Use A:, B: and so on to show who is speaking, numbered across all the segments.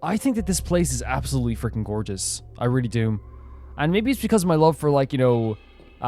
A: I think that this place is absolutely freaking gorgeous. I really do. And maybe it's because of my love for, like, you know,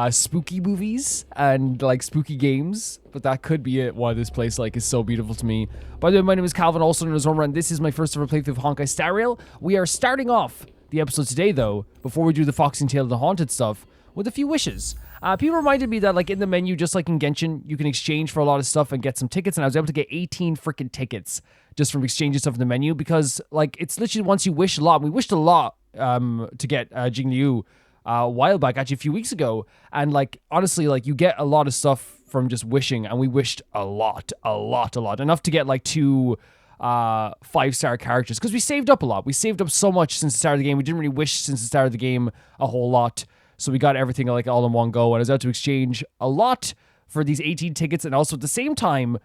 A: spooky movies and, like, spooky games. But that could be it, why this place, like, is so beautiful to me. By the way, my name is Calvin, also known as Homer, and this is my first ever playthrough of Honkai Star Rail. We are starting off the episode today, though, before we do the Foxing Tale of the Haunted stuff, with a few wishes. People reminded me that, like, in the menu, just like in Genshin, you can exchange for a lot of stuff and get some tickets, and I was able to get 18 freaking tickets just from exchanging stuff in the menu, because, like, it's literally once you wish a lot. We wished a lot to get Jing Liu a while back, actually a few weeks ago, and, like, honestly, like, you get a lot of stuff from just wishing, and we wished a lot, enough to get, like, 2 5-star characters, because we saved up a lot. We saved up so much since the start of the game. We didn't really wish since the start of the game a whole lot. So we got everything, like, all in one go, and I was out to exchange a lot for these 18 tickets, and also at the same time,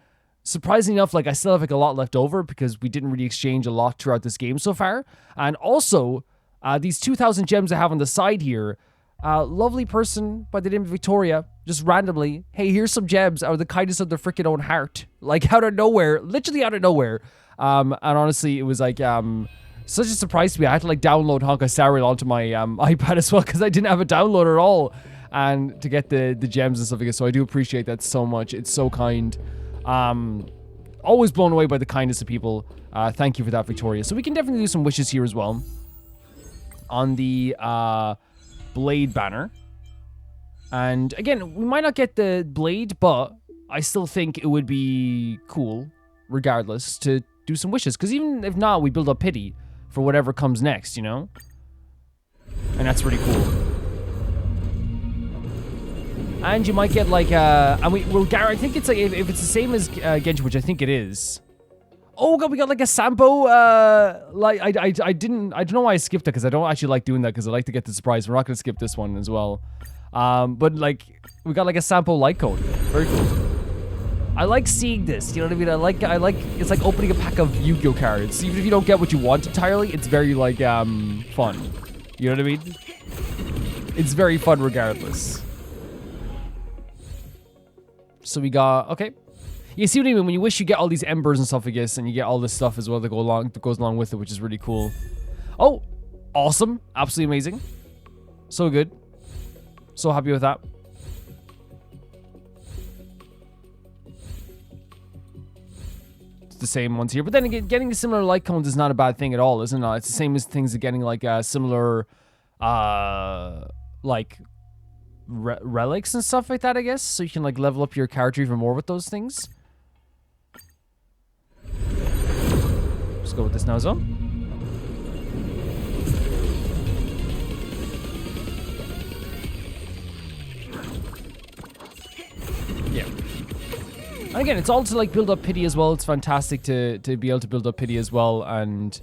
A: surprisingly enough, like, I still have, like, a lot left over because we didn't really exchange a lot throughout this game so far. And also, these 2,000 gems I have on the side here, lovely person by the name of Victoria, just randomly, hey, here's some gems out of the kindness of their freaking own heart. Like, out of nowhere, literally out of nowhere. And honestly, it was, like, such a surprise to me. I had to, like, download Honkai Star Rail onto my iPad as well, because I didn't have a download at all, and to get the gems and stuff like that. So I do appreciate that so much. It's so kind. Always blown away by the kindness of people. Thank you for that, Victoria. So we can definitely do some wishes here as well on the blade banner. And again, we might not get the blade, but I still think it would be cool, regardless, to do some wishes, because even if not, we build up pity for whatever comes next, you know? And that's really cool. And you might get, like, and I think it's, like, if it's the same as Genshin, which I think it is. Oh god, we got, like, a Sampo, like, I don't know why I skipped it, because I don't actually like doing that, because I like to get the surprise. We're not going to skip this one as well. But, like, we got, like, a Sampo light code. Very cool. I like seeing this, you know what I mean? I like, it's like opening a pack of Yu-Gi-Oh cards. Even if you don't get what you want entirely, it's very, like, fun. You know what I mean? It's very fun regardless. So we got, okay. You see what I mean? When you wish, you get all these embers and stuff, I guess, and you get all this stuff as well that goes along with it, which is really cool. Oh, awesome. Absolutely amazing. So good. So happy with that. The same ones here, but then again, getting similar light cones is not a bad thing at all, isn't it? It's the same as things of getting, like, similar like relics and stuff like that, I guess, so you can, like, level up your character even more with those things. Just go with this now as well. Yeah. And again, it's all to, like, build up pity as well. It's fantastic to be able to build up pity as well, and...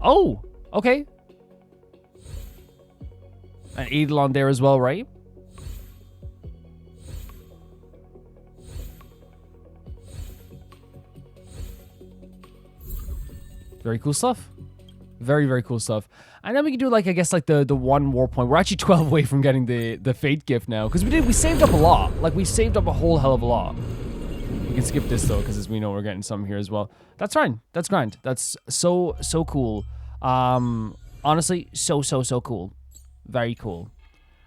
A: Oh! Okay. An Eidolon there as well, right? Very cool stuff. Very, very cool stuff. And then we can do, like, I guess, like, the one war point. We're actually 12 away from getting the Fate gift now, because we saved up a lot. Like, we saved up a whole hell of a lot. We can skip this, though, because as we know, we're getting some here as well. That's fine. That's grand. That's so cool. Honestly, so cool. Very cool.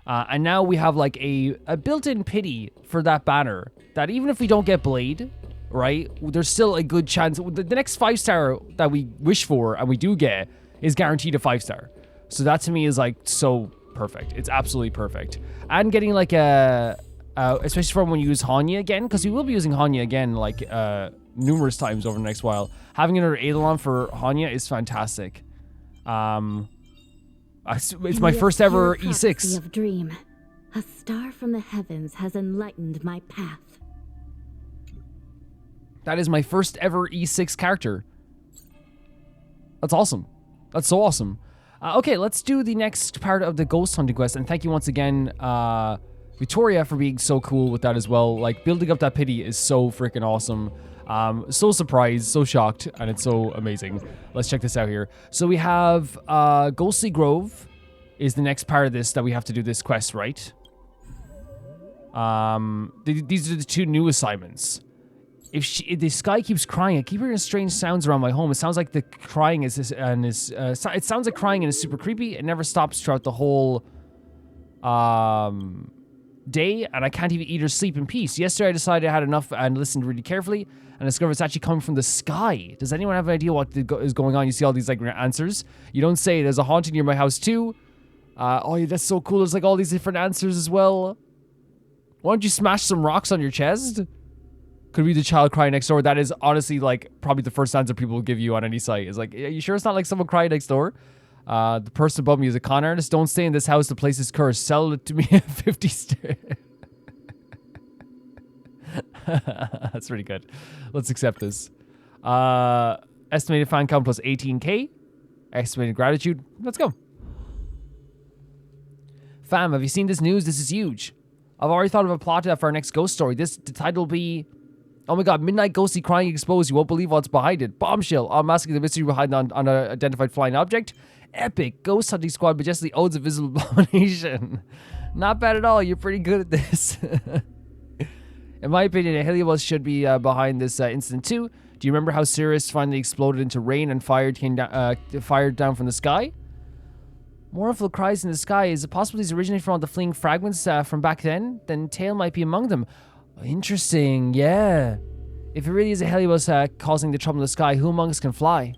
A: And now we have, like, a built-in pity for that banner, that even if we don't get Blade, right, there's still a good chance. The next 5-star that we wish for, and we do get, is guaranteed a 5-star. So that, to me, is, like, so perfect. It's absolutely perfect. And getting, like, a... especially from when you use Hanya again, because we will be using Hanya again, like, numerous times over the next while. Having another Eidolon for Hanya is fantastic. It's my first ever E6.
B: Of dream, a star from the heavens has enlightened my path.
A: That is my first ever E6 character. That's awesome. That's so awesome. Okay, let's do the next part of the ghost hunting quest, and thank you once again, Victoria, for being so cool with that as well. Like, building up that pity is so freaking awesome. So surprised, so shocked, and it's so amazing. Let's check this out here. So we have Ghostly Grove is the next part of this that we have to do this quest, right? These are the 2 new assignments. if the sky keeps crying, I keep hearing strange sounds around my home. It sounds like the crying it sounds like crying and is super creepy. It never stops throughout the whole day, and I can't even eat or sleep in peace. Yesterday I decided I had enough and listened really carefully and discovered it's actually coming from the sky. Does anyone have an idea what is going on? You see all these like answers. You don't say there's a haunting near my house too. Oh yeah, that's so cool. There's like all these different answers as well. Why don't you smash some rocks on your chest? Could be the child crying next door. That is honestly like probably the first answer people will give you on any site. Is like, are you sure it's not like someone crying next door? The person above me is a con artist. Don't stay in this house. The place is cursed. Sell it to me at 50 stars. That's pretty good. Let's accept this. Estimated fan count plus 18k. Estimated gratitude. Let's go. Fam, have you seen this news? This is huge. I've already thought of a plot for our next ghost story. The title will be, oh my god, Midnight Ghostly Crying Exposed. You won't believe what's behind it. Bombshell. Unmasking the mystery behind an unidentified flying object. Epic. Ghost hunting squad majestically owns a visible abomination. Not bad at all. You're pretty good at this. In my opinion, Helios should be behind this incident too. Do you remember how Cirrus finally exploded into rain and fire came fired down from the sky? Mournful cries in the sky. Is it possible these originate from all the fleeing fragments from back then? Then Tail might be among them. Interesting, yeah. If it really is a Helios causing the trouble in the sky, who among us can fly?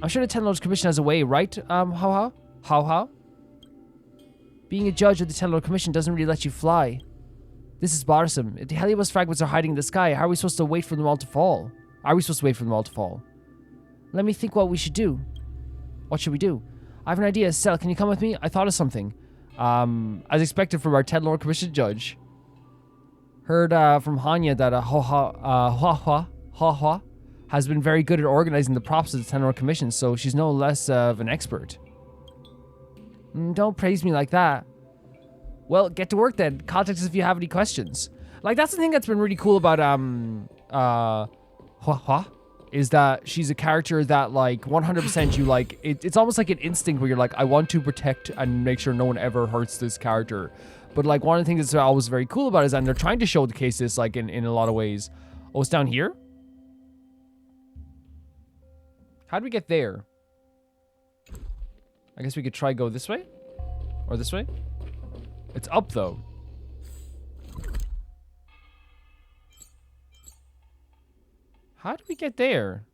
A: I'm sure the Ten Lords Commission has a way, right? How? Being a judge of the Ten Lords Commission doesn't really let you fly. This is bothersome. If the Helios fragments are hiding in the sky, how are we supposed to wait for them all to fall? Let me think what we should do. What should we do? I have an idea. Sel, can you come with me? I thought of something. As expected from our Ten Lord Commission judge. Heard from Hanya that Huohuo has been very good at organizing the props of the Ten Lord Commission, so she's no less of an expert. Don't praise me like that. Well, get to work then. Contact us if you have any questions. Like, that's the thing that's been really cool about Huohuo, is that she's a character that, like, 100% you, like, it's almost like an instinct where you're like, I want to protect and make sure no one ever hurts this character. But, like, one of the things that's always very cool about it is, and they're trying to showcase this, like, in a lot of ways. Oh, it's down here? How do we get there? I guess we could try go this way? Or this way? It's up, though. How do we get there?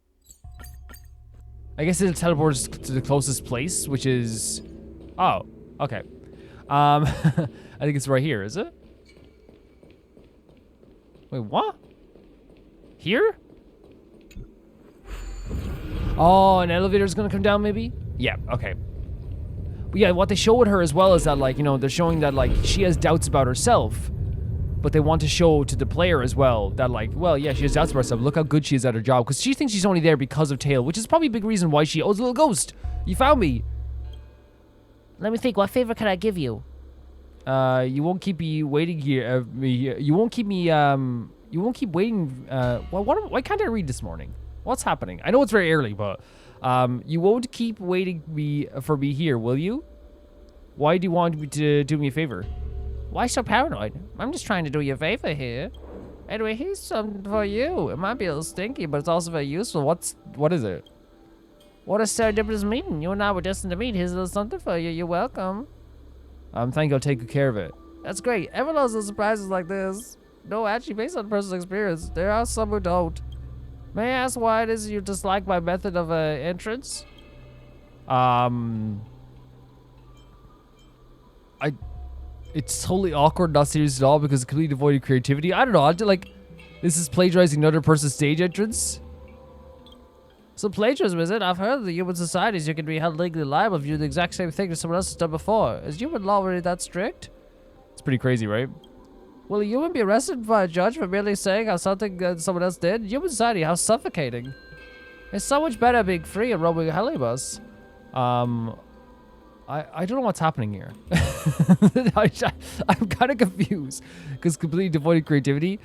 A: I guess it'll teleport us to the closest place, which is... Oh, okay. I think it's right here, is it? Wait, what? Here? Oh, an elevator's gonna come down, maybe? Yeah, okay. But yeah, what they show with her as well is that, like, you know, they're showing that, like, she has doubts about herself. But they want to show to the player as well that, like, well, yeah, she has doubts about herself. Look how good she is at her job. Because she thinks she's only there because of Tail, which is probably a big reason why she... Oh, it's a little ghost. You found me. Let me think. What favor can I give you? You won't keep me waiting here. You won't keep me... You won't keep waiting... why can't I read this morning? What's happening? I know it's very early, but... you won't keep waiting for me here, will you? Why do you want me to do me a favor? Why so paranoid? I'm just trying to do you a favor here. Anyway, here's something for you. It might be a little stinky, but it's also very useful. What is it? What a serendipitous meeting. You and I were destined to meet. Here's a little something for you. You're welcome. Thank you. I'll take good care of it. That's great. Everyone loves little surprises like this. No, actually, based on personal experience, there are some who don't. May I ask why it is you dislike my method of entrance? It's totally awkward, not serious at all, because it's completely devoid of creativity. I don't know. I feel like this is plagiarizing another person's stage entrance. So plagiarism, is it? I've heard that human societies you can be held legally liable if you do the exact same thing that someone else has done before. Is human law really that strict? It's pretty crazy, right? Will a human be arrested by a judge for merely saying how something that someone else did? Human society, how suffocating. It's so much better being free and roaming a helibus. I don't know what's happening here. I'm kind of confused because completely devoid of creativity.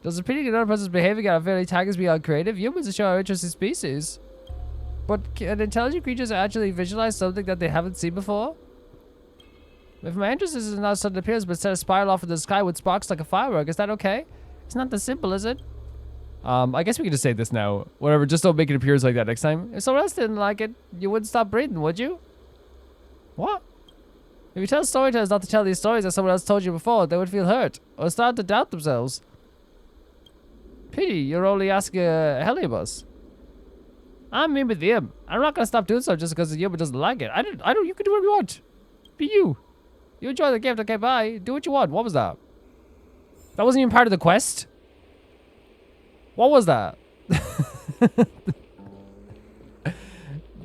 A: Does opinion another person's behaving out of fairly targets beyond creative? Humans show our interest in species. But can intelligent creatures actually visualize something that they haven't seen before? If my interest is not a sudden appearance but instead a spiral off into the sky with sparks like a firework, is that okay? It's not that simple, is it? I guess we can just say this now. Whatever, just don't make it appear like that next time. If someone else didn't like it, you wouldn't stop breathing, would you? What? If you tell storytellers not to tell these stories that someone else told you before, they would feel hurt or start to doubt themselves. Pity, you're only asking a Heliobus. I'm in with him. I'm not gonna stop doing so just because the human doesn't like it. I don't. You can do what you want. Be you. You enjoy the gift, okay? Bye. Do what you want. What was that? That wasn't even part of the quest. What was that?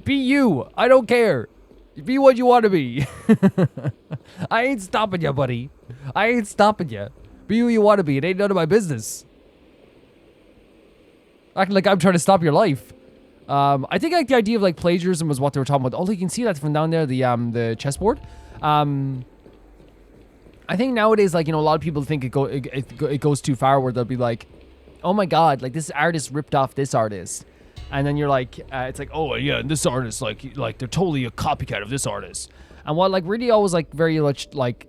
A: Be you. I don't care. Be what you want to be. I ain't stopping you, buddy. I ain't stopping you. Be who you want to be. It ain't none of my business. Acting like I'm trying to stop your life. I think like the idea of like plagiarism was what they were talking about. Although you can see that from down there, the chessboard. I think nowadays, like, you know, a lot of people think it goes too far, where they'll be like, oh my god, like this artist ripped off this artist. And then you're like, it's like, oh yeah, and this artist, like they're totally a copycat of this artist. And what like really always like very much like,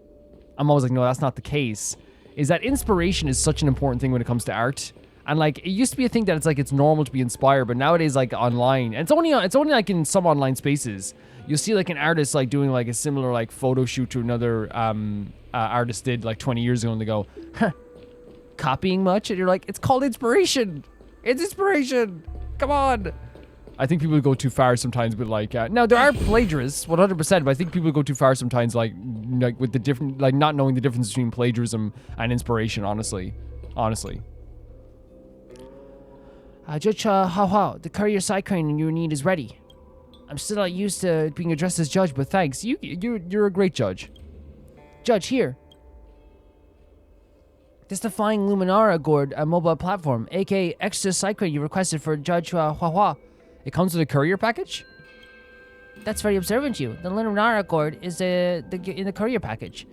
A: I'm always like, no, that's not the case, is that inspiration is such an important thing when it comes to art. And like, it used to be a thing that it's like, it's normal to be inspired, but nowadays like online, and it's only like in some online spaces, you'll see like an artist like doing like a similar like photo shoot to another artist did like 20 years ago, and they go, huh, copying much? And you're like, it's called inspiration. It's inspiration. Come on. I think people go too far sometimes, but like, now there are plagiarists, 100%, but I think people go too far sometimes, like with the different, like not knowing the difference between plagiarism and inspiration, honestly. Judge Huohuo, the courier side crane you need is ready. I'm still not used to being addressed as judge, but thanks. You're a great judge. Judge, here. This defying Luminara gourd, a mobile platform, aka extra side crane you requested for Judge Huohuo. It comes with a courier package? That's very observant, you. The Luminara gourd is in the courier package.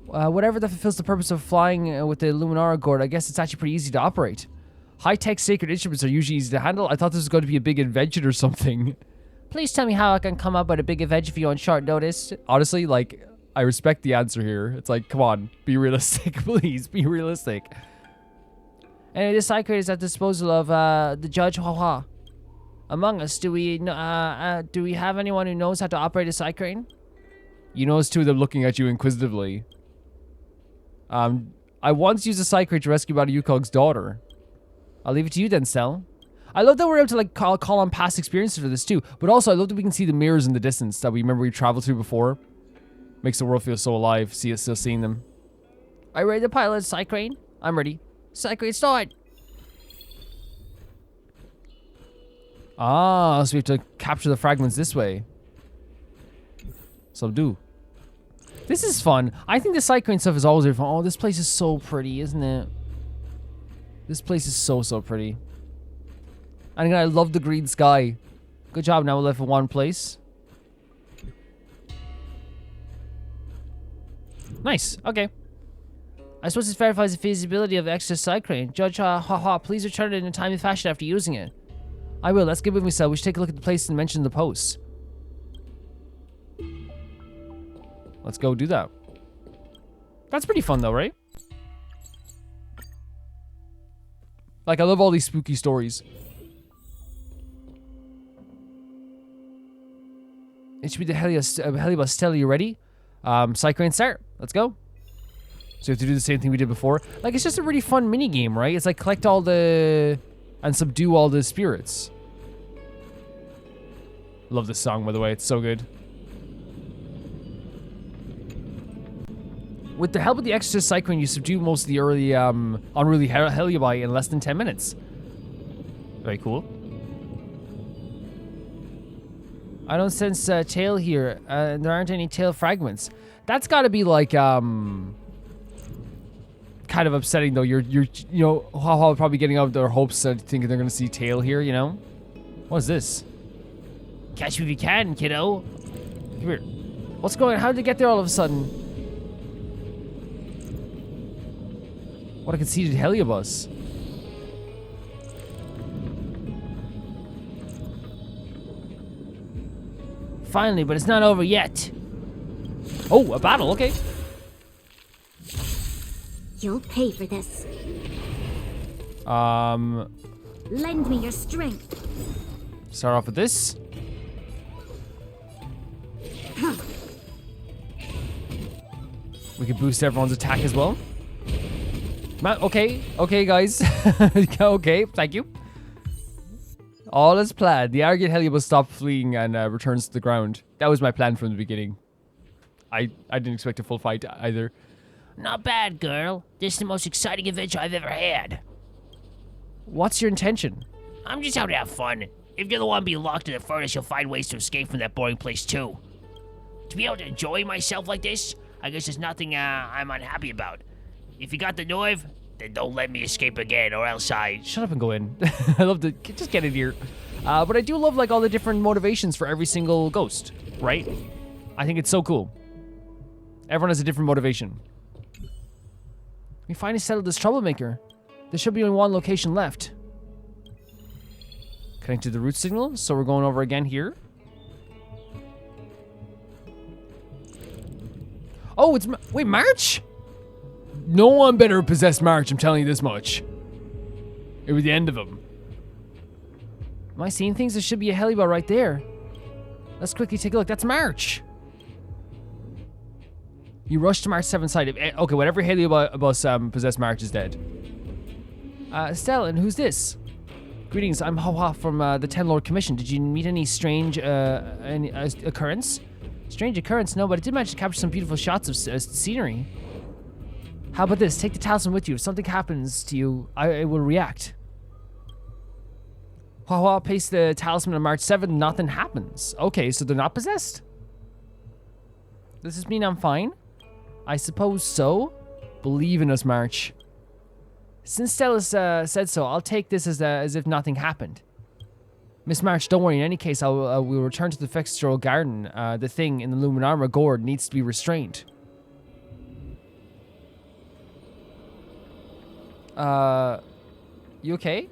A: Whatever that fulfills the purpose of flying with the Luminara gourd, I guess it's actually pretty easy to operate. High-tech sacred instruments are usually easy to handle. I thought this was going to be a big invention or something. Please tell me how I can come up with a big invention for you on short notice. Honestly, like, I respect the answer here. It's like, come on, be realistic, please, be realistic. Anyway, this side crate is at the disposal of the Judge Huohuo. Among us, do we have anyone who knows how to operate a side crane? You notice two of them looking at you inquisitively. I once used a side crate to rescue Bada Yukog's daughter. I'll leave it to you then, Cell. I love that we're able to like call on past experiences for this too, but also I love that we can see the mirrors in the distance that we remember we traveled through before. Makes the world feel so alive, still seeing them. Are you ready to pilot a side crane? I'm ready. Side crane start! Ah, so we have to capture the fragments this way. Subdue. This is fun. I think the side crane stuff is always very fun. Oh, this place is so pretty, isn't it? This place is so pretty. And again, I love the green sky. Good job, now we're left in one place. Nice, okay. I suppose this verifies the feasibility of the extra side crane. Judge Huohuo, please return it in a timely fashion after using it. I will, let's get moving, Cell. We should take a look at the place and mention the posts. Let's go do that. That's pretty fun though, right? Like, I love all these spooky stories. It should be the Heliobus. Stella, you ready? Side crane start. Let's go. So we have to do the same thing we did before. Like, it's just a really fun mini game, right? It's like collect all the... and subdue all the spirits. Love this song, by the way. It's so good. With the help of the exorcist side crane, you subdue most of the early, unruly Heliobi in less than 10 minutes. Very cool. I don't sense tail here, and there aren't any tail fragments. That's gotta be like, kind of upsetting though. You're you know, Huohuo probably getting up their hopes thinking they're gonna see tail here, you know? What is this? Catch me if you can, kiddo. Come here. What's going on? How did it get there all of a sudden? What a conceited Heliobus. Finally, but it's not over yet. Oh, a battle, okay.
B: You'll pay for this. Lend me your strength.
A: Start off with this. We could boost everyone's attack as well. Okay, guys. Okay, thank you. All is planned. The arrogant Heliobus stops fleeing and returns to the ground. That was my plan from the beginning. I didn't expect a full fight either.
C: Not bad, girl. This is the most exciting adventure I've ever had.
A: What's your intention?
C: I'm just out to have fun. If you're the one being locked in the furnace, you'll find ways to escape from that boring place too. To be able to enjoy myself like this, I guess there's nothing I'm unhappy about. If you got the nerve, then don't let me escape again, or else I...
A: Shut up and go in. I love to just get in here. But I do love like all the different motivations for every single ghost, right? I think it's so cool. Everyone has a different motivation. We finally settled this troublemaker. There should be only one location left. Connect to the root signal, so we're going over again here. Oh, it's... Wait, March? No one better possess March, I'm telling you this much. It was the end of him. Am I seeing things? There should be a Helibot right there. Let's quickly take a look. That's March. You rush to March's 7th side. Okay, whatever Heliobus possessed March is dead. Estelle, and who's this? Greetings, I'm Huohuo from the Ten Lord Commission. Did you meet any strange occurrence? Strange occurrence? No, but I did manage to capture some beautiful shots of scenery. How about this? Take the talisman with you. If something happens to you, I will react. Huohuo paste the talisman on March 7th, nothing happens. Okay, so they're not possessed? Does this mean I'm fine? I suppose so. Believe in us, March. Since Stella's said so, I'll take this as if nothing happened. Miss March, don't worry. In any case, we'll return to the Fextral Garden. The thing in the Luminarma gourd needs to be restrained. You okay?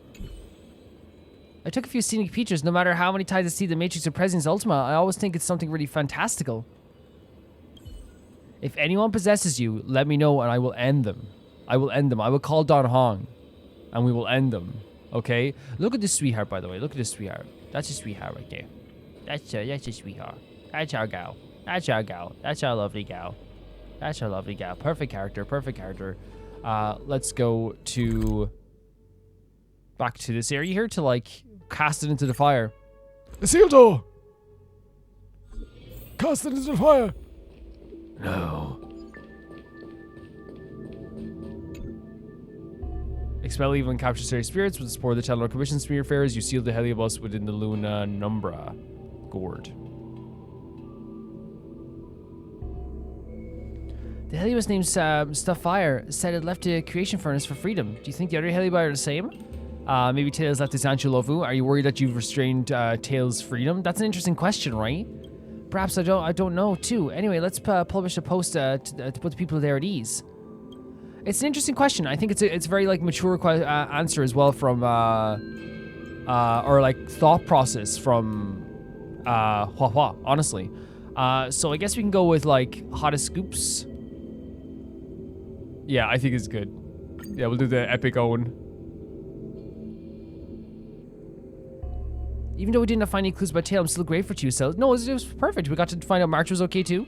A: I took a few scenic pictures. No matter how many times I see the Matrix or Presence Ultima, I always think it's something really fantastical. If anyone possesses you, let me know and I will end them. I will end them. I will call Don Hong and we will end them. Okay? Look at this sweetheart, by the way. Look at this sweetheart. That's a sweetheart right there. That's a sweetheart. That's our gal. That's our gal. That's our lovely gal. That's our lovely gal. Perfect character. Perfect character. Let's go to... back to this area here to, like, cast it into the fire. Isildo! Cast it into the fire! No. Expel evil and capture serious spirits with the support of the Channel Commission Spiritfarers. You seal the Heliobus within the Luna Numbra gourd. The Heliobus named Stuffire said it left a creation furnace for freedom. Do you think the other Heliobus are the same? Maybe Tails left his Anchulofu. Are you worried that you've restrained Tails' freedom? That's an interesting question, right? Perhaps I don't know too. Anyway, let's publish a post to put the people there at ease. It's an interesting question. I think it's a very like mature answer as well from or like thought process from Huohuo, honestly. So I guess we can go with like hottest scoops. Yeah, I think it's good. Yeah, we'll do the epic own. Even though we didn't find any clues about Tail, I'm still grateful to you, so... No, it was perfect. We got to find out March was okay, too.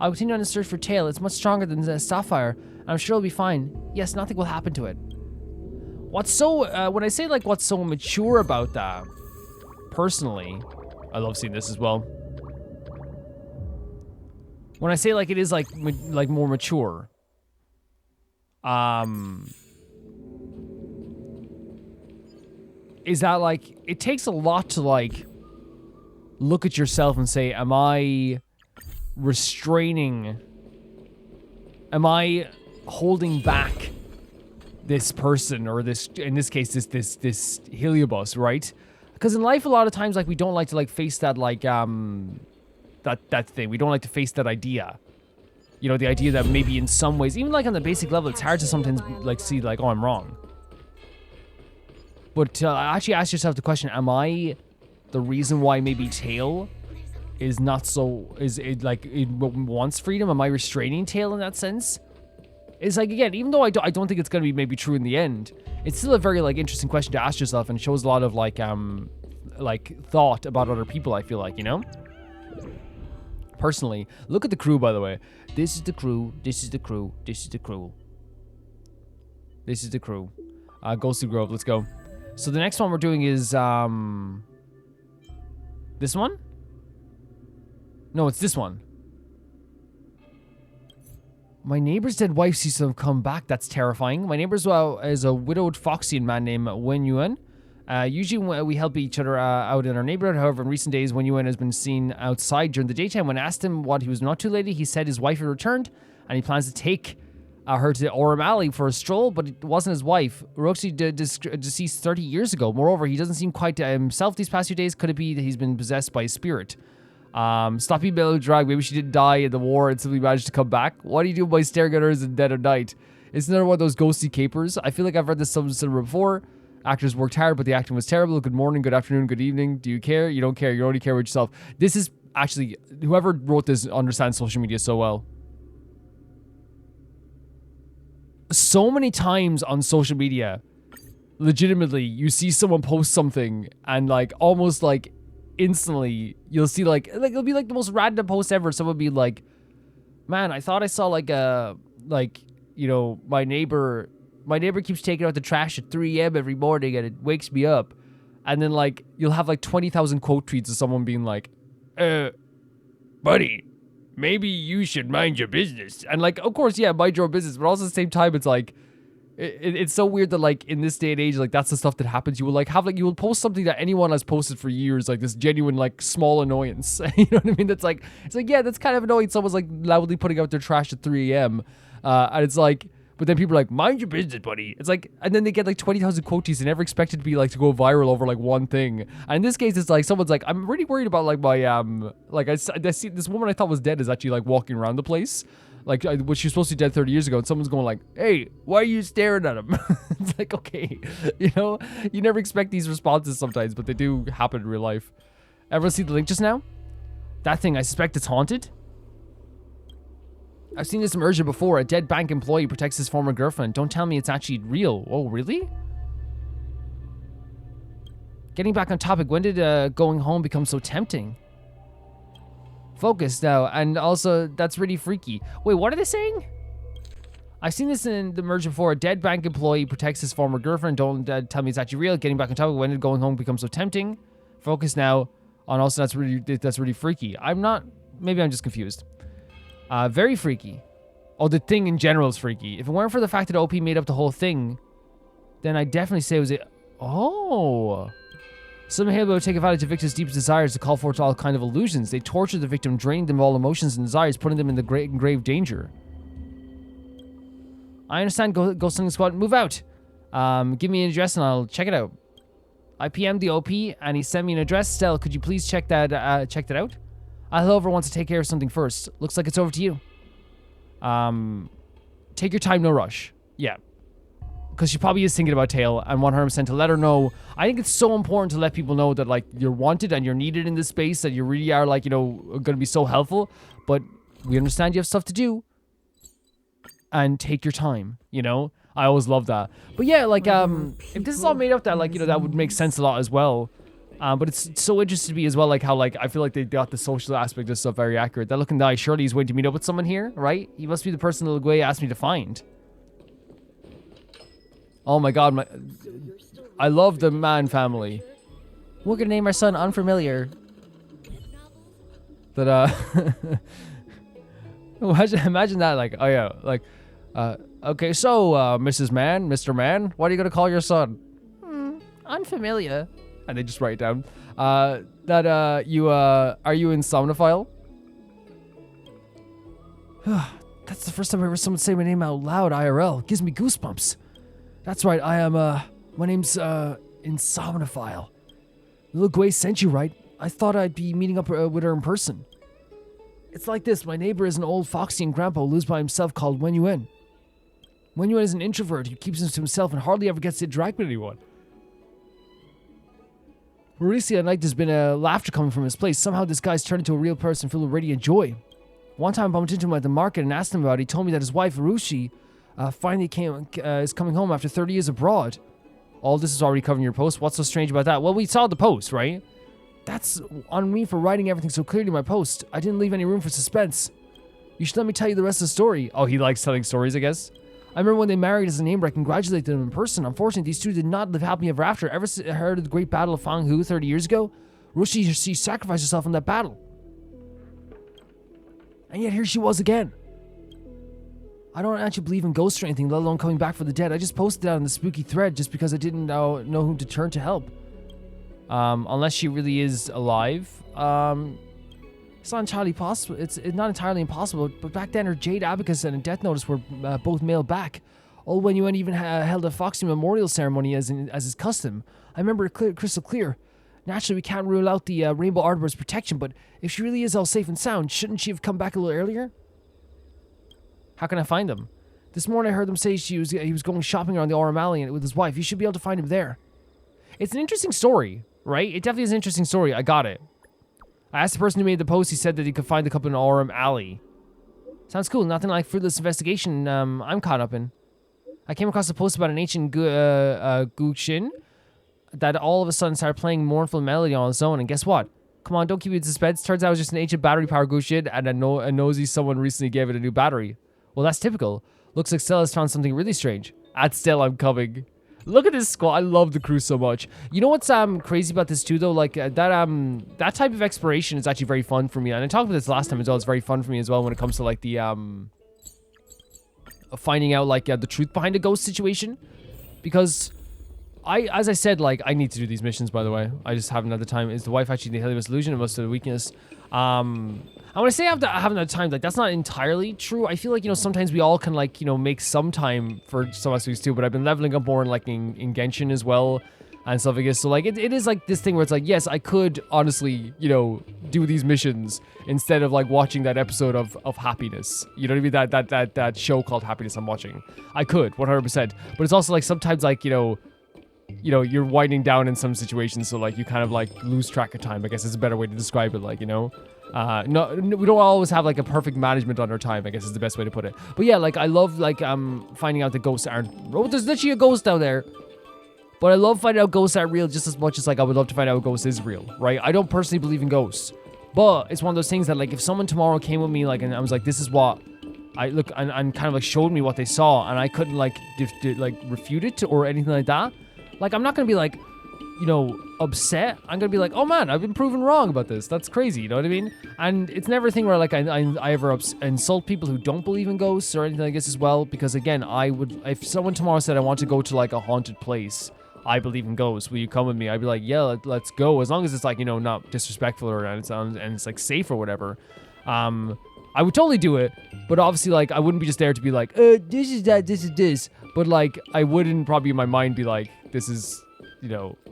A: I'll continue on the search for Tail. It's much stronger than the Sapphire. I'm sure it'll be fine. Yes, nothing will happen to it. What's so... when I say, like, what's so mature about that, personally... I love seeing this as well. When I say, like, it is, like more mature... is that, like, it takes a lot to, like, look at yourself and say, am I restraining, am I holding back this person, or this, in this case, this Heliobus, right? Because in life, a lot of times, like, we don't like to, like, face that, like, that thing. We don't like to face that idea. You know, the idea that maybe in some ways, even, like, on the basic level, it's hard to sometimes, like, see, like, oh, I'm wrong. But actually ask yourself the question, am I the reason why maybe Tail is not so, it wants freedom? Am I restraining Tail in that sense? It's like, again, even though I don't think it's going to be maybe true in the end, it's still a very, like, interesting question to ask yourself, and it shows a lot of, like thought about other people, I feel like, you know? Personally, look at the crew, by the way. This is the crew, this is the crew, this is the crew. This is the crew. Ghostly Grove, let's go. So the next one we're doing is, this one? No, it's this one. My neighbor's dead wife seems to have come back. That's terrifying. My neighbor's is a widowed Foxian man named Wen Yuan. Usually we help each other out in our neighborhood. However, in recent days, Wen Yuan has been seen outside during the daytime. When I asked him what he was not too lately, he said his wife had returned and he plans to take her to Orem Alley for a stroll, but it wasn't his wife. Roxy deceased 30 years ago. Moreover, he doesn't seem quite himself these past few days. Could it be that he's been possessed by a spirit? Sloppy Bell Drag, maybe she didn't die in the war and simply managed to come back. What do you do by staring at her in dead of night? It's another one of those ghostly capers. I feel like I've read this some cinema before. Actors worked hard, but the acting was terrible. Good morning, good afternoon, good evening. Do you care? You don't care. You only care about yourself. This is actually, whoever wrote this understands social media so well. So many times on social media, legitimately, you see someone post something and like almost like instantly you'll see like it'll be like the most random post ever. Someone will be like, man, I thought I saw like you know, my neighbor keeps taking out the trash at 3 a.m. every morning and it wakes me up. And then like you'll have like 20,000 quote tweets of someone being like, buddy, maybe you should mind your business. And like, of course, yeah, mind your own business, but also at the same time, it's like, it's so weird that like in this day and age, like that's the stuff that happens. You will like have like, you will post something that anyone has posted for years, like this genuine like small annoyance. You know what I mean? That's like, it's like, yeah, that's kind of annoying. Someone's like loudly putting out their trash at 3 a.m. And it's like, but then people are like, mind your business, buddy. It's like, and then they get like 20,000 quotes and never expect it to be like to go viral over like one thing. And in this case, it's like someone's like, I'm really worried about like my like I see this woman I thought was dead is actually like walking around the place, like what she was supposed to be dead 30 years ago. And someone's going like, hey, why are you staring at him? It's like, okay, you know, you never expect these responses sometimes, but they do happen in real life. Everyone see the link just now? That thing, I suspect it's haunted. I've seen this immersion before. A dead bank employee protects his former girlfriend. Don't tell me it's actually real. Oh, really? Getting back on topic, when did going home become so tempting? Focus now, and also, that's really freaky. Wait, what are they saying? I've seen this in the immersion before. A dead bank employee protects his former girlfriend. Don't tell me it's actually real. Getting back on topic, when did going home become so tempting? Focus now, and also, that's really freaky. Maybe I'm just confused. Very freaky. Oh, the thing in general is freaky. If it weren't for the fact that OP made up the whole thing, then I'd definitely say it was Oh. Some Halo would take advantage of victims' deepest desires to call forth all kind of illusions. They tortured the victim, drained them of all emotions and desires, putting them in the grave danger. I understand, Ghost Hunting Squad. Move out. Give me an address and I'll check it out. I PM'd the OP and he sent me an address. Stell, could you please check that out? However, wants to take care of something first. Looks like it's over to you. Take your time, no rush. Yeah. Because she probably is thinking about Tail and 100% to let her know. I think it's so important to let people know that, like, you're wanted and you're needed in this space, that you really are, like, you know, going to be so helpful. But we understand you have stuff to do. And take your time, you know? I always love that. But yeah, like, if this is all made up, that, like, you know, that would make sense a lot as well. But it's so interesting to me as well, like how, like, I feel like they got the social aspect of stuff very accurate. That looking guy, surely he's waiting to meet up with someone here, right? He must be the person that Leguay asked me to find. Oh my god, I love the Man family. We're gonna name our son Unfamiliar. That, imagine that, like, oh yeah, like, okay, so, Mrs. Man, Mr. Man, what are you gonna call your son? Unfamiliar. And they just write it down. Are you insomnophile? That's the first time I heard someone say my name out loud, IRL. Gives me goosebumps. That's right, I am, my name's, insomnophile. Little Gwei sent you, right? I thought I'd be meeting up with her in person. It's like this, my neighbor is an old Foxian grandpa who lives by himself called Wen Yuan. Wen Yuan is an introvert who keeps to himself and hardly ever gets to interact with anyone. Recently at night, there's been a laughter coming from his place. Somehow this guy's turned into a real person filled with radiant joy. One time I bumped into him at the market and asked him about it. He told me that his wife, Arushi, finally is coming home after 30 years abroad. All this is already covered in your post. What's so strange about that? Well, we saw the post, right? That's on me for writing everything so clearly in my post. I didn't leave any room for suspense. You should let me tell you the rest of the story. Oh, he likes telling stories, I guess. I remember when they married as a neighbor, I congratulated them in person. Unfortunately, these two did not live happily ever after. Ever heard of the great battle of Huohuo 30 years ago? She sacrificed herself in that battle. And yet here she was again. I don't actually believe in ghosts or anything, let alone coming back for the dead. I just posted that on the spooky thread just because I didn't know whom to turn to help. Unless she really is alive. It's not entirely possible. It's not entirely impossible. But back then, her Jade Abacus and a death notice were both mailed back. All when you even held a Foxy memorial ceremony as is custom. I remember it crystal clear. Naturally, we can't rule out the Rainbow Arbor's protection, but if she really is all safe and sound, shouldn't she have come back a little earlier? How can I find them? This morning I heard them say he was going shopping around the Aurum Alley with his wife. You should be able to find him there. It's an interesting story, right? It definitely is an interesting story. I got it. I asked the person who made the post. He said that he could find the couple in Aurum Alley. Sounds cool. Nothing like fruitless investigation I'm caught up in. I came across a post about an ancient Guxin that all of a sudden started playing mournful melody on its own. And guess what? Come on, don't keep me in suspense. Turns out it was just an ancient battery-powered Guxin, and a nosy someone recently gave it a new battery. Well, that's typical. Looks like Stella's found something really strange. At Stella, I'm coming. Look at this squad. I love the crew so much. You know what's crazy about this too, though? Like that type of exploration is actually very fun for me. And I talked about this last time as well. It's very fun for me as well when it comes to like the finding out like the truth behind a ghost situation, because as I said, like I need to do these missions. By the way, I just haven't had the time. Is the wife actually the Helios illusion? It must have the weakness. I want to say I haven't had time. Like that's not entirely true. I feel like sometimes we all can like make some time for some aspects too. But I've been leveling up more in like in Genshin as well and stuff like this. So like it is like this thing where it's like yes, I could honestly do these missions instead of like watching that episode of Happiness. You know what I mean? That show called Happiness I'm watching. I could 100%. But it's also like sometimes like you're winding down in some situations, so like you kind of like lose track of time. I guess is a better way to describe it. Like no, we don't always have like a perfect management on our time, I guess is the best way to put it. But yeah, like I love like finding out that ghosts aren't. Oh, there's literally a ghost down there. But I love finding out ghosts aren't real just as much as like I would love to find out a ghost is real, right? I don't personally believe in ghosts, but it's one of those things that like if someone tomorrow came with me like and I was like, this is what I look and kind of like showed me what they saw and I couldn't like refute it or anything like that. Like, I'm not going to be like, upset. I'm going to be like, oh man, I've been proven wrong about this. That's crazy. You know what I mean? And it's never a thing where like I ever insult people who don't believe in ghosts or anything like this as well. Because again, if someone tomorrow said I want to go to like a haunted place, I believe in ghosts. Will you come with me? I'd be like, yeah, let's go. As long as it's like, not disrespectful or and it's like safe or whatever. I would totally do it. But obviously like, I wouldn't be just there to be like, this is that, this is this. But like, I wouldn't probably in my mind be like, this is,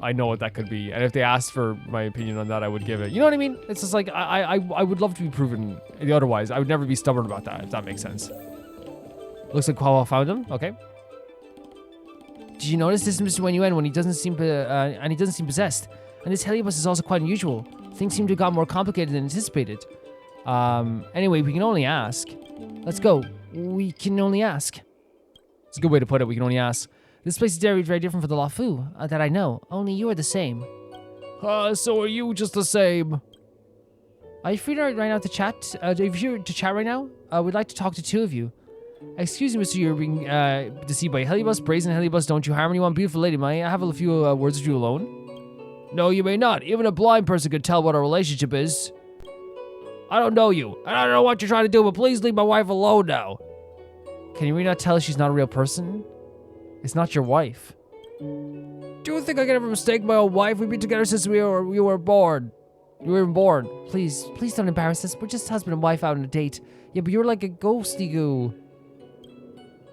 A: I know what that could be. And if they asked for my opinion on that, I would give it. You know what I mean? It's just like, I would love to be proven otherwise. I would never be stubborn about that, if that makes sense. Looks like Huohuo found him. Okay. Did you notice this is Mr. Wen when he doesn't seem, and he doesn't seem possessed? And this Heliobus is also quite unusual. Things seem to have got more complicated than anticipated. Anyway, we can only ask. Let's go. We can only ask. It's a good way to put it. We can only ask. This place is very, very different from the Lafu that I know. Only you are the same. So are you just the same? Are you free right now to chat? If you're to chat right now, we'd like to talk to two of you. Excuse me, Mr. You're being deceived by a Heliobus, brazen Heliobus. Don't you harm anyone, beautiful lady. May I have a few words with you alone? No, you may not. Even a blind person could tell what our relationship is. I don't know you, and I don't know what you're trying to do, but please leave my wife alone now. Can you really not tell she's not a real person? It's not your wife. Do you think I could ever mistake my own wife? We've been together since we were born. We were born. Please don't embarrass us. We're just husband and wife out on a date. Yeah, but you're like a ghosty goo.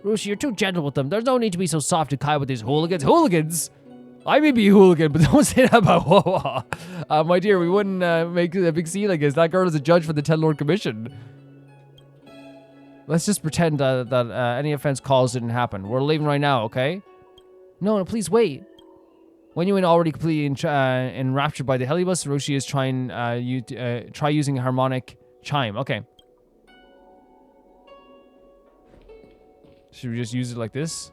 A: Rushi, you're too gentle with them. There's no need to be so soft and kind with these hooligans. Hooligans? I may be a hooligan, but don't say that about Huohuo. My dear, we wouldn't make a big scene like this. That girl is a judge for the Ten Lord Commission. Let's just pretend that any offense calls didn't happen. We're leaving right now, okay? No, please wait. When you're already completely enraptured by the Heliobus, Roshi is trying try using a harmonic chime. Okay. Should we just use it like this?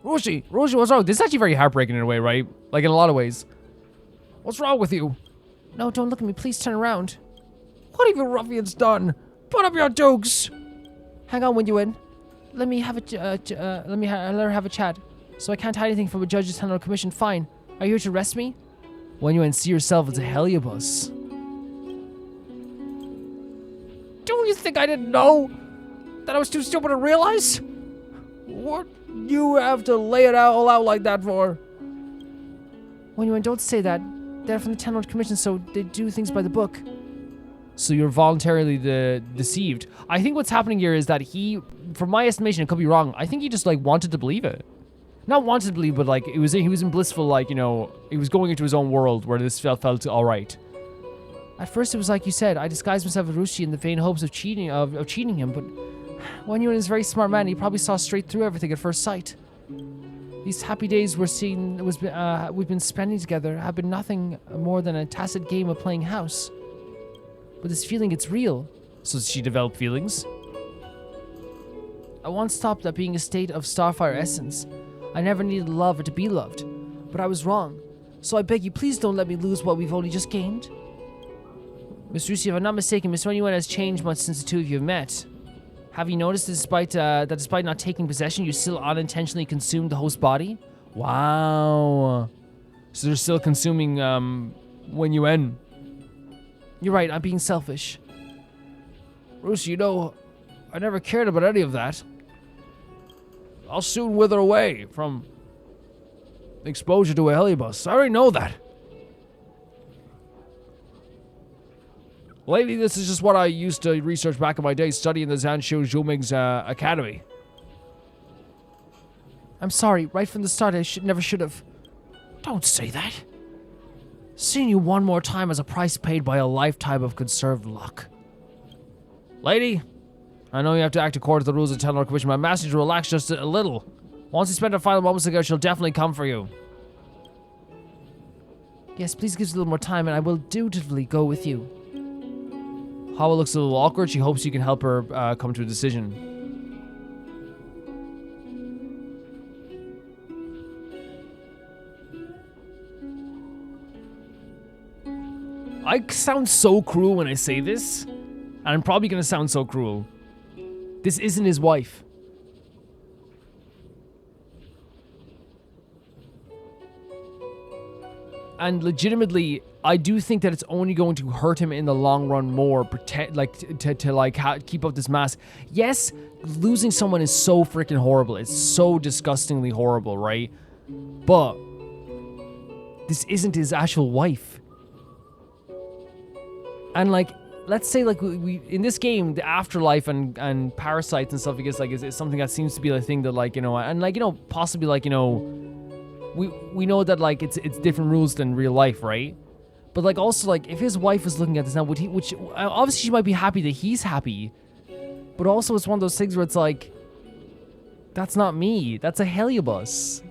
A: Roshi, what's wrong? This is actually very heartbreaking in a way, right? Like in a lot of ways. What's wrong with you? No, don't look at me. Please turn around. What have you ruffians done? Put up your dukes. Hang on, Yuan. Let me have let her have a chat. So I can't hide anything from a judge's handle commission. Fine. Are you here to arrest me? Yuan, see yourself as a Heliobus. Do you think I didn't know? That I was too stupid to realize? What you have to lay it all out like that for? Yuan, don't say that. They're from the Tenlord Commission, so they do things by the book. So you're voluntarily deceived. I think what's happening here is that he, from my estimation, it could be wrong. I think he just like wanted to believe it. Not wanted to believe, but like he was in blissful, like, you know, he was going into his own world where this felt all right. At first, it was like you said. I disguised myself as Rushi in the vain hopes of cheating him, but Yuan is a very smart man. He probably saw straight through everything at first sight. These happy days we've been spending together have been nothing more than a tacit game of playing house. But this feeling, it's real. So she developed feelings? I once thought that being a state of starfire essence, I never needed love or to be loved. But I was wrong. So I beg you, please don't let me lose what we've only just gained. Miss Rusi, if I'm not mistaken, Miss Yuan has changed much since the two of you have met. Have you noticed that despite not taking possession, you still unintentionally consumed the host's body? Wow. So they're still consuming, Yuan. You're right, I'm being selfish. Rusi, you know, I never cared about any of that. I'll soon wither away from exposure to a Heliobus. I already know that. Lately, this is just what I used to research back in my day, studying the Zanshu Zhuming's academy. I'm sorry, right from the start, I never should have. Don't say that. Seeing you one more time as a price paid by a lifetime of conserved luck. Lady, I know you have to act according to the rules of the Tenlord Commission. My master to relax just a little. Once you spend a final moments together, she'll definitely come for you. Yes, please give us a little more time and I will dutifully go with you. Huohuo looks a little awkward. She hopes you can help her come to a decision. I sound so cruel when I say this, and I'm probably gonna sound so cruel. This isn't his wife. And legitimately, I do think that it's only going to hurt him in the long run more, keep up this mask. Yes, losing someone is so freaking horrible. It's so disgustingly horrible, right? But this isn't his actual wife. And like, let's say like we in this game, the afterlife and parasites and stuff, I guess like is something that seems to be a thing that like, you know, and like, you know, possibly like, you know, we know that like it's different rules than real life, right? But like also like if his wife was looking at this now, which obviously she might be happy that he's happy, but also it's one of those things where it's like, that's not me, that's a Heliobus.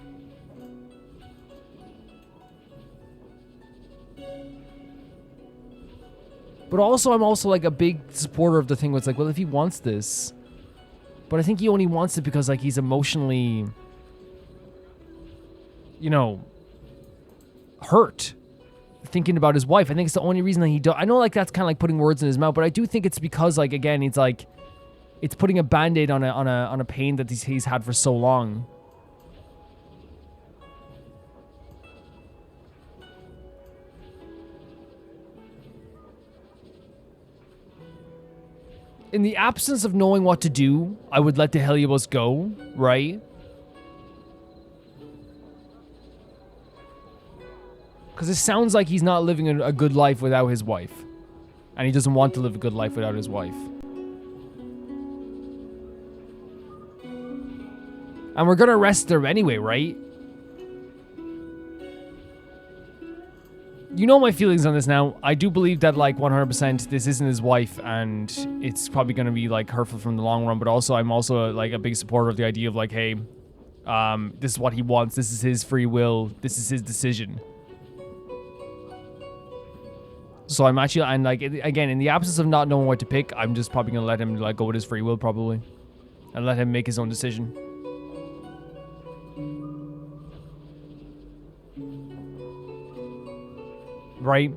A: But also I'm also like a big supporter of the thing where it's like, well, if he wants this, but I think he only wants it because like he's emotionally, you know, hurt thinking about his wife. I think it's the only reason that he I know like that's kind of like putting words in his mouth, but I do think it's because like, again, it's like, it's putting a band-aid on a pain that he's had for so long. In the absence of knowing what to do, I would let the Heliobus go, right? Because it sounds like he's not living a good life without his wife. And he doesn't want to live a good life without his wife. And we're gonna arrest her anyway, right? You know my feelings on this now. I do believe that, like, 100% this isn't his wife, and it's probably going to be, like, hurtful from the long run, but also I'm also, like, a big supporter of the idea of, like, hey, this is what he wants, this is his free will, this is his decision. So I'm actually, and like, again, in the absence of not knowing what to pick, I'm just probably gonna let him like go with his free will probably, and let him make his own decision. Right?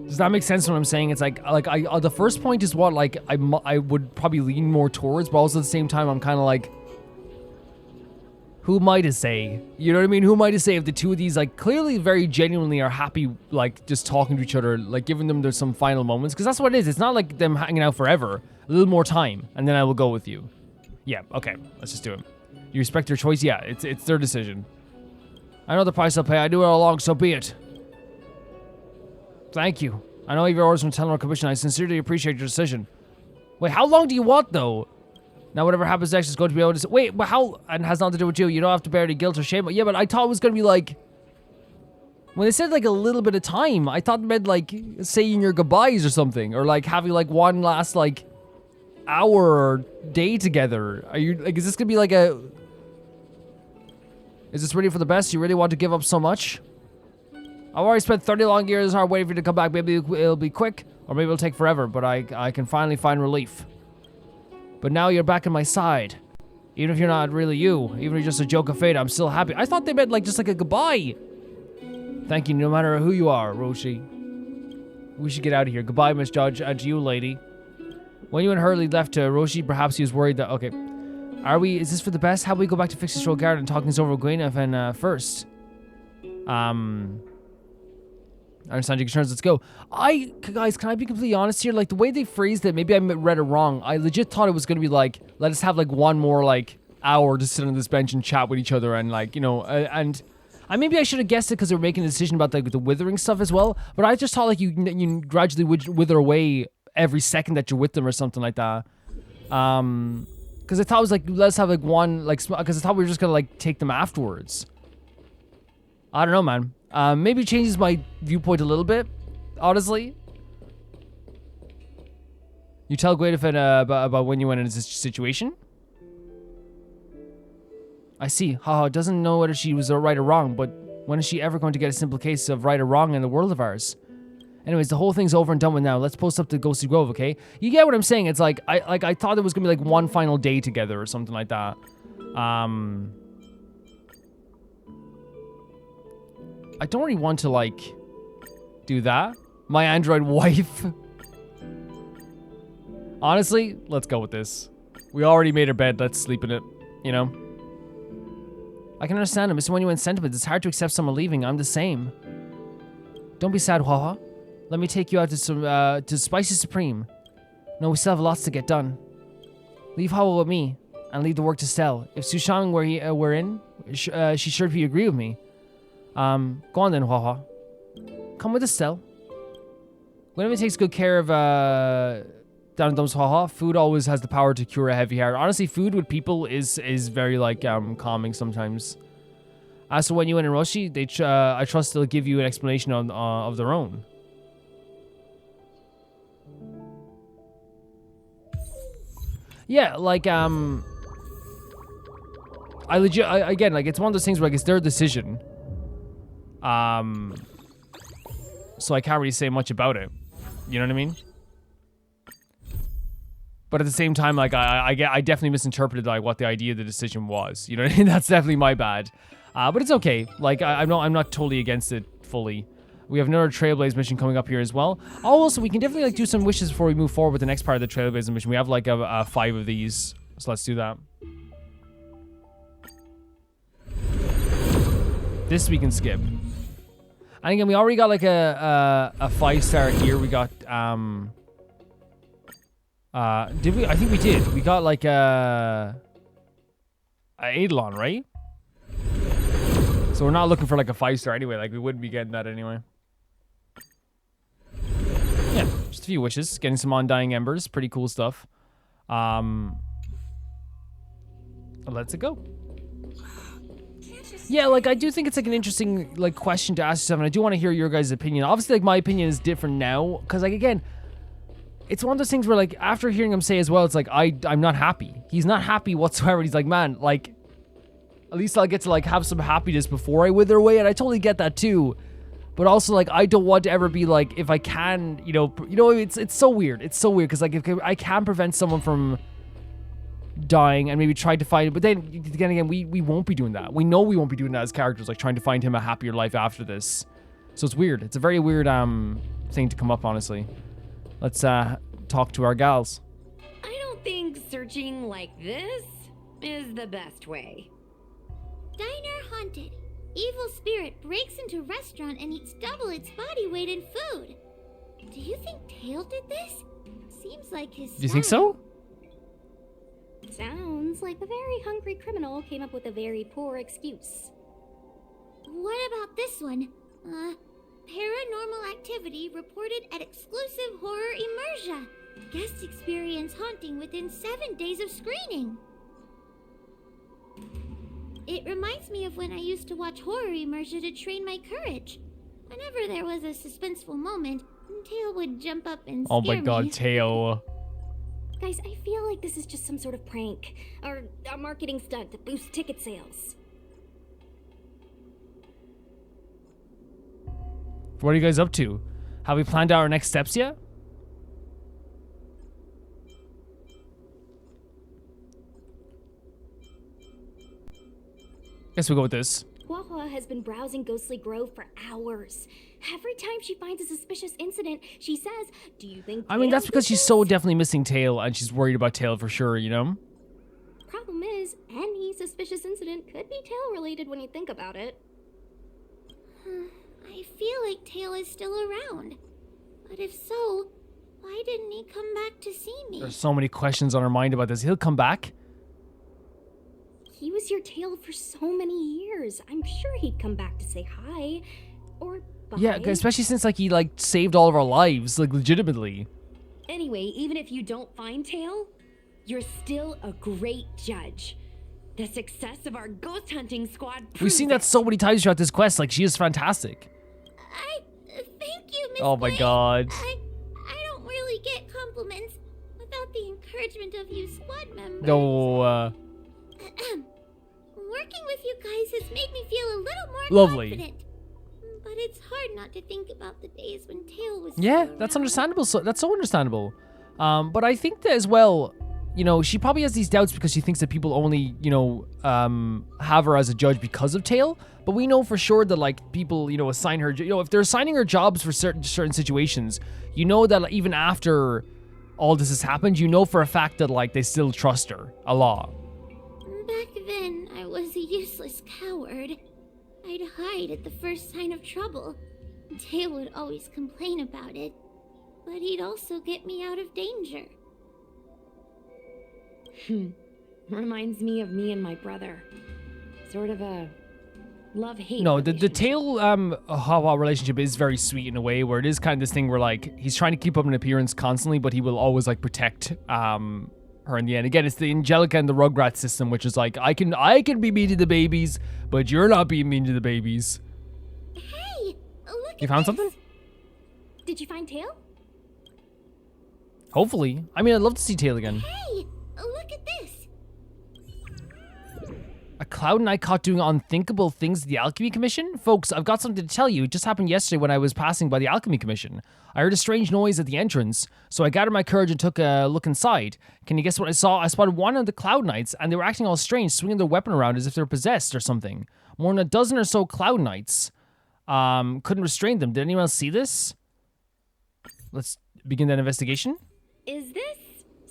A: Does that make sense what I'm saying? It's like the first point is what like I would probably lean more towards, but also at the same time I'm kind of like, who might I say? You know what I mean? Who might I say if the two of these like clearly very genuinely are happy like just talking to each other, like giving them some final moments, because that's what it is. It's not like them hanging out forever. A little more time, and then I will go with you. Yeah, okay, let's just do it. You respect their choice? Yeah, it's their decision. I know the price I'll pay. I do it all along, so be it. Thank you. I know you have your orders from Telenor Commission. I sincerely appreciate your decision. Wait, how long do you want, though? Now, whatever happens next is going to be able to... Wait, but how... And has nothing to do with you. You don't have to bear any guilt or shame. Yeah, but I thought it was going to be, like... When they said, like, a little bit of time, I thought it meant, like, saying your goodbyes or something. Or, like, having, like, one last, like, hour or day together. Are you... Like, is this going to be, like, a... Is this really for the best? You really want to give up so much? I've already spent 30 long years hard waiting for you to come back. Maybe it'll be quick, or maybe it'll take forever, but I can finally find relief. But now you're back on my side. Even if you're not really you, even if you're just a joke of fate, I'm still happy. I thought they meant like just like a goodbye. Thank you, no matter who you are, Roshi. We should get out of here. Goodbye, Miss Judge, and to you, lady. When you and Hurley left Roshi, perhaps he was worried that... Okay. Is this for the best? How about we go back to Fix's Road Garden and talk things over with Gwaineth first? I understand your concerns. Let's go. Guys, can I be completely honest here? Like, the way they phrased it, maybe I read it wrong. I legit thought it was going to be like, let us have, like, one more, like, hour to sit on this bench and chat with each other and, like, you know, and maybe I should have guessed it because they were making a decision about, like, the withering stuff as well. But I just thought, like, you gradually wither away every second that you're with them or something like that. Because I thought it was, like, let's have, like, one, like, because I thought we were just going to, like, take them afterwards. I don't know, man. Maybe it changes my viewpoint a little bit, honestly. You tell Gwaineth about when you went into this situation? I see. Haha doesn't know whether she was right or wrong, but when is she ever going to get a simple case of right or wrong in the world of ours? Anyways, the whole thing's over and done with now. Let's post up to Ghostly Grove, okay? You get what I'm saying? It's like, I thought there was gonna be like one final day together or something like that. I don't really want to, like, do that. My android wife. Honestly, let's go with this. We already made her bed. Let's sleep in it, you know? I can understand him. It's when you went sentiments. It's hard to accept someone leaving. I'm the same. Don't be sad, Huohuo. Let me take you out to Spicy Supreme. No, we still have lots to get done. Leave Huohuo with me, and leave the work to Stell. If Sushang were in, she sure be agree with me. Go on then, Huohuo. Come with us, Stell. Whenever takes good care of, down in Dumb's Huohuo, food always has the power to cure a heavy heart. Honestly, food with people is very, like, calming sometimes. As for when you went in Roshi, I trust they'll give you an explanation of their own. Yeah, like, again, like, it's one of those things where, like, it's their decision. So I can't really say much about it. You know what I mean? But at the same time, like, I definitely misinterpreted, like, what the idea of the decision was. You know what I mean? That's definitely my bad. But it's okay. Like, I'm not totally against it fully. We have another Trailblaze mission coming up here as well. Oh, also, we can definitely, like, do some wishes before we move forward with the next part of the Trailblaze mission. We have, like, 5 of these. So let's do that. This we can skip. And again, we already got, like, a 5-star here. We got, did we? I think we did. We got, like, a Eidolon, right? So we're not looking for, like, a 5-star anyway. Like, we wouldn't be getting that anyway. Yeah, just a few wishes. Getting some Undying Embers. Pretty cool stuff. Let's go. Yeah, like, I do think it's, like, an interesting, like, question to ask yourself, and I do want to hear your guys' opinion. Obviously, like, my opinion is different now, because, like, again, it's one of those things where, like, after hearing him say as well, it's like, I'm not happy. He's not happy whatsoever. He's like, man, like, at least I'll get to, like, have some happiness before I wither away, and I totally get that too. But also, like, I don't want to ever be like, if I can, it's so weird. It's so weird, because, like, if I can prevent someone from dying and maybe try to find it, but then again, we won't be doing that. We know we won't be doing that as characters, like, trying to find him a happier life after this. So it's weird. It's a very weird thing to come up, honestly. Let's talk to our gals.
D: I don't think searching like this is the best way.
E: Diner haunted. Evil spirit breaks into restaurant and eats double its body weight in food. Do you think Tail did this? Seems like his
A: Do you think so?
F: Sounds like a very hungry criminal came up with a very poor excuse.
E: What about this one? Paranormal activity reported at exclusive horror immersion. Guests experience haunting within 7 days of screening. It reminds me of when I used to watch horror immersion to train my courage. Whenever there was a suspenseful moment, Tail would jump up and scare
A: Oh my god,
E: me.
A: Tail.
F: Guys, I feel like this is just some sort of prank or a marketing stunt to boost ticket sales.
A: What are you guys up to? Have we planned out our next steps yet? Guess we'll go with this.
F: Huohuo has been browsing Ghostly Grove for hours. Every time she finds a suspicious incident, she says, "Do you think?"
A: I mean, that's
F: Tail
A: because
F: did
A: she's
F: this?"
A: so definitely missing Tail, and she's worried about Tail for sure, you know?
F: Problem is, any suspicious incident could be Tail related when you think about it.
E: I feel like Tail is still around. But if so, why didn't he come back to see me?
A: There's so many questions on her mind about this. He'll come back.
F: He was your Tail for so many years. I'm sure he'd come back to say hi. Or bye.
A: Yeah, especially since, like, he, like, saved all of our lives, like, legitimately.
D: Anyway, even if you don't find Tail, you're still a great judge. The success of our ghost hunting squad proves
A: We've seen that so many times throughout this quest. Like, she is fantastic.
E: Thank you, Miss
A: Oh my
E: Blake.
A: god.
E: I don't really get compliments without the encouragement of you squad members.
A: No,
E: Working with you guys has made me feel a little more
A: Lovely.
E: confident. But it's hard not to think about the days when Tail was
A: yeah,
E: still
A: that's
E: around.
A: understandable. So that's so understandable. But I think that as well, you know, she probably has these doubts because she thinks that people only, you know, have her as a judge because of Tail. But we know for sure that, like, people, you know, assign her, you know, if they're assigning her jobs for certain situations, you know that even after all this has happened, you know for a fact that, like, they still trust her a lot.
E: Back then, I was a useless coward. I'd hide at the first sign of trouble. Tail would always complain about it, but he'd also get me out of danger.
D: Reminds me of me and my brother. Sort of a love-hate
A: No, the
D: relationship.
A: Tail Huohuo relationship is very sweet in a way where it is kind of this thing where, like, he's trying to keep up an appearance constantly, but he will always, like, protect her in the end. Again, it's the Angelica and the Rugrats system, which is like, I can be mean to the babies, but you're not being mean to the babies.
E: Hey, look
A: You
E: at
A: found
E: this.
A: something?
F: Did you find Tail?
A: Hopefully. I mean, I'd love to see Tail again.
E: Hey, look at this.
A: A Cloud Knight caught doing unthinkable things at the Alchemy Commission? Folks, I've got something to tell you. It just happened yesterday when I was passing by the Alchemy Commission. I heard a strange noise at the entrance, so I gathered my courage and took a look inside. Can you guess what I saw? I spotted one of the Cloud Knights, and they were acting all strange, swinging their weapon around as if they were possessed or something. More than a dozen or so Cloud Knights couldn't restrain them. Did anyone else see this? Let's begin that investigation.
D: Is this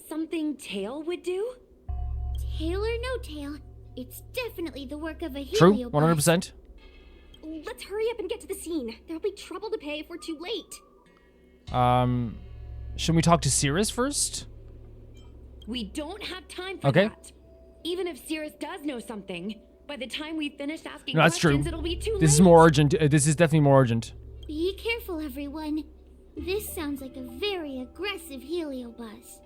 D: something Tail would do?
E: Tail or no tail, it's definitely the work of a
A: True,
E: heliobus.
A: 100%.
F: Let's hurry up and get to the scene. There'll be trouble to pay if we're too late.
A: Should we talk to Cirrus first?
D: We don't have time for
A: Okay.
D: that. Even if Cirrus does know something, by the time we finish asking
A: No, that's true.
D: questions, it'll be too late.
A: This is more urgent. This is definitely more urgent.
E: Be careful, everyone. This sounds like a very aggressive heliobus.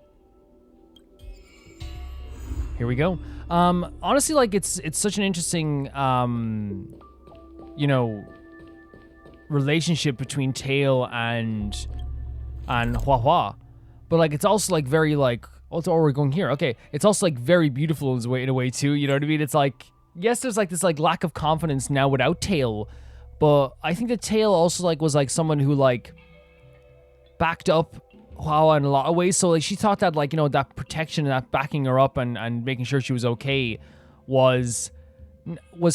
A: Here we go. Honestly, like, it's such an interesting, you know, relationship between Tail and Huohuo. but like it's also like very like, oh, we're going here. Okay, it's also like very beautiful in a way too. You know what I mean? It's like, yes, there's like this like lack of confidence now without Tail, but I think that Tail also like was like someone who like backed up Huohuo in a lot of ways. So like she thought that like, you know, that protection and that backing her up and making sure she was okay was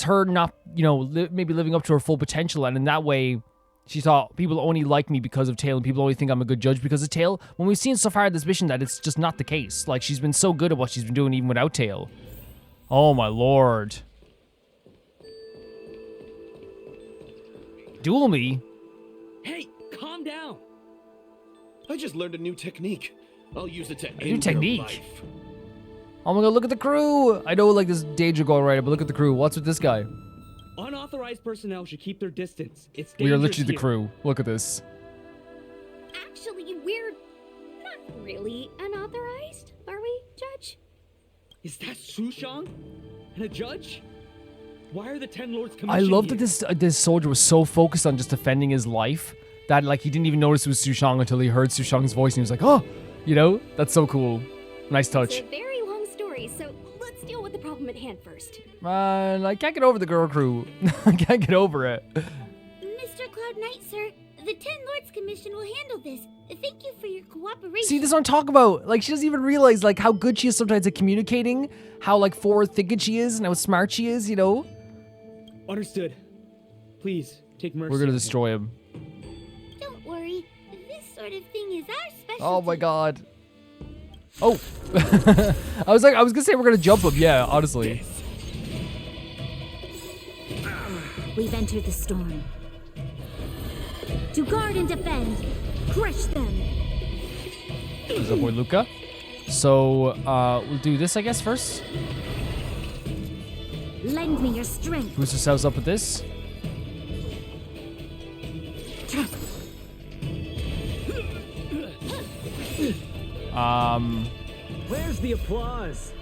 A: her not, you know, maybe living up to her full potential. And in that way, she thought people only like me because of Tail and people only think I'm a good judge because of Tail. When we've seen so far this mission that it's just not the case. Like she's been so good at what she's been doing even without Tail. Oh my lord. Duel me?
G: Hey, calm down. I just learned a new technique. I'll use it to end
A: new technique?
G: your life.
A: Oh my god, look at the crew! I know like this danger going right, but look at the crew. What's with this guy?
G: Unauthorized personnel should keep their distance. It's
A: We are
G: dangerous
A: literally the
G: here.
A: crew. Look at this.
F: Actually, we're not really unauthorized, are we, Judge?
G: Is that Sushang? And a judge? Why are the 10 Lords
A: I
G: commissioned
A: love
G: here?
A: that this soldier was so focused on just defending his life that like he didn't even notice it was Sushang until he heard Sushang's voice and he was like, oh, you know, that's so cool. Nice touch.
F: It's a very long story, so let's deal with the problem at hand first.
A: Man, I can't get over the girl crew. I can't get over it.
E: Mr. Cloud Knight, sir, the 10 Lords Commission will handle this. Thank you for your cooperation.
A: See, this is what I'm talking about. Like, she doesn't even realize, like, how good she is sometimes at communicating, how, like, forward-thinking she is, and how smart she is, you know?
G: Understood. Please, take mercy.
A: We're gonna
G: on him.
A: destroy him.
E: Don't worry, this sort of thing is our specialty.
A: Oh my god. Oh. I was gonna say we're gonna jump him, yeah, honestly.
B: We've entered the storm. To guard and defend, crush them.
A: There's our boy Luca. So, we'll do this, I guess, first.
B: Lend me your strength.
A: Boost ourselves up with this.
H: Where's the applause?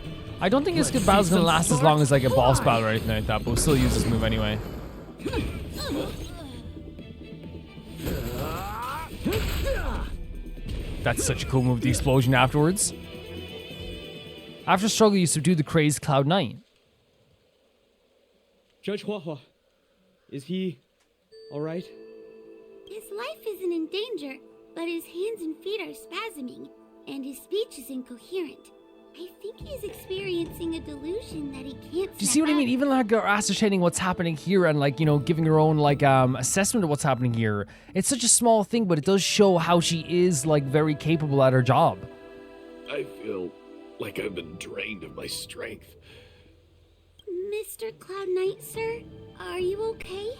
A: I don't think this battle's gonna last as long as like a boss battle or anything like that, but we'll still use this move anyway. That's such a cool move, the explosion afterwards. After struggle, you subdue the crazed Cloud Knight.
G: Judge Huohuo, is he alright?
E: His life isn't in danger, but his hands and feet are spasming, and his speech is incoherent. I think he's experiencing a delusion that he can't.
A: Do you see what I mean? Even like ascertaining what's happening here and like, you know, giving her own like assessment of what's happening here. It's such a small thing, but it does show how she is like very capable at her job.
I: I feel like I've been drained of my strength.
E: Mr. Cloud Knight, sir, are you okay?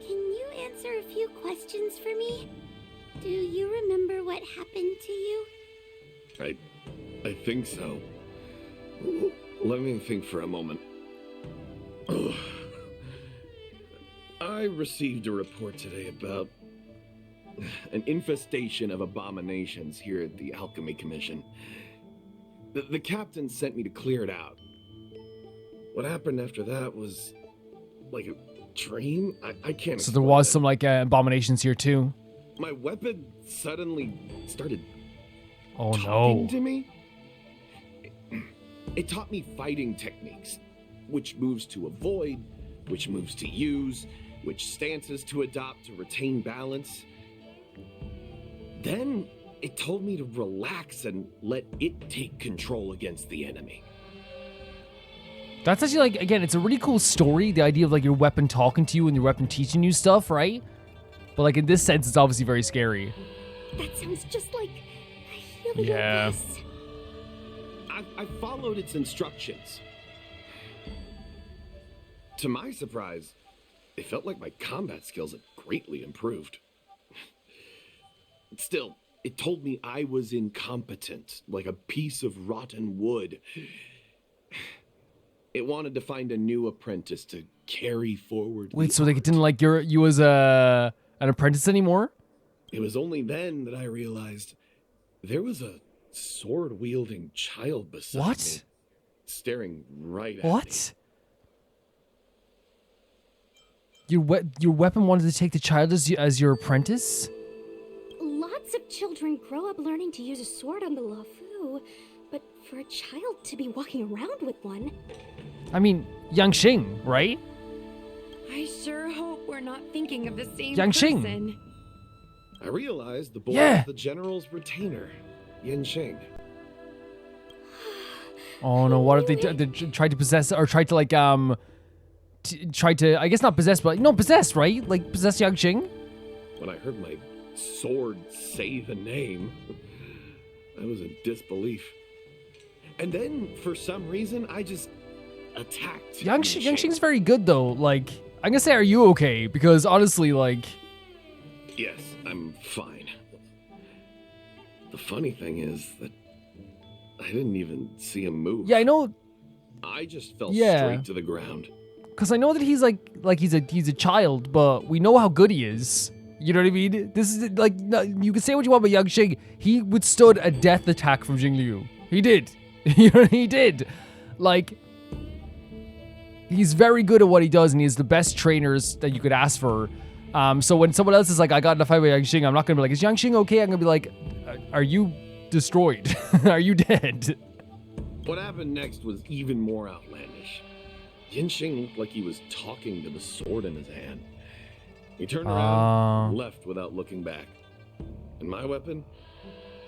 E: Can you answer a few questions for me? Do you remember what happened to you?
I: I think so. Let me think for a moment. I received a report today about an infestation of abominations here at the Alchemy Commission. The captain sent me to clear it out. What happened after that was like a dream? I can't
A: So there
I: explain
A: was
I: it.
A: some like abominations here too.
I: My weapon suddenly started
A: Oh
I: talking
A: no.
I: to me. It taught me fighting techniques, which moves to avoid, which moves to use, which stances to adopt to retain balance. Then it told me to relax and let it take control against the enemy.
A: That's actually like, again, it's a really cool story. The idea of like your weapon talking to you and your weapon teaching you stuff, right? But like in this sense, it's obviously very scary.
F: That sounds just like
A: Yeah.
F: Helios.
I: I followed its instructions. To my surprise, it felt like my combat skills had greatly improved. Still, it told me I was incompetent, like a piece of rotten wood. It wanted to find a new apprentice to carry forward.
A: Wait,
I: the
A: so they
I: art.
A: didn't like you as an apprentice anymore?
I: It was only then that I realized there was a sword-wielding child beside
A: What?
I: me, staring right at me.
A: What? Your weapon wanted to take the child as your apprentice?
F: Lots Lots of children grow up learning to use a sword on the Luofu, but for a child to be walking around with one...
A: I mean, Yanqing, right?
D: I sure hope we're not thinking of the same
A: Yanqing.
D: person.
I: I realized the boy
A: Yeah.
I: is the general's retainer, Yanqing.
A: Oh no, what if they tried to possess, or tried to like, tried to, I guess not possess, but, no, possess, right? Like, possess Yanqing?
I: When I heard my sword say the name, I was in disbelief. And then, for some reason, I just attacked
A: Yanqing's very good, though. Like, I'm gonna say, are you okay? Because, honestly, like...
I: Yes, I'm fine. The funny thing is that I didn't even see him move.
A: Yeah, I know,
I: I just fell
A: Yeah.
I: straight to the ground.
A: because I know that he's like he's a child, but we know how good he is. You know what I mean? This is, like, no, you can say what you want about Yanqing. He withstood a death attack from Jingliu. He did. You know, he did. Like... He's very good at what he does, and he has the best trainers that you could ask for. So when someone else is like, I got in a fight with Yanqing, I'm not going to be like, is Yanqing okay? I'm going to be like, are you destroyed? Are you dead?
I: What happened next was even more outlandish. Yanqing looked like he was talking to the sword in his hand. He turned around, left without looking back. And my weapon?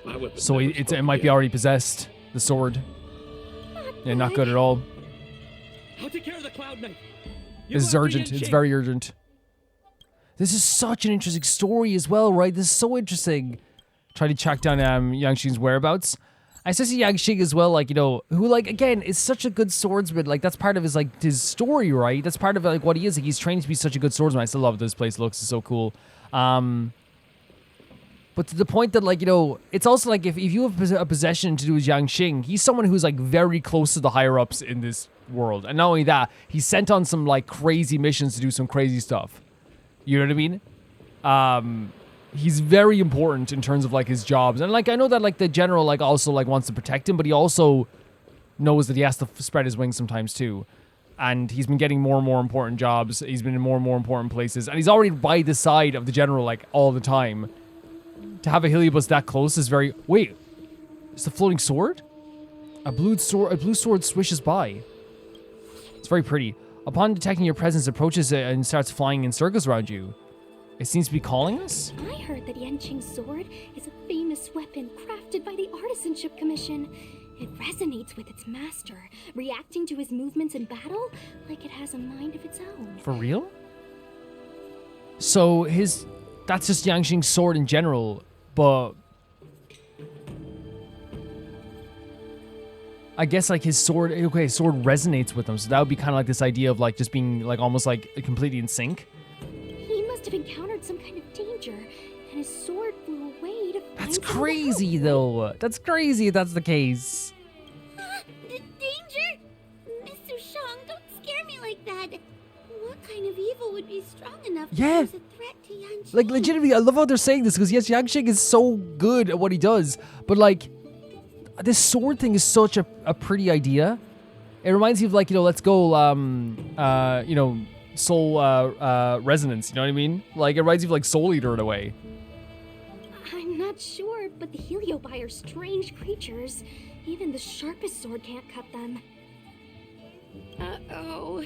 A: So
I: never
A: it
I: spoke
A: might be
I: again.
A: already possessed, the sword. Yeah, not good at all.
G: I'll take care of the Cloud Knight.
A: This is urgent. It's very urgent. This is such an interesting story as well, right? This is so interesting. Try to track down Yanqing's whereabouts. I still see Yanqing as well, like, you know, who, like, again, is such a good swordsman. Like, that's part of his, like, his story, right? That's part of, like, what he is. Like, he's trained to be such a good swordsman. I still love this place. Looks so cool. But to the point that, like, you know, it's also like if you have a possession to do with Yanqing, he's someone who's, like, very close to the higher-ups in this world. And not only that, he's sent on some, like, crazy missions to do some crazy stuff. You know what I mean? He's very important in terms of, like, his jobs. And, like, I know that, like, the general, like, also, like, wants to protect him, but he also knows that he has to spread his wings sometimes, too. And he's been getting more and more important jobs. He's been in more and more important places. And he's already by the side of the general, like, all the time. To have a Heliobus that close is very... Wait. It's the floating sword? A blue sword swishes by. It's very pretty. Upon detecting your presence, approaches it and starts flying in circles around you. It seems to be calling us?
F: I heard that Yanqing's sword is a famous weapon crafted by the Artisanship Commission. It resonates with its master, reacting to his movements in battle like it has a mind of its own.
A: For real? So that's just Yanqing's sword in general, but I guess, like, his sword, okay, his sword resonates with him, so that would be kind of like this idea of, like, just being, like, almost, like, completely in sync.
F: He must have encountered some kind of danger, and his sword flew away to find
A: That's
F: someone to
A: crazy,
F: help.
A: though. That's crazy if that's the case.
E: Danger! Mr. Shang, don't scare me like that. What kind of evil would be strong enough
A: Yeah.
E: to pose a threat to Yanqing?
A: Like, legitimately, I love how they're saying this, because, yes, Yanqing is so good at what he does, but, like, this sword thing is such a pretty idea. It reminds me of, like, you know, let's go, you know, soul, resonance, you know what I mean? Like, it reminds me of, like, Soul Eater in a way.
F: I'm not sure, but the Heliobi are strange creatures. Even the sharpest sword can't cut them.
D: Uh-oh.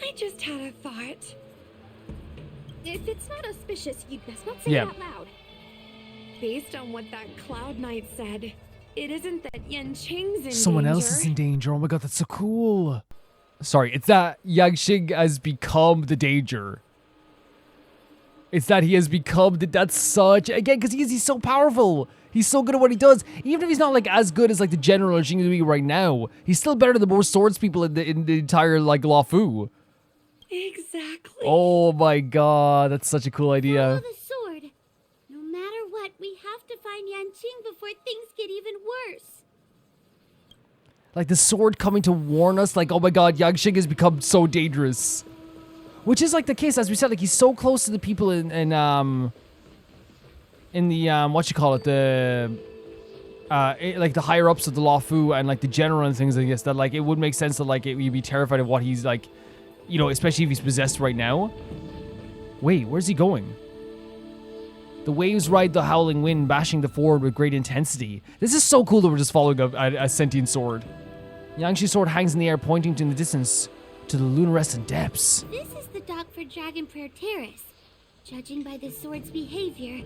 D: I just had a thought.
F: If it's not auspicious, you'd best not say
A: Yeah.
F: it out loud.
D: Based on what that Cloud Knight said, it isn't that Yanqing's in
A: Someone
D: danger.
A: else is in danger. Oh my god, that's so cool. Sorry, it's that Yanqing has become the danger. It's that he has become that's such, again, because he's so powerful. He's so good at what he does. Even if he's not, like, as good as, like, the general or Jingliu right now, he's still better than most swords people in the entire, like, Luofu.
D: Exactly.
A: Oh my god, that's such a cool
E: Follow
A: idea.
E: the sword. No matter what, we have to find Yanqing before things get even worse.
A: Like, the sword coming to warn us, like, oh my god, Yanqing has become so dangerous. Which is, like, the case, as we said, like, he's so close to the people in the, what you call it, the, like, the higher-ups of the Luofu and, like, the general and things like this, that, like, it would make sense that, like, you'd be terrified of what he's, like, you know, especially if he's possessed right now. Wait, where's he going? The waves ride the howling wind, bashing the forward with great intensity. This is so cool that we're just following a sentient sword. Yanqing's sword hangs in the air, pointing to in the distance to the luminescent depths.
E: This is the dock for Dragonprayer Terrace. Judging by the sword's behavior,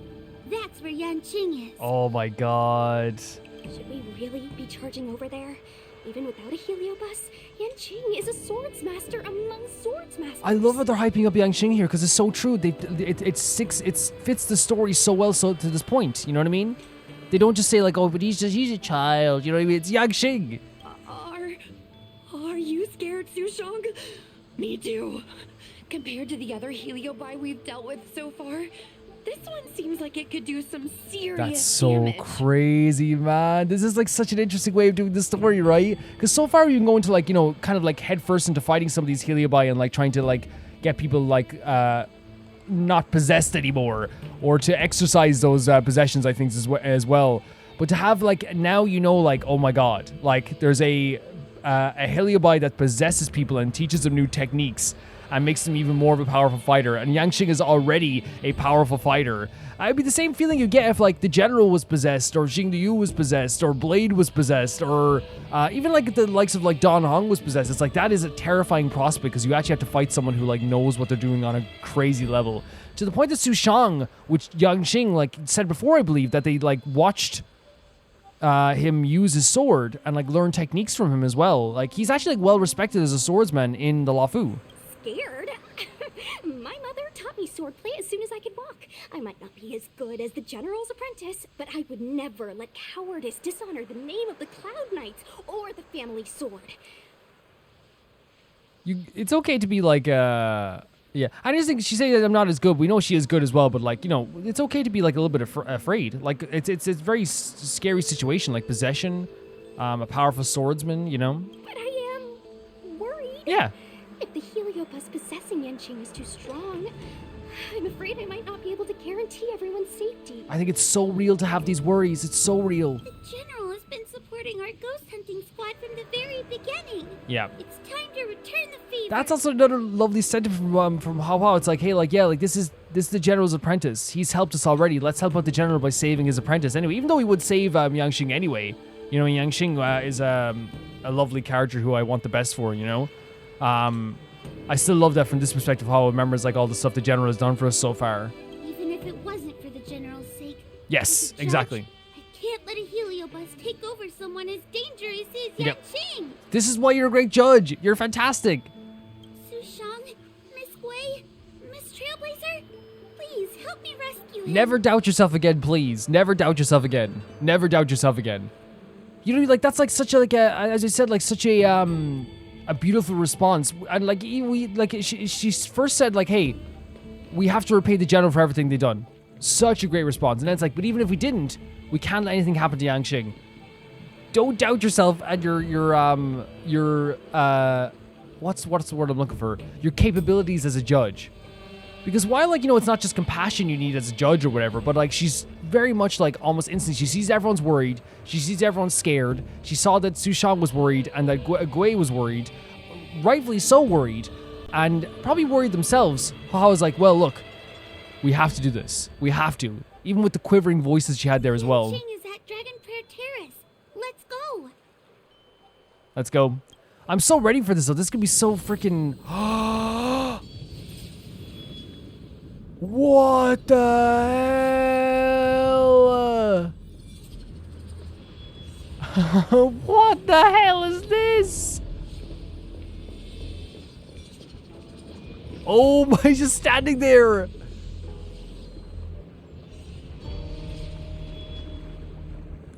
E: that's where Yanqing is.
A: Oh my god.
F: Should we really be charging over there? Even without a heliobus, Yanqing is a swords master among swords masters.
A: I love how they're hyping up Yanqing here because it's so true. It fits the story so well to this point. You know what I mean? They don't just say like, oh, but he's a child. You know what I mean? It's Yanqing.
D: Are you scared, Sushong? Me too. Compared to the other heliobi we've dealt with so far, this one seems like it could do some serious
A: That's so
D: damage.
A: crazy, man. This is like such an interesting way of doing this story, right? Because so far you can go into like, you know, kind of like head first into fighting some of these heliobi and like trying to like get people like not possessed anymore, or to exercise those possessions, I think, as well. But to have like, now you know, like, oh my god, like there's a heliobi that possesses people and teaches them new techniques and makes them even more of a powerful fighter. And Yanqing is already a powerful fighter. It'd be the same feeling you get if like the general was possessed, or Xing Liu was possessed, or Blade was possessed, or even like the likes of like Dan Hong was possessed. It's like that is a terrifying prospect because you actually have to fight someone who like knows what they're doing on a crazy level. To the point that Sushang, which Yanqing like said before, I believe, that they like watched him use his sword and like learn techniques from him as well. Like he's actually like well respected as a swordsman in the Luofu.
F: Scared? My mother taught me swordplay as soon as I could walk. I might not be as good as the general's apprentice, but I would never let cowardice dishonor the name of the Cloud Knights or the family sword.
A: It's okay to be like, yeah. I just think she said that I'm not as good. We know she is good as well, but like, you know, it's okay to be like a little bit afraid. Like it's a very scary situation, like possession, a powerful swordsman, you know.
F: But I am worried.
A: Yeah.
F: If the heliopus possessing Yanqing is too strong, I'm afraid I might not be able to guarantee everyone's safety.
A: I think it's so real to have these worries. It's so real.
E: The general has been supporting our ghost hunting squad from the very beginning.
A: Yeah.
E: It's time to return the favor.
A: That's also another lovely sentiment from Huohuo. It's like, hey, like, yeah, like this is the general's apprentice. He's helped us already. Let's help out the general by saving his apprentice. Anyway, even though he would save Yanqing anyway, you know, Yanqing is a lovely character who I want the best for, you know. I still love that from this perspective, how it remembers like all the stuff the general has done for us so far.
E: Even if it wasn't for the general's sake.
A: Yes,
E: as a judge,
A: exactly.
E: I can't let a heliobus take over someone as dangerous as
A: Yep.
E: Yanqing.
A: This is why you're a great judge. You're fantastic.
E: Sushang, Miss Gui, Miss Trailblazer, please help me rescue him.
A: Never doubt yourself again, please. Never doubt yourself again. Never doubt yourself again. You know, like that's like such a like a, as I said, like such a beautiful response. And like she first said like, hey, we have to repay the general for everything they've done. Such a great response. And then it's like, but even if we didn't, we can't let anything happen to Yanqing. Don't doubt yourself and your what's the word I'm looking for? Your capabilities as a judge. Because while, like, you know, it's not just compassion you need as a judge or whatever, but, like, she's very much, like, almost instantly. She sees everyone's worried. She sees everyone scared. She saw that Sushang was worried and that Gui was worried. Rightfully so worried. And probably worried themselves. Huohuo was like, well, look, we have to do this. We have to. Even with the quivering voices she had there as well.
E: Yanqing is at Dragonprayer Terrace. Let's go.
A: Let's go. I'm so ready for this, though. This could be so freaking... What the hell? What the hell is this? Oh my, he's just standing there.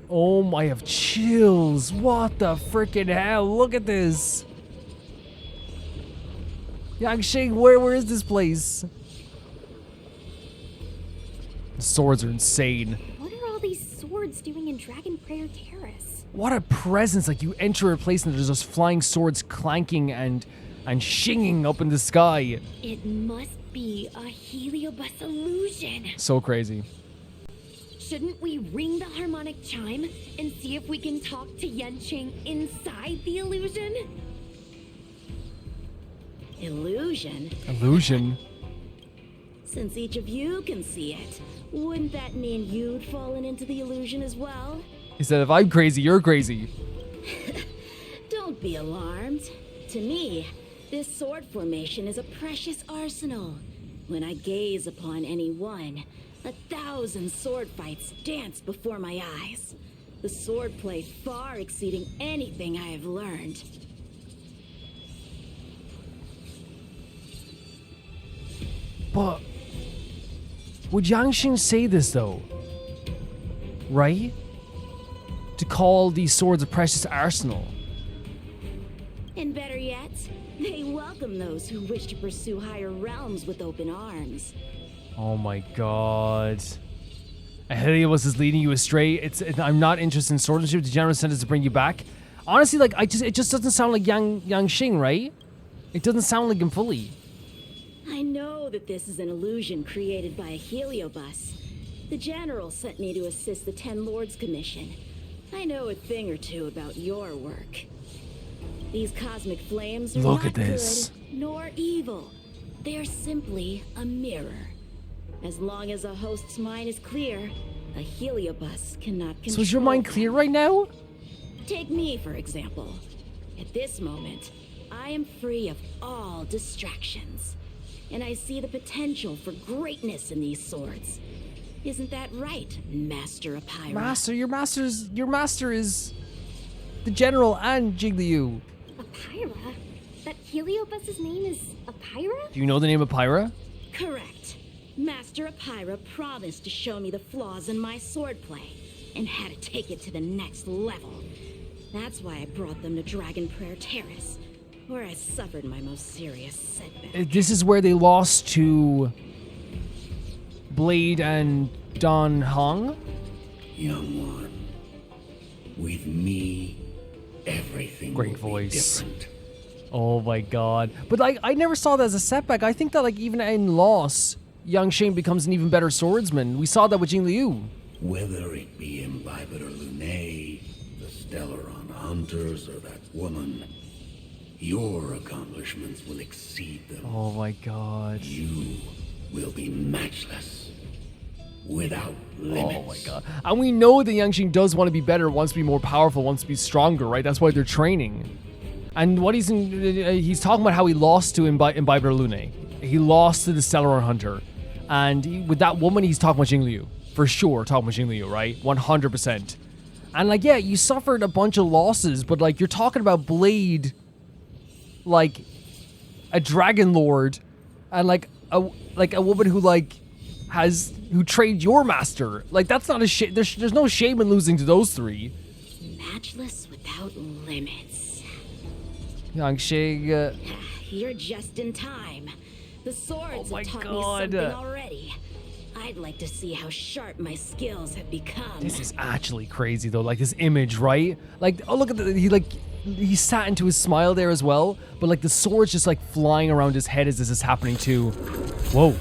A: Oh my, I have chills. What the freaking hell? Look at this. Yanqing, where is this place? The swords are insane.
F: What are all these swords doing in Dragonprayer Terrace?
A: What a presence. Like, you enter a place and there's just flying swords clanking and shinging up in the sky.
D: It must be a heliobus illusion.
A: So crazy.
D: Shouldn't we ring the harmonic chime and see if we can talk to Yanqing inside the illusion? Illusion?
A: Illusion.
J: Since each of you can see it, wouldn't that mean you'd fallen into the illusion as well?
A: He said, if I'm crazy, you're crazy.
J: Don't be alarmed. To me, this sword formation is a precious arsenal. When I gaze upon any one, 1,000 sword fights dance before my eyes. The swordplay far exceeding anything I have learned.
A: But would Yanqing say this though? Right? To call these swords a precious arsenal.
J: And better yet, they welcome those who wish to pursue higher realms with open arms.
A: Oh my god. Helios is leading you astray. I'm not interested in swordsmanship. The general sentence to bring you back. Honestly, like it just doesn't sound like Yanqing, right? It doesn't sound like him fully.
J: I know that this is an illusion created by a heliobus. The general sent me to assist the Ten Lords Commission. I know a thing or two about your work. These cosmic flames are
A: Look
J: not
A: at this.
J: good nor evil. They are simply a mirror. As long as a host's mind is clear, a heliobus cannot control.
A: So is your mind clear right now?
J: Take me, for example. At this moment, I am free of all distractions. And I see the potential for greatness in these swords. Isn't that right, Master Apira?
A: Master, your master is the general and Jigliu.
F: Apira? That heliobus's name is Apira?
A: Do you know the name of Pyra?
J: Correct. Master Apira promised to show me the flaws in my swordplay and had to take it to the next level. That's why I brought them to Dragonprayer Terrace, where I suffered my most serious setback.
A: This is where they lost to Blade and Don Hong?
K: Young one, with me, everything
A: Great
K: will
A: voice.
K: be different.
A: Oh my god. But like, I never saw that as a setback. I think that like even in loss, Yanqing becomes an even better swordsman. We saw that with Jing Liu.
K: Whether it be Imbiber Lunae, the Stellaron Hunters, or that woman, your accomplishments will exceed them.
A: Oh my god.
K: You will be matchless, without limits.
A: Oh my god. And we know that Yanqing does want to be better, wants to be more powerful, wants to be stronger, right? That's why they're training. And what he's talking about how he lost to Imbiber Lunae. He lost to the Stellaron Hunter. And with that woman, he's talking about Jing Liu. For sure, talking about Jing Liu, right? 100%. And like, yeah, you suffered a bunch of losses, but like, you're talking about Blade, like a dragon lord, and like a woman who who trained your master. Like, that's not a shame. There's no shame in losing to those three.
J: Matchless without limits.
A: Yanqing,
J: You're just in time. The swords
A: my
J: have taught
A: God.
J: me something already. I'd like to see how sharp my skills have become.
A: this is actually crazy though. Like this image, right? Like, oh look at he sat into his smile there as well. But like the sword's just like flying around his head as this is happening too. Whoa.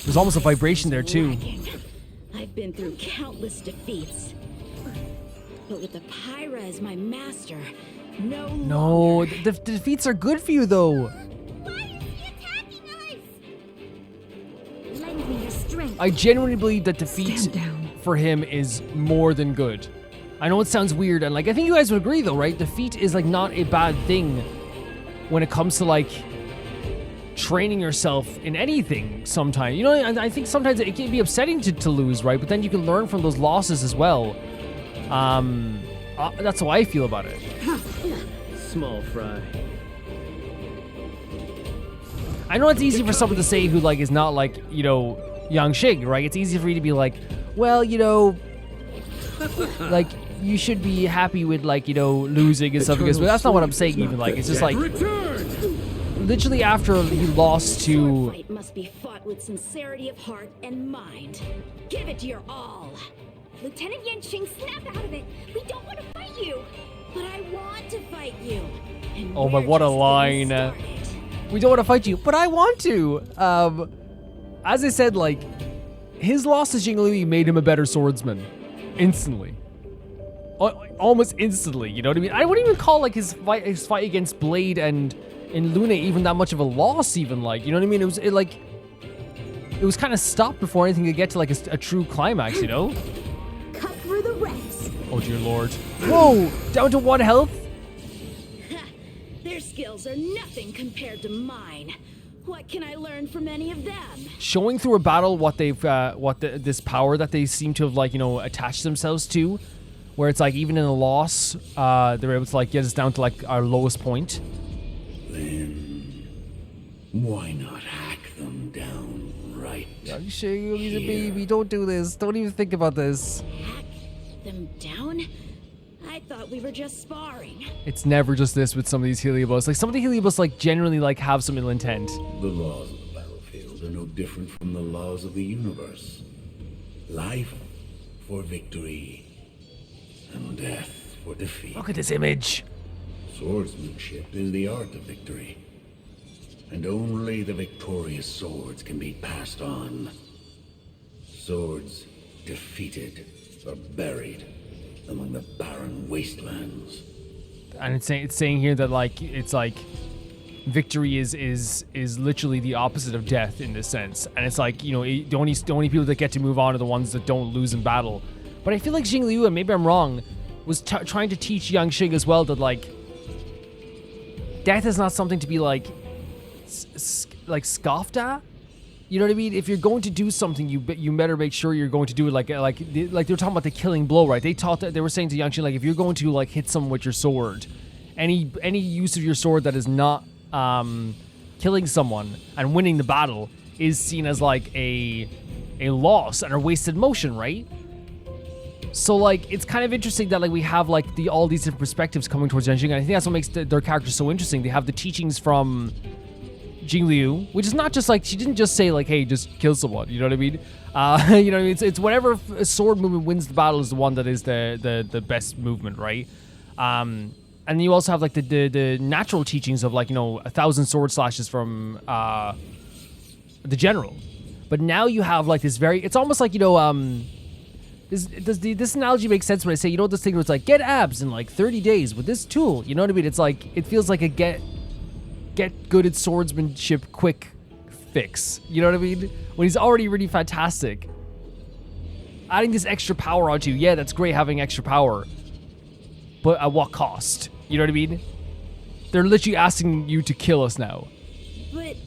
A: There's almost a vibration there too.
J: Lacking. I've been through countless defeats. But with Apira as my master, no longer.
A: The defeats are good for you though.
B: Lend me your strength.
A: I genuinely believe that defeat for him is more than good. I know it sounds weird, and like I think you guys would agree though, right? Defeat is like not a bad thing when it comes to like training yourself in anything sometimes. You know, I think sometimes it can be upsetting to lose, right? But then you can learn from those losses as well. That's how I feel about it.
H: Small fry.
A: I know it's easy for someone to say who like is not like, you know, Yanqing, right? It's easy for you to be like, well, you know, like you should be happy with like, you know, losing and stuff. But that's not what I'm saying even. Like, it's just like literally after he lost to.
J: Sword fight must be fought with sincerity of heart and mind. Give it your all.
F: Lieutenant Yanqing, snap out of it! We don't want to fight you!
J: But I want to fight you. And
A: Oh my,
J: we're
A: what a
J: just getting
A: line.
J: started.
A: We don't want to fight you, but I want to. As I said, like, his loss to Jing Liu made him a better swordsman. Instantly. Almost instantly, you know what I mean? I wouldn't even call, like, his fight against Blade and in Luna even that much of a loss, even, like, you know what I mean? it was kind of stopped before anything could get to like a true climax, you know?
J: Cut through the ranks.
A: Oh dear lord. Whoa! Down to 1 health?
J: Their skills are nothing compared to mine. What can I learn from any of them?
A: Showing through a battle what they've, this power that they seem to have, like, you know, attached themselves to, where it's like even in a loss, they're able to like get us down to like our lowest point.
K: Then why not hack them down right?
A: Yanqing, he's a baby. Don't do this. Don't even think about this.
J: Hack them down? I thought we were just sparring.
A: It's never just this with some of these Heliobus. Like, some of the Heliobus, like, generally, like, have some ill intent.
K: The laws of the battlefield are no different from the laws of the universe. Life for victory, and death for defeat.
A: Look at this image.
K: Swordsmanship is the art of victory. And only the victorious swords can be passed on. Swords defeated are buried among the barren wastelands.
A: And it's saying here that like it's like victory is literally the opposite of death in this sense. And it's like, you know, the only people that get to move on are the ones that don't lose in battle. But I feel like Xing Liu, and maybe I'm wrong, was trying to teach Yanqing as well that like death is not something to be like scoffed at. You know what I mean? If you're going to do something, you better make sure you're going to do it like they were talking about the killing blow, right? They were saying to Yanqing, like, if you're going to like hit someone with your sword, any use of your sword that is not killing someone and winning the battle is seen as like a loss and a wasted motion, right? So like it's kind of interesting that like we have like all these different perspectives coming towards Yanqing, and I think that's what makes their characters so interesting. They have the teachings from Xing Liu, which is not just like, she didn't just say like, hey, just kill someone, you know what I mean? You know, it's whatever sword movement wins the battle is the one that is the best movement, right? And then you also have like the natural teachings of like, you know, 1,000 sword slashes from the general. But now you have like this it's almost like, you know, this analogy makes sense when I say, you know, this thing where it's like, get abs in like 30 days with this tool, you know what I mean? It's like, it feels like a get good at swordsmanship quick fix. You know what I mean? When he's already really fantastic. Adding this extra power onto you, yeah, that's great having extra power. But at what cost? You know what I mean? They're literally asking you to kill us now.
J: But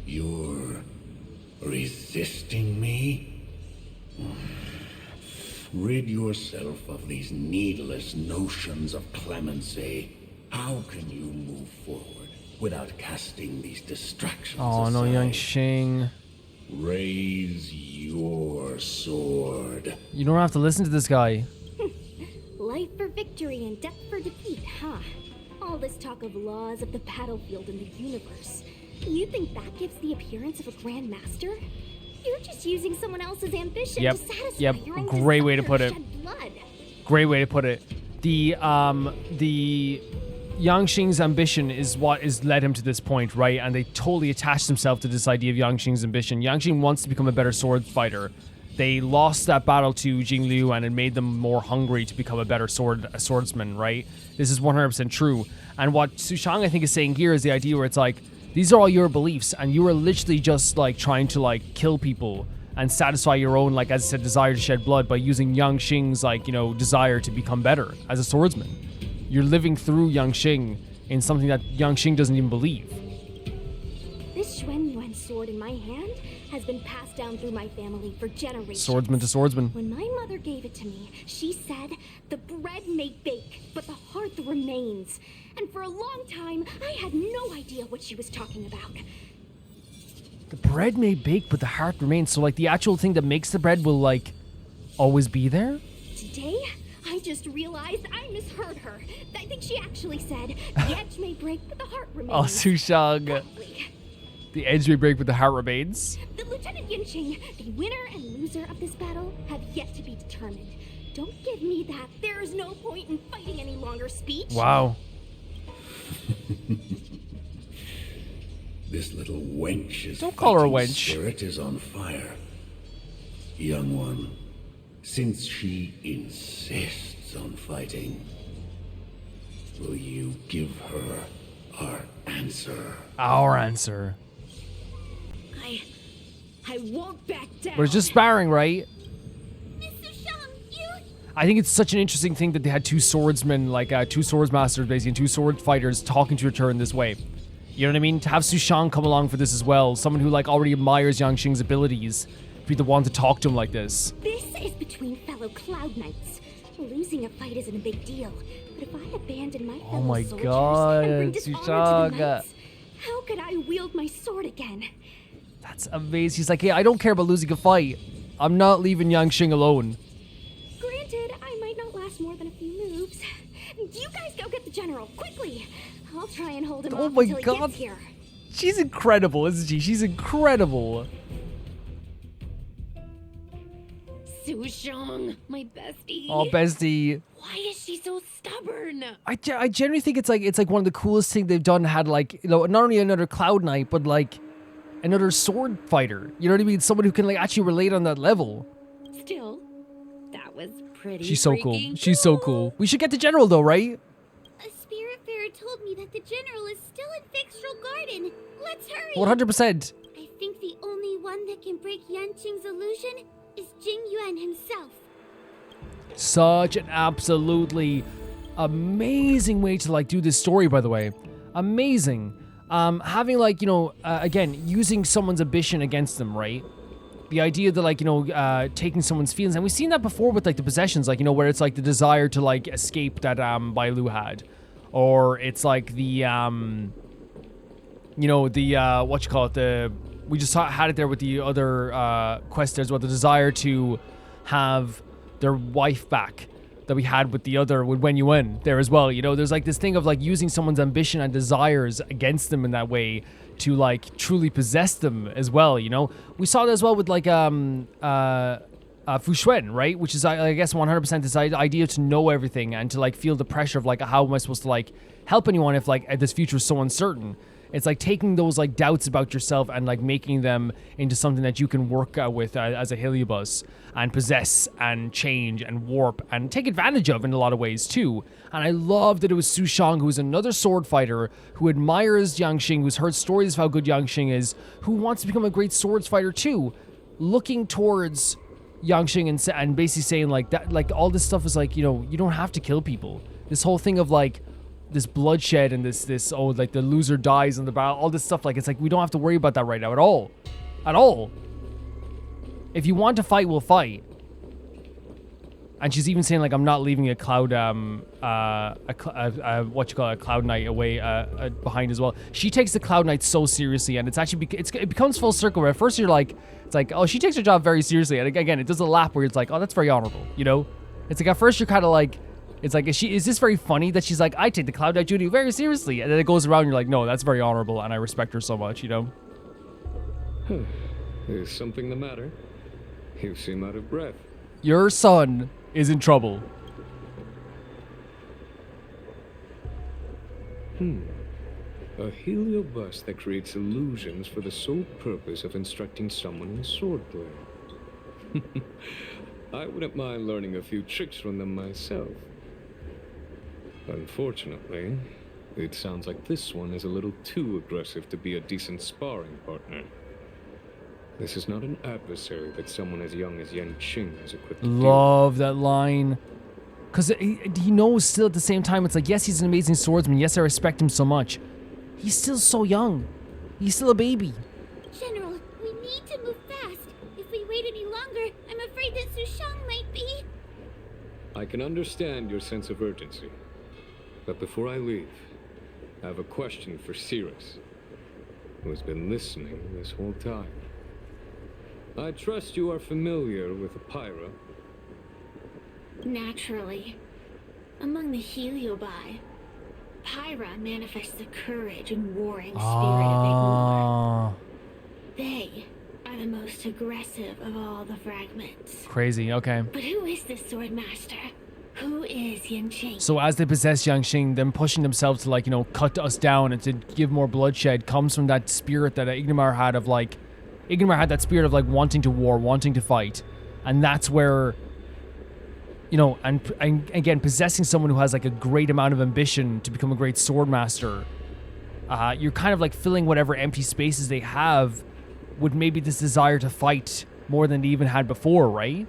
K: you're resisting me? Rid yourself of these needless notions of clemency. How can you move forward without casting these distractions aside?
A: No, Yanqing.
K: Raise your sword.
A: You don't have to listen to this guy.
F: Life for victory and death for defeat, huh? All this talk of laws of the battlefield and the universe. You think that gives the appearance of a grand master? You're just using someone else's ambition to satisfy your own
A: Great way to put it.
F: shed blood.
A: Great way to put it. The Yanqing's ambition is what has led him to this point, right? And they totally attached themselves to this idea of Yanqing's ambition. Yanqing wants to become a better sword fighter. They lost that battle to Xing Liu, and it made them more hungry to become a better swordsman, right? This is 100% true. And what Su Shang, I think, is saying here is the idea where it's like, these are all your beliefs, and you are literally just like trying to like kill people and satisfy your own, like, as I said, desire to shed blood by using Yanqing's, like, you know, desire to become better as a swordsman. You're living through Yanqing in something that Yanqing doesn't even believe.
F: This Xuan Yuan sword in my hand has been passed down through my family for generations.
A: Swordsman to swordsman.
F: When my mother gave it to me, she said, the bread may bake, but the heart remains. And for a long time, I had no idea what she was talking about.
A: The bread may bake, but the heart remains. So, like, the actual thing that makes the bread will, like, always be there?
F: Today, I just realized I misheard her. I think she actually said, the edge may break, but the heart remains.
A: Oh, Su Shang. The edge may break, but the heart remains.
F: The Lieutenant Yanqing, the winner and loser of this battle, have yet to be determined. Don't give me that there is no point in fighting any longer speech.
A: Wow.
K: This little wench's
A: Don't call her a wench.
K: Spirit is on fire. Young one, since she insists on fighting, will you give her our answer?
A: Our answer.
J: I won't back down.
A: But it's just sparring, right?
E: Miss Sushang, you...
A: I think it's such an interesting thing that they had two swordsmen, like two swords masters basically, and two sword fighters talking to each other in this way. You know what I mean? To have Sushang come along for this as well, someone who like already admires Yanqing's abilities, to be the one to talk to him like this.
F: This is between fellow Cloud Knights. Losing a fight isn't a big deal, but if I abandon my fellow
A: my
F: soldiers
A: God,
F: and bring dishonor to the
A: Sushang.
F: knights, how could I wield my sword again?
A: That's amazing. He's like, hey, I don't care about losing a fight. I'm not leaving Yanqing alone.
F: Granted, I might not last more than a few moves. You guys go get the general, quickly. I'll try and hold him
A: Oh
F: off
A: my
F: until he
A: God.
F: gets here.
A: She's incredible, isn't she? She's incredible.
D: Sushang, my bestie.
A: Oh, bestie.
D: Why is she so stubborn?
A: I generally think it's like one of the coolest things they've done. Had like, you know, not only another Cloud Knight, but like another sword fighter. You know what I mean? Someone who can like actually relate on that level.
D: Still, that was pretty.
A: She's so cool.
D: freaking
A: She's so cool. We should get the general though, right?
E: A spiritfarer told me that the general is still in Fixtral Garden. Let's hurry.
A: 100%.
E: I think the only one that can break Yanqing's illusion is Jing Yuan himself.
A: Such an absolutely amazing way to like do this story, by the way. Amazing. Having like, you know, again, using someone's ambition against them, right? The idea that like, you know, taking someone's feelings, and we've seen that before with like the possessions, like, you know, where it's like the desire to like escape that Bailu had, or it's like the you know, the what you call it, we just had it there with the other quest as well, the desire to have their wife back that we had with the other, with Wen Yuan there as well. You know, there's like this thing of like using someone's ambition and desires against them in that way to like truly possess them as well, you know? We saw that as well with like Fu Xuan, right? Which is, I guess, 100% this idea to know everything and to like feel the pressure of like, how am I supposed to like help anyone if like this future is so uncertain? It's like taking those like doubts about yourself and like making them into something that you can work with as a Heliobus and possess and change and warp and take advantage of in a lot of ways too. And I love that it was Sushang, who's another sword fighter who admires Yanqing, who's heard stories of how good Yanqing is, who wants to become a great swords fighter too, looking towards Yanqing and basically saying like that, like all this stuff is like, you know, you don't have to kill people. This whole thing of like this bloodshed and this oh, like the loser dies in the battle, all this stuff, like it's like we don't have to worry about that right now at all. If you want to fight, we'll fight. And she's even saying like, I'm not leaving a cloud what you call a Cloud Knight away behind as well. She takes the Cloud Knight so seriously, and it's actually it becomes full circle where at first you're like, it's like, oh, she takes her job very seriously, and again it does a lap where it's like, oh, that's very honorable, you know? It's like at first you're kind of like, it's like, is this very funny that she's like, I take the Cloud Knight duty very seriously, and then it goes around and you're like, no, that's very honorable and I respect her so much, you know?
L: Is something the matter? You seem out of breath.
A: Your son is in trouble.
L: A heliobus that creates illusions for the sole purpose of instructing someone in swordplay. I wouldn't mind learning a few tricks from them myself. Unfortunately, it sounds like this one is a little too aggressive to be a decent sparring partner. This is not an adversary that someone as young as Yanqing is equipped to
A: Love that line. Because he knows still at the same time, it's like, yes, he's an amazing swordsman. Yes, I respect him so much. He's still so young. He's still a baby.
E: General, we need to move fast. If we wait any longer, I'm afraid that Sushang might be...
L: I can understand your sense of urgency. But before I leave, I have a question for Cirrus, who has been listening this whole time. I trust you are familiar with Pyra.
E: Naturally. Among the Heliobi, Pyra manifests the courage and warring spirit of Ignore. They are the most aggressive of all the fragments.
A: Crazy, okay.
E: But who is this sword master? Who is Yanqing?
A: So as they possess Yanqing, them pushing themselves to like, you know, cut us down and to give more bloodshed comes from that spirit that Ignomar had of like, Ignomar had that spirit of like wanting to war, wanting to fight. And that's where, you know, and again, possessing someone who has like a great amount of ambition to become a great sword master, you're kind of like filling whatever empty spaces they have with maybe this desire to fight more than they even had before, right?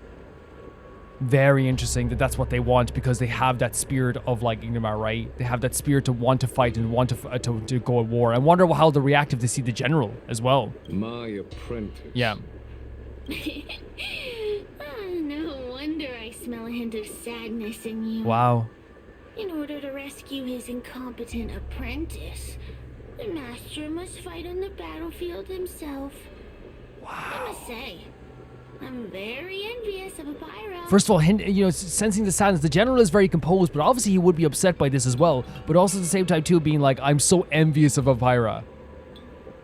A: Very interesting that that's what they want, because they have that spirit of like Ingmar, right? They have that spirit to want to fight and want to go at war. I wonder how they'll react if they see the general as well.
L: My apprentice.
A: Yeah.
E: No wonder I smell a hint of sadness in you.
A: Wow.
E: In order to rescue his incompetent apprentice, the master must fight on the battlefield himself. Wow. I must say, I'm very envious of Apira.
A: First of all, sensing the sadness, the general is very composed, but obviously he would be upset by this as well. But also at the same time too, being like, I'm so envious of Apira.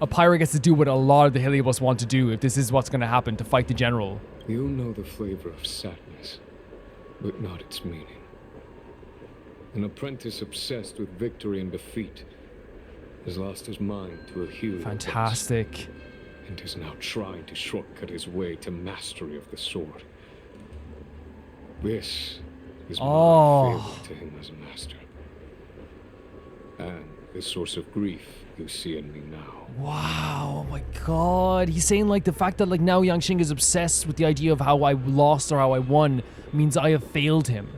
A: Apira gets to do what a lot of the Heliobus want to do if this is what's going to happen, to fight the general.
L: You know the flavor of sadness, but not its meaning. An apprentice obsessed with victory and defeat has lost his mind to a huge
A: Fantastic.
L: and is now trying to shortcut his way to mastery of the sword. This is my failure to him as a master. And the source of grief you see in me now.
A: Wow, oh my god. He's saying like the fact that like now Yanqing is obsessed with the idea of how I lost or how I won means I have failed him.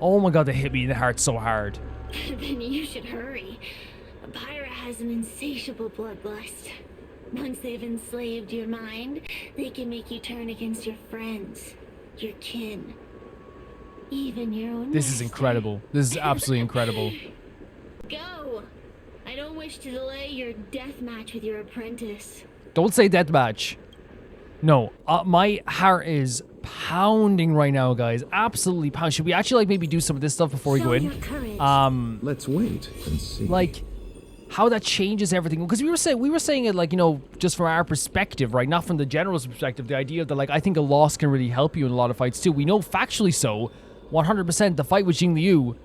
A: Oh my god, that hit me in the heart so hard.
E: Then you should hurry. Apira has an insatiable bloodlust. Once they've enslaved your mind, they can make you turn against your friends, your kin, even your own
A: This is incredible. This is absolutely incredible.
E: Go! I don't wish to delay your death match with your apprentice.
A: Don't say deathmatch. No, my heart is pounding right now, guys. Absolutely pounding. Should we actually like maybe do some of this stuff before we go in?
I: Let's wait and see.
A: Like how that changes everything, because we were saying it like, you know, just from our perspective, right? Not from the general's perspective. The idea that like I think a loss can really help you in a lot of fights too. We know factually so, 100%. The fight with Jing Liu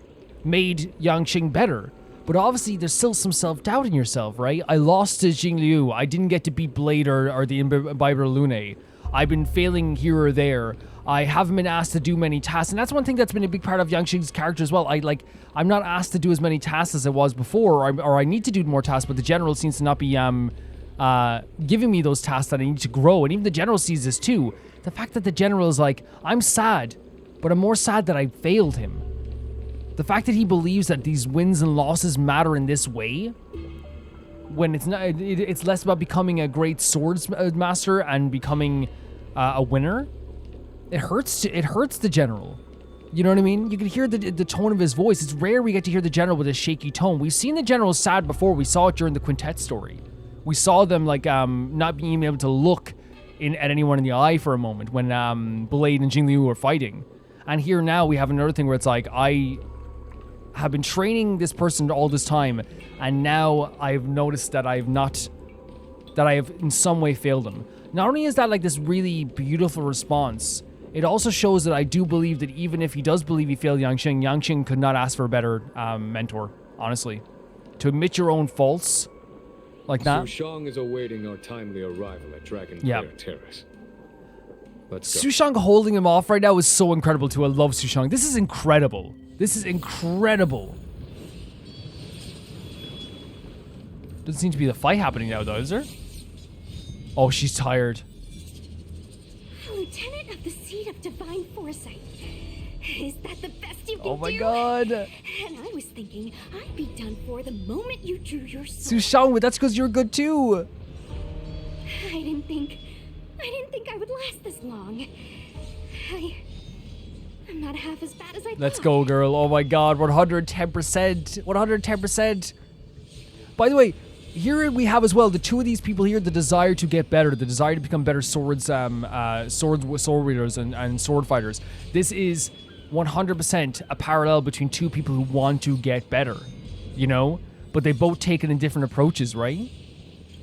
A: made Yanqing better. But obviously, there's still some self-doubt in yourself, right? I lost to Jing Liu. I didn't get to beat Blade or the Imbiber Lune. I've been failing here or there. I haven't been asked to do many tasks. And that's one thing that's been a big part of Yanqing's character as well. I'm not asked to do as many tasks as I was before, or I need to do more tasks, but the general seems to not be giving me those tasks that I need to grow. And even the general sees this too. The fact that the general is like, I'm sad, but I'm more sad that I failed him. The fact that he believes that these wins and losses matter in this way, when it's not, it's less about becoming a great swords master and becoming a winner. It hurts the general. You know what I mean? You can hear the tone of his voice. It's rare we get to hear the general with a shaky tone. We've seen the general sad before. We saw it during the quintet story. We saw them like not being able to look at anyone in the eye for a moment when Blade and Jing Liu were fighting. And here now we have another thing where it's like, I have been training this person all this time, and now I've noticed that I have in some way failed him. Not only is that like this really beautiful response, it also shows that I do believe that even if he does believe he failed Yanqing could not ask for a better mentor, honestly. To admit your own faults like that.
L: Su Shang is awaiting our timely arrival at Dragonprayer Terrace. Let's go.
A: Su Shang holding him off right now is so incredible too. I love Su Shang. This is incredible. This is incredible. Doesn't seem to be the fight happening now, though, is there? Oh, she's tired.
F: Lieutenant of the Seat of Divine Foresight. Is that the best you can do?
A: Oh my god.
F: And I was thinking I'd be done for the moment you drew your sword.
A: Su Shang, that's because you're good too.
F: I didn't think I would last this long. I'm not half as bad as I thought.
A: Let's go, girl. Oh my god, 110%. 110%. By the way, here we have as well the two of these people here, the desire to get better, the desire to become better sword wielders and sword fighters. This is 100% a parallel between two people who want to get better, you know? But they both take it in different approaches, right?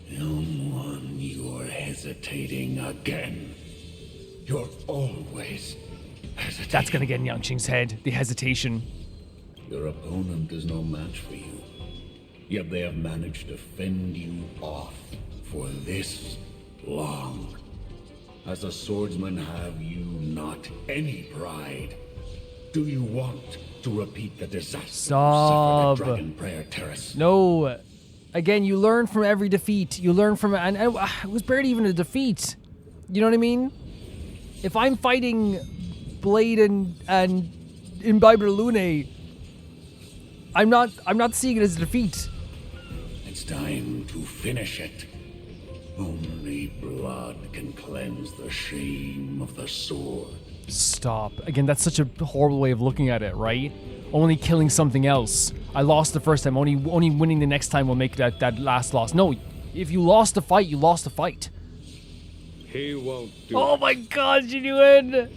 K: Young one, you're hesitating again. You're always hesitating.
A: That's gonna get in Yanqing's head, the hesitation.
K: Your opponent is no match for you. Yet they have managed to fend you off for this long. As a swordsman, have you not any pride? Do you want to repeat the disaster you suffered at Dragonprayer Terrace?
A: No. Again, you learn from every defeat. You learn from, and it was barely even a defeat. You know what I mean? If I'm fighting Blade and Imbiber Lune, I'm not seeing it as a defeat.
K: It's time to finish it. Only blood can cleanse the shame of the sword.
A: Stop. Again, that's such a horrible way of looking at it, right? Only killing something else. I lost the first time. Only winning the next time will make that last loss. No, if you lost the fight, you lost the fight.
L: He won't do
A: Oh my god, Genuine!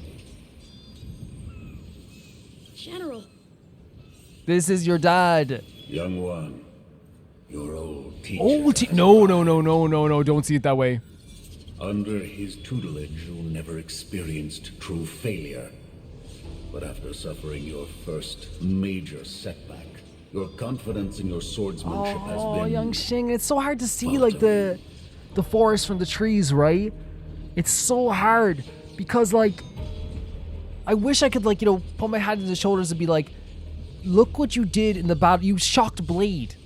J: General.
A: This is your dad.
K: Young one, your old teacher.
A: No, don't see it that way.
K: Under his tutelage, you never experienced true failure. But after suffering your first major setback, your confidence in your swordsmanship has been...
A: Yanqing, it's so hard to see, like, the forest from the trees, right? It's so hard, because, like, I wish I could, like, you know, put my hand on his shoulders and be like, look what you did in the battle. You shocked Blade.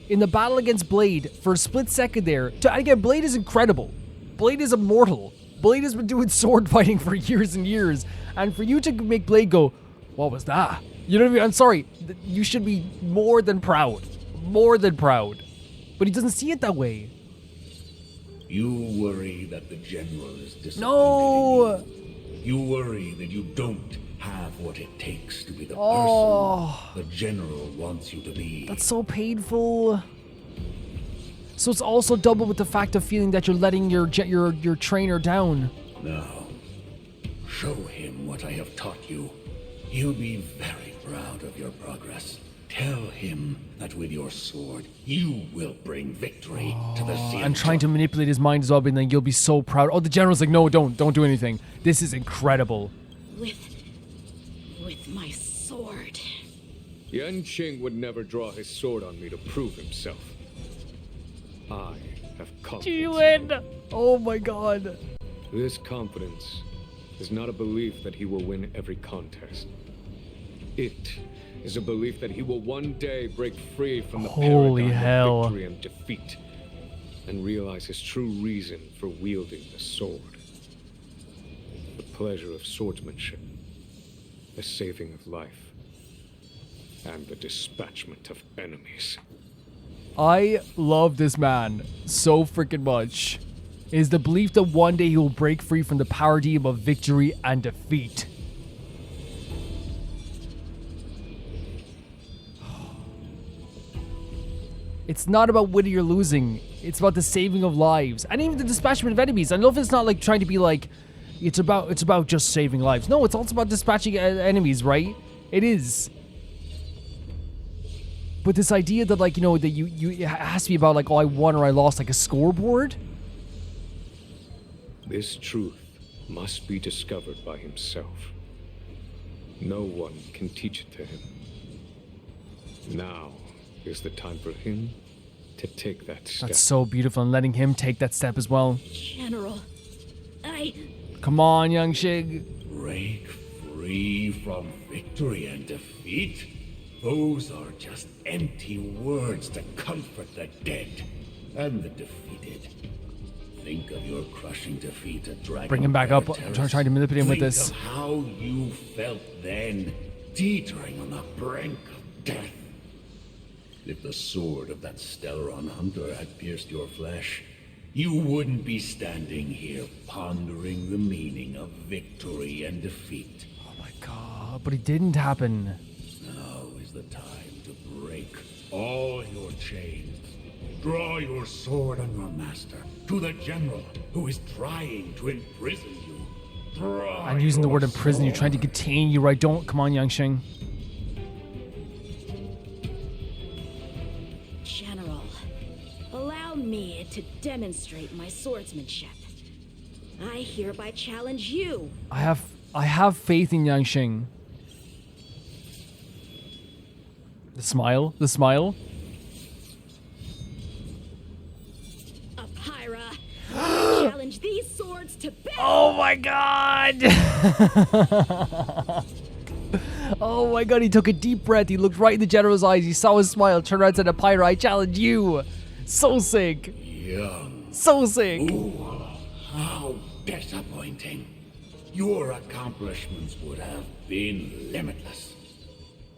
A: In the battle against Blade, for a split second there. Again, Blade is incredible. Blade is immortal. Blade has been doing sword fighting for years and years. And for you to make Blade go, what was that? You know what I mean? I'm sorry. You should be more than proud. More than proud. But he doesn't see it that way.
K: You worry that the general is disappointed.
A: No!
K: You worry that you don't have what it takes to be the person the general wants you to be.
A: That's so painful. So it's also double with the fact of feeling that you're letting your trainer down.
K: Now, show him what I have taught you. He'll be very proud of your progress. Tell him that with your sword, you will bring victory to the sea.
A: I'm trying to manipulate his mind as well, being like, you'll be so proud. Oh, the general's like, no, don't do anything. This is incredible.
J: With my sword.
L: Yanqing would never draw his sword on me to prove himself. I have confidence.
A: Oh my god.
L: This confidence is not a belief that he will win every contest. It is a belief that he will one day break free from the
A: Holy
L: paradigm
A: hell.
L: of victory and defeat and realize his true reason for wielding the sword. The pleasure of swordsmanship, the saving of life, and the dispatchment of enemies.
A: I love this man so freaking much. It is the belief that one day he will break free from the paradigm of victory and defeat. It's not about winning or losing. It's about the saving of lives. And even the dispatchment of enemies. I know if it's not like trying to be like, it's about just saving lives. No, it's also about dispatching enemies, right? It is. But this idea that, like, you know, that it has to be about like, oh, I won or I lost, like a scoreboard.
L: This truth must be discovered by himself. No one can teach it to him. Now is the time for him to take that step.
A: That's so beautiful, and letting him take that step as well.
J: General,
A: Come on, Yanqing.
K: Break free from victory and defeat? Those are just empty words to comfort the dead and the defeated. Think of your crushing defeat at Dragonprayer.
A: Bring him back up. I'm trying to manipulate him with
K: Think
A: this.
K: of how you felt then, teetering on the brink of death. If the sword of that Stellaron hunter had pierced your flesh, you wouldn't be standing here pondering the meaning of victory and defeat.
A: Oh my god, but it didn't happen.
K: Now is the time to break all your chains. Draw your sword on your master, to the general who is trying to imprison you.
A: I'm using the word imprison you, trying to contain you, right? Don't. Come on, Yanqing.
J: General, allow me to demonstrate my swordsmanship. I hereby challenge you.
A: I have faith in Yanqing. The smile.
J: Apyra, I challenge these swords to battle.
A: Oh my god! Oh my god, he took a deep breath. He looked right in the general's eyes. He saw his smile, turned around and said, Apyra, I challenge you So sick.
K: Young.
A: So sick.
K: Ooh, how disappointing. Your accomplishments would have been limitless.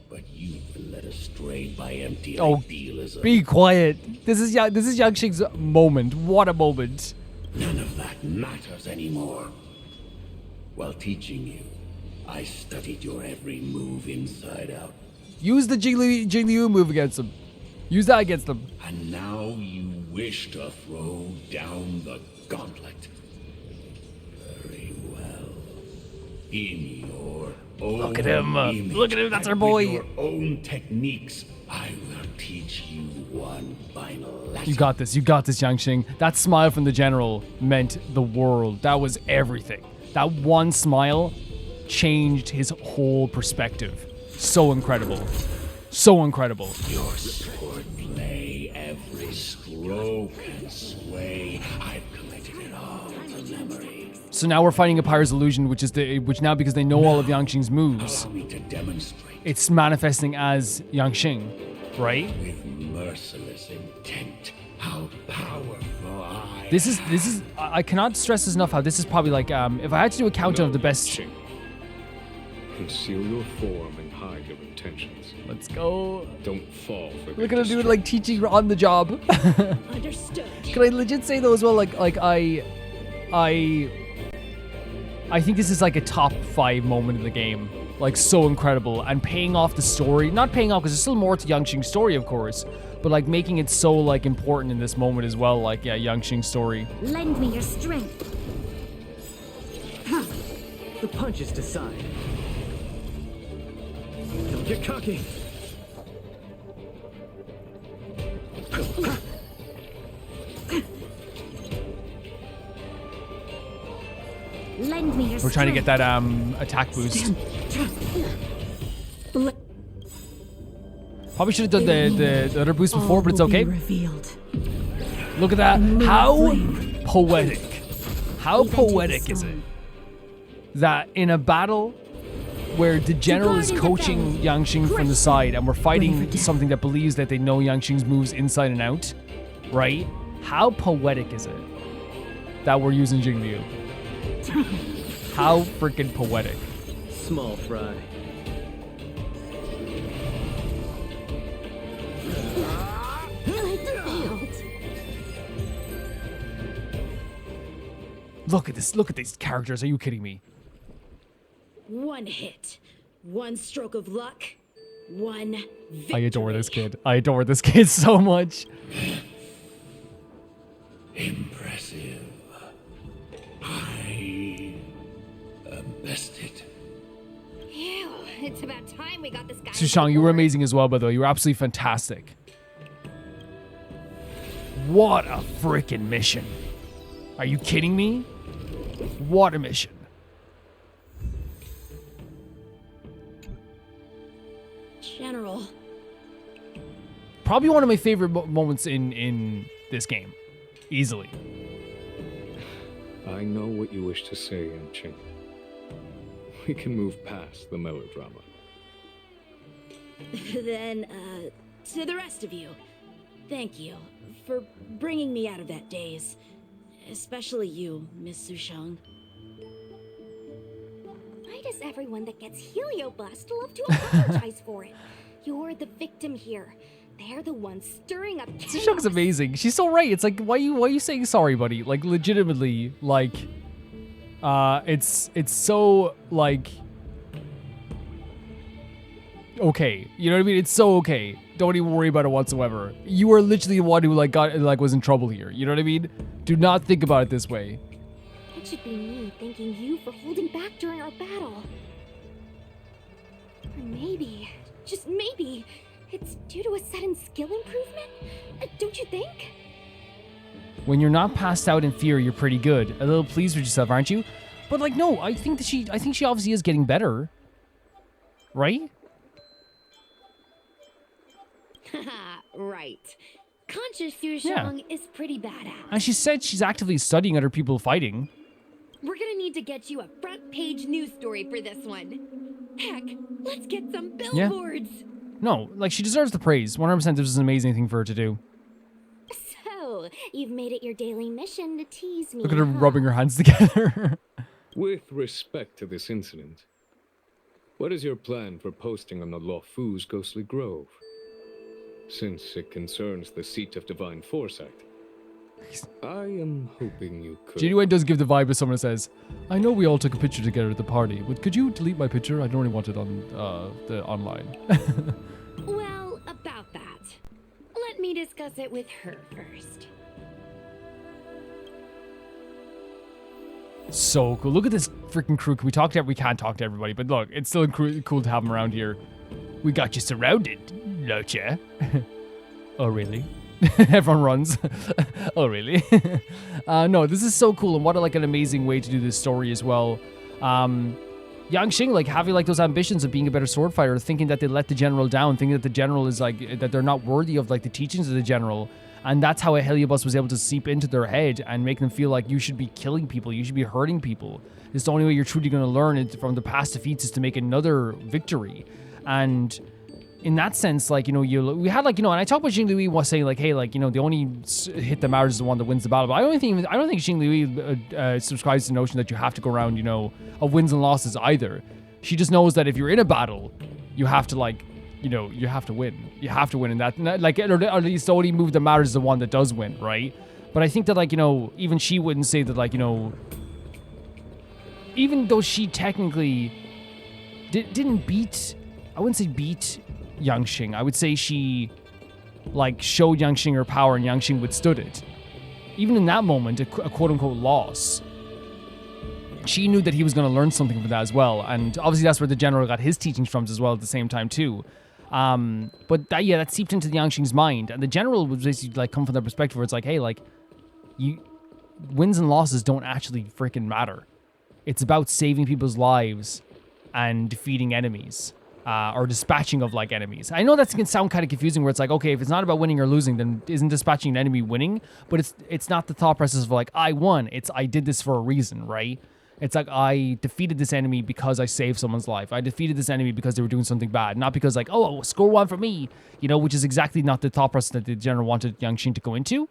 K: But you've been led astray by empty idealism.
A: Be quiet. This is Yanqing's moment. What a moment.
K: None of that matters anymore. While teaching you, I studied your every move inside out.
A: Use the Jingliu move against them. Use that against them.
K: And now you wish to throw down the gauntlet. Very well. In your own
A: Look at him.
K: image,
A: Look at him. That's our
K: and
A: boy.
K: with your own techniques, I will teach you one final lesson.
A: You got this. You got this, Yanqing. That smile from the general meant the world. That was everything. That one smile changed his whole perspective. So incredible. So incredible.
K: Your sword play, every stroke and sway, I've collected it all to memory.
A: So now we're fighting a Pyre's illusion, which now because they know all of Yanqing's moves,
K: Allow me to demonstrate
A: it's manifesting as Yanqing, right?
K: with merciless intent how powerful I
A: This is I cannot stress this enough how this is probably like if I had to do a countdown of the best.
L: Yanqing. Conceal your form and hide your intentions.
A: Let's go.
L: Don't fall for
A: Look at him doing like teaching on the job.
J: Understood.
A: Can I legit say though as well, like I think this is like a top 5 moment in the game. Like so incredible and paying off the story. Not paying off because there's still more to Yanqing's story, of course, but like making it so like important in this moment as well. Like yeah, Yanqing's story.
B: Lend me your strength.
H: The punches decide. Don't get cocky.
B: Lend me your
A: We're trying to get that attack boost. Probably should have done the other boost before, but it's okay. Look at that. How poetic. How poetic is it that in a battle where the general is coaching Yanqing from the side and we're fighting something that believes that they know Yanqing's moves inside and out, right? How poetic is it that we're using Jingliu? How freaking poetic.
H: Small fry.
A: Look at this. Look at these characters. Are you kidding me?
J: One hit, one stroke of luck, one victory.
A: I adore this kid. I adore this kid so much.
K: Impressive. I am bested.
F: Ew, it's about time we got this guy.
A: Sushang, you were amazing as well, by the way. You were absolutely fantastic. What a freaking mission. Are you kidding me? What a mission.
J: General.
A: Probably one of my favorite moments in this game. Easily.
L: I know what you wish to say, Yanqing. We can move past the melodrama.
J: Then, to the rest of you, thank you for bringing me out of that daze. Especially you, Miss Sushang.
F: Why does everyone that gets helioblast love to apologize for it? You're the victim here. They're the ones stirring up chaos.
A: Sushang's amazing. She's so right. It's like, why are you saying sorry, buddy? Like, legitimately, like, it's so, like, okay. You know what I mean? It's so okay. Don't even worry about it whatsoever. You are literally the one who, like, was in trouble here. You know what I mean? Do not think about it this way.
F: It should be me thanking you for holding back during our battle. Or maybe, just maybe, it's due to a sudden skill improvement? Don't you think?
A: When you're not passed out in fear, you're pretty good. A little pleased with yourself, aren't you? But like, no, I think she obviously is getting better. Right?
D: Haha, right. Conscious Sushang is pretty badass.
A: And she said she's actively studying other people fighting.
D: We're gonna need to get you a front page news story for this one. Heck, let's get some billboards.
A: No, like, she deserves the praise. 100% this is an amazing thing for her to do.
F: You've made it your daily mission to tease me.
A: Look at her
F: huh?
A: rubbing her hands together.
L: With respect to this incident, what is your plan for posting on the Luofu's ghostly grove? Since it concerns the seat of divine foresight, I am hoping you could.
A: Genuine does give the vibe of someone who says, I know we all took a picture together at the party, but could you delete my picture? I don't really want it on the online.
D: Well, about that. Let me discuss it with her first.
A: So cool. Look at this freaking crew. Can we talk to? We can't talk to everybody, but look, it's still cool to have them around here. We got you surrounded, Locha. Oh, really? Everyone runs. Oh, really? No, this is so cool, and what like an amazing way to do this story as well. Yanqing, like having like those ambitions of being a better sword fighter, thinking that they let the general down, thinking that the general is like that they're not worthy of like the teachings of the general. And that's how a Heliobus was able to seep into their head and make them feel like you should be killing people, you should be hurting people. It's the only way you're truly going to learn from the past defeats is to make another victory. And in that sense, like, you know, we had like, you know, and I talked about Xing Lui was saying like, hey, like, you know, the only hit that matters is the one that wins the battle. But I don't think Xing Lui subscribes to the notion that you have to go around, you know, of wins and losses either. She just knows that if you're in a battle, you have to like, you know, you have to win. You have to win in that. Like, or at least the only move that matters is the one that does win, right? But I think that, like, you know, even she wouldn't say that, like, you know, even though she technically didn't beat, I wouldn't say beat Yanqing. I would say she, like, showed Yanqing her power and Yanqing withstood it. Even in that moment, a quote-unquote loss, she knew that he was going to learn something from that as well. And obviously that's where the general got his teachings from as well at the same time, too. But that seeped into the Yanqing's mind, and the general was basically like come from their perspective where it's like, hey, like, wins and losses don't actually freaking matter. It's about saving people's lives and defeating enemies, or dispatching of like enemies. I know that can sound kind of confusing where it's like, okay, if it's not about winning or losing, then isn't dispatching an enemy winning? But it's not the thought process of like, I won. It's I did this for a reason, right? It's like, I defeated this enemy because I saved someone's life. I defeated this enemy because they were doing something bad. Not because like, oh, score one for me, you know, which is exactly not the thought process that the general wanted Yanqing to go into.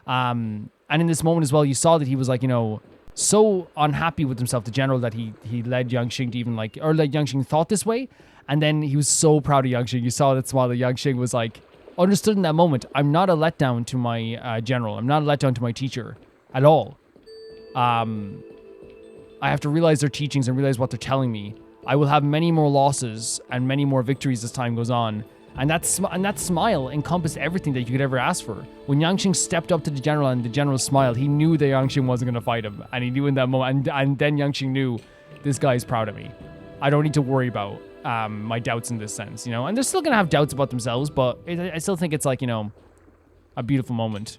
A: And in this moment as well, you saw that he was like, you know, so unhappy with himself, the general, that he led Yanqing to even like, or led Yanqing thought this way. And then he was so proud of Yanqing. You saw that smile that Yanqing was like, understood in that moment, I'm not a letdown to my general. I'm not a letdown to my teacher at all. I have to realize their teachings and realize what they're telling me. I will have many more losses and many more victories as time goes on. And that smile encompassed everything that you could ever ask for. When Yanqing stepped up to the general and the general smiled, he knew that Yanqing wasn't going to fight him. And he knew in that moment, and then Yanqing knew, this guy's proud of me. I don't need to worry about my doubts in this sense, you know? And they're still going to have doubts about themselves, but I still think it's like, you know, a beautiful moment.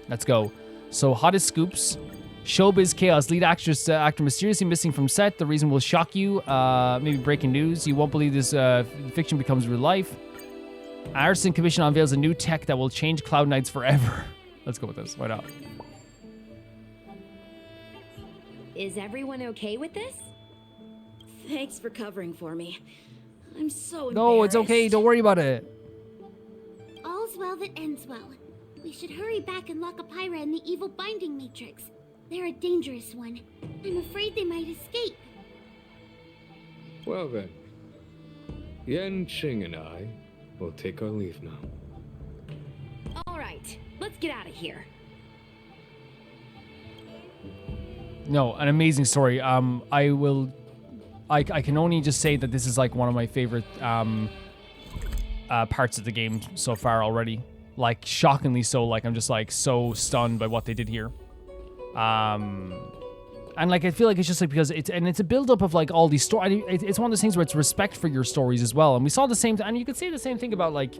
A: Let's go. So, hottest scoops. Showbiz chaos. Lead actor mysteriously missing from set. The reason will shock you. Maybe breaking news. You won't believe this fiction becomes real life. Artisan Commission unveils a new tech that will change Cloud Knights forever. Let's go with this. Why not?
D: Is everyone okay with this?
J: Thanks for covering for me. I'm so embarrassed.
A: No, it's okay. Don't worry about it.
E: All's well that ends well. We should hurry back and lock up Pyra in the evil binding matrix. They're a dangerous one. I'm afraid they might escape.
L: Well then, Yanqing and I will take our leave now.
D: All right, let's get out of here.
A: No, an amazing story. I can only just say that this is like one of my favorite parts of the game so far already. Like, shockingly so. Like, I'm just like so stunned by what they did here. And like, I feel like it's just like, because it's a build-up of like all these stories. It's one of those things where it's respect for your stories as well. And we saw the same, and you could say the same thing about like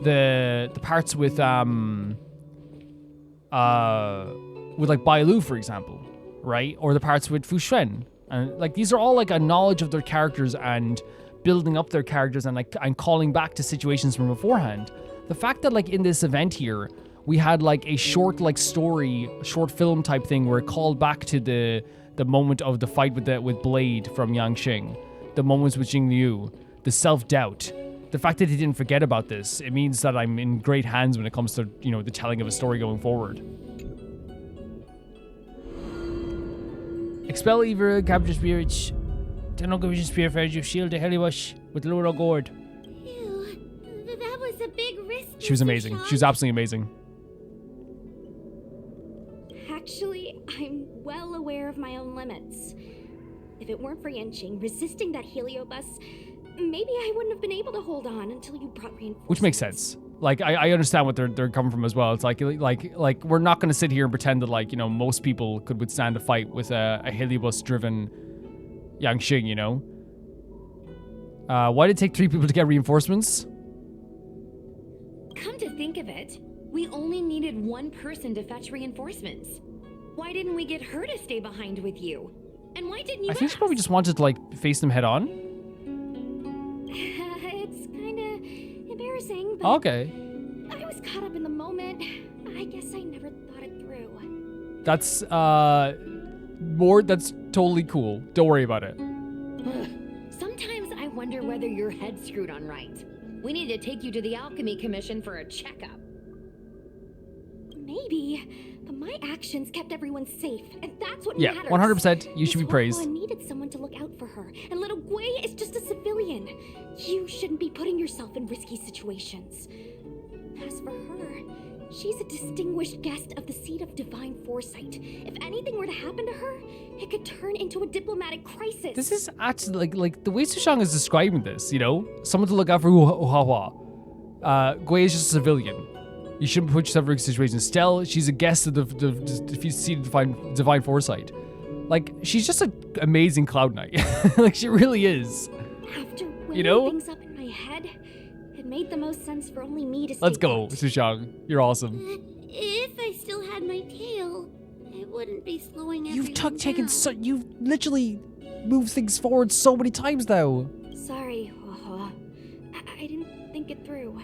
A: the parts with like Bailu, for example, right? Or the parts with Fu Xuan. And like, these are all like a knowledge of their characters and building up their characters and like, and calling back to situations from beforehand. The fact that like in this event here, we had like a short like story, short film type thing where it called back to the moment of the fight with Blade from Yanqing, the moments with Jing Liu, the self-doubt, the fact that he didn't forget about this, it means that I'm in great hands when it comes to, you know, the telling of a story going forward. Expel evil, capture spirits. Turn on vision spear for you shield the Helibush with Luro Gourd.
E: Ew, that was a big risk.
A: She was amazing. She was absolutely amazing.
F: Actually, I'm well aware of my own limits. If it weren't for Yanqing resisting that heliobus, maybe I wouldn't have been able to hold on until you brought reinforcements.
A: Which makes sense. Like, I understand what they're coming from as well. It's like we're not going to sit here and pretend that, like, you know, most people could withstand a fight with a heliobus-driven Yanqing, you know? Why did it take 3 people to get reinforcements?
D: Come to think of it, we only needed 1 person to fetch reinforcements. Why didn't we get her to stay behind with you? And why didn't you
A: I think she probably just wanted to, like, face them head on.
F: It's kind of embarrassing, but
A: Okay.
F: I was caught up in the moment. I guess I never thought it through.
A: That's that's totally cool. Don't worry about it.
D: Sometimes I wonder whether your head's screwed on right. We need to take you to the Alchemy Commission for a checkup.
F: Maybe, but my actions kept everyone safe, and that's what
A: Yeah,
F: matters.
A: 100%. You should be
F: Miss
A: praised.
F: Huohuo needed someone to look out for her, and little Gui is just a civilian. You shouldn't be putting yourself in risky situations. As for her, she's a distinguished guest of the seat of divine foresight. If anything were to happen to her, it could turn into a diplomatic crisis.
A: This is actually like the way Sushang is describing this, you know? Someone to look out for Huohuo. Gui is just a civilian. You shouldn't put yourself in risky situations. Stell, she's a guest of the seat of divine foresight. Like, she's just an amazing Cloud Knight. Like, she really is.
F: After weighing
A: You know?
F: things up in my head, it made the most sense for only me to stay
A: Let's go,
F: put.
A: Sushang. You're awesome.
E: If I still had my tail, I wouldn't be slowing everyone
A: You've
E: down.
A: you've literally moved things forward so many times now.
F: Sorry, Huohuo. I didn't think it through.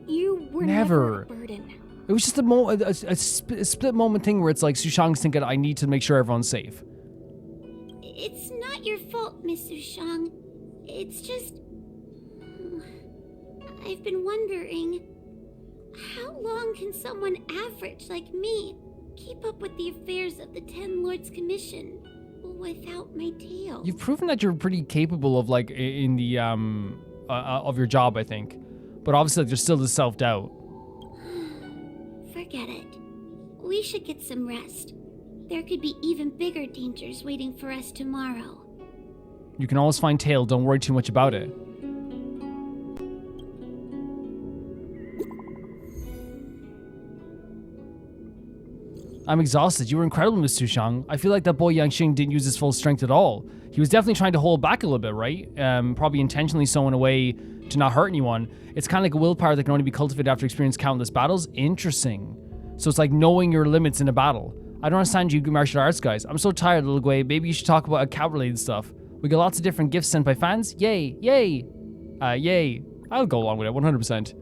F: You were
A: Never.
F: never a burden.
A: It was just a split moment thing where it's like Sushang's thinking, I need to make sure everyone's safe.
E: It's not your fault, Miss Sushang. It's just... I've been wondering... How long can someone average like me keep up with the affairs of the Ten Lords Commission without my tail?
A: You've proven that you're pretty capable of, like, in the, of your job, I think. But obviously, there's still the self-doubt.
E: Forget it. We should get some rest. There could be even bigger dangers waiting for us tomorrow.
A: You can always find Tail, don't worry too much about it. I'm exhausted. You were incredible, Miss Sushang. I feel like that boy Yanqing didn't use his full strength at all. He was definitely trying to hold back a little bit, right? Probably intentionally so in a way to not hurt anyone. It's kind of like a willpower that can only be cultivated after experiencing countless battles. Interesting. So it's like knowing your limits in a battle. I don't understand you martial arts guys. I'm so tired, little Gui. Maybe you should talk about account-related stuff. We got lots of different gifts sent by fans. Yay, yay. Yay. I'll go along with it, 100%.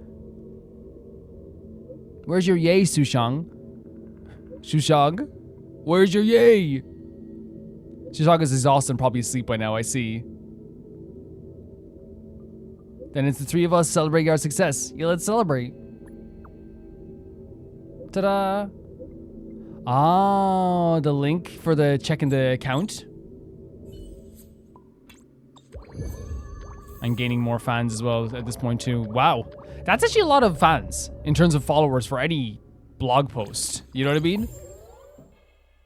A: Where's your yay, Sushang? Sushang? Where's your yay? Sushang is exhausted and probably asleep by now, I see. Then it's the 3 of us celebrating our success. Yeah, let's celebrate. Ta-da! Ah, the link for the checking the account. And gaining more fans as well at this point too. Wow. That's actually a lot of fans in terms of followers for any blog post. You know what I mean?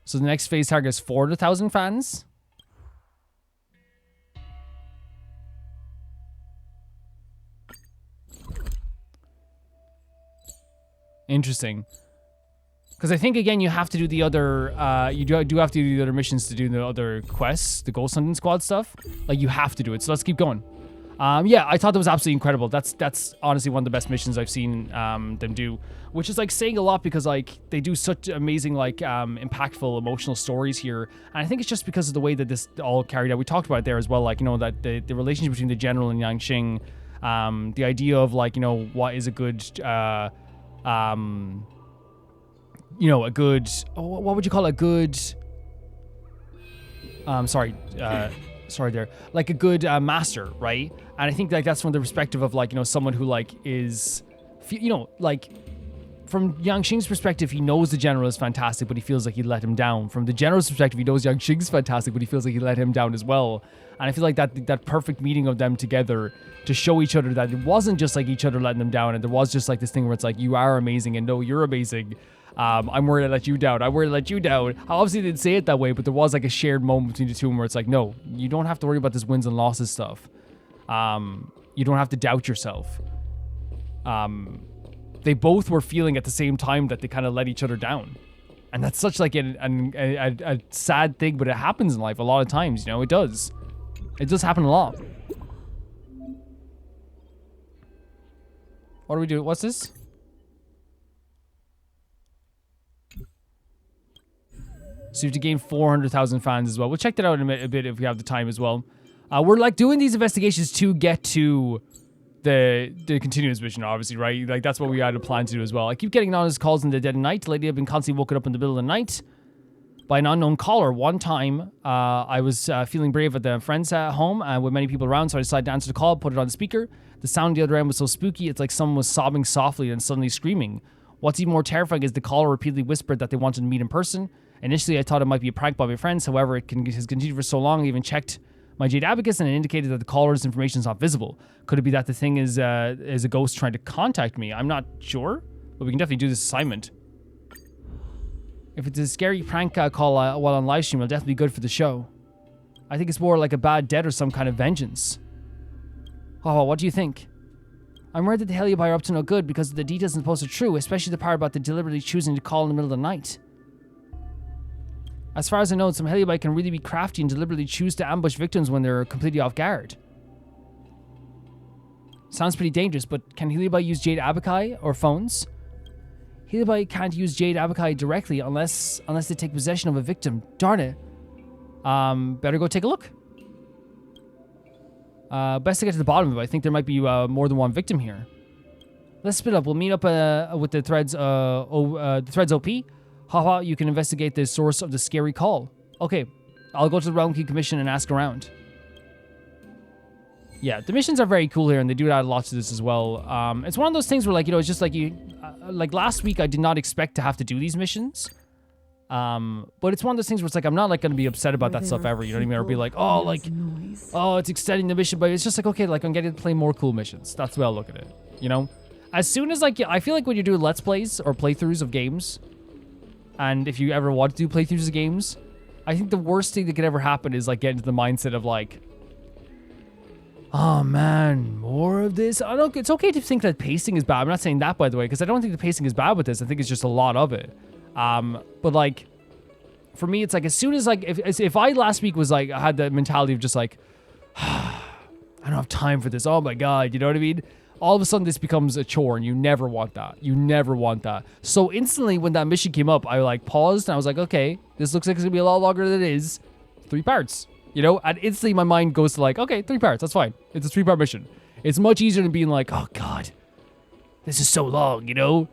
A: So the next phase target is 400,000 fans. Interesting. Because I think, again, you have to do the other, you do have to do the other missions to do the other quests, the Ghost Hunting Squad stuff. Like, you have to do it. So let's keep going. Yeah, I thought that was absolutely incredible. That's honestly one of the best missions I've seen them do. Which is, like, saying a lot because, like, they do such amazing, like, impactful, emotional stories here. And I think it's just because of the way that this all carried out. We talked about it there as well, like, you know, that the relationship between the General and Yanqing. The idea of, like, you know, what is a good... you know, a good, what would you call a good, sorry there, like a good master, right? And I think like that's from the perspective of like, you know, someone who like is, you know, like from Yanqing's perspective, he knows the general is fantastic, but he feels like he let him down. From the general's perspective, he knows Yanqing's fantastic, but he feels like he let him down as well. And I feel like that perfect meeting of them together to show each other that it wasn't just like each other letting them down, and there was just like this thing where it's like, you are amazing, and no, you're amazing. I'm worried I let you down. I'm worried I let you down. I obviously didn't say it that way, but there was like a shared moment between the two of them where it's like, no, you don't have to worry about this wins and losses stuff. You don't have to doubt yourself. They both were feeling at the same time that they kind of let each other down. And that's such like a sad thing, but it happens in life a lot of times, you know, it does. It does happen a lot. What do we do? What's this? So you have to gain 400,000 fans as well. We'll check that out in a bit if we have the time as well. We're like doing these investigations to get to the continuous mission, obviously, right? Like that's what we had a plan to do as well. I keep getting anonymous calls in the dead of night. Lately, I've been constantly woken up in the middle of the night by an unknown caller. One time, I was feeling brave at the friend's home with many people around, so I decided to answer the call, put it on the speaker. The sound on the other end was so spooky, it's like someone was sobbing softly and suddenly screaming. What's even more terrifying is the caller repeatedly whispered that they wanted to meet in person. Initially, I thought it might be a prank by my friends. However, it has continued for so long. I even checked my Jade Abacus, and it indicated that the caller's information is not visible. Could it be that the thing is a ghost trying to contact me? I'm not sure, but we can definitely do this assignment. If it's a scary prank call while on live stream, it'll definitely be good for the show. I think it's more like a bad debt or some kind of vengeance. Oh, what do you think? I'm worried that the Heliobi are up to no good because the details in the post are true, especially the part about the deliberately choosing to call in the middle of the night. As far as I know, some Heliobi can really be crafty and deliberately choose to ambush victims when they're completely off guard. Sounds pretty dangerous, but can Heliobi use Jade Abakai or phones? Heliobi can't use Jade Abakai directly unless they take possession of a victim. Darn it. Better go take a look. Best to get to the bottom of it. I think there might be more than one victim here. Let's split up. We'll meet up with the threads OP. Haha, you can investigate the source of the scary call. Okay, I'll go to the Realm Key Commission and ask around. Yeah, the missions are very cool here, and they do add a lot to this as well. It's one of those things where, like, you know, it's just like you... like, last week, I did not expect to have to do these missions. But it's one of those things where it's like, I'm not, like, going to be upset about that stuff ever, you know what I mean? Or be like, oh, like... oh, it's extending the mission, but it's just like, okay, like, I'm getting to play more cool missions. That's the way I'll look at it, you know? As soon as, like, I feel like when you're doing Let's Plays or playthroughs of games... and if you ever want to do playthroughs of games, I think the worst thing that could ever happen is like get into the mindset of like, oh man, more of this. I don't. It's okay to think that pacing is bad. I'm not saying that, by the way, because I don't think the pacing is bad with this. I think it's just a lot of it. But like, for me, it's like as soon as like if I last week was like I had the mentality of just like, I don't have time for this. Oh my god, you know what I mean? All of a sudden this becomes a chore, and you never want that. You never want that. So instantly when that mission came up, I like paused and I was like, okay, this looks like it's gonna be a lot longer than it is. 3 parts, you know? And instantly my mind goes to like, okay, 3 parts, that's fine. It's a 3-part mission. It's much easier than being like, oh god, this is so long, you know?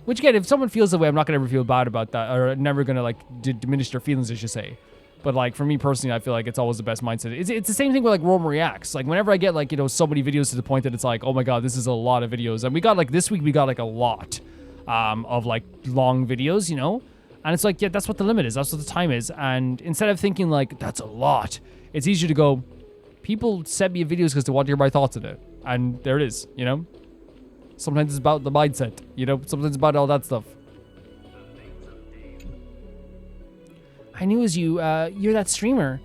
A: Which again, if someone feels that way, I'm not gonna ever feel bad about that, or never gonna like diminish their feelings, I should say. But like for me personally, I feel like it's always the best mindset. It's the same thing with like Roma Reacts. Like whenever I get like, you know, so many videos to the point that it's like, oh my god, this is a lot of videos. And we got like this week, we got like a lot of like long videos, you know? And it's like, yeah, that's what the limit is. That's what the time is. And instead of thinking like, that's a lot, it's easier to go, people send me videos because they want to hear my thoughts on it. And there it is, you know? Sometimes it's about the mindset, you know? Sometimes it's about all that stuff. I knew it was you. You're that streamer.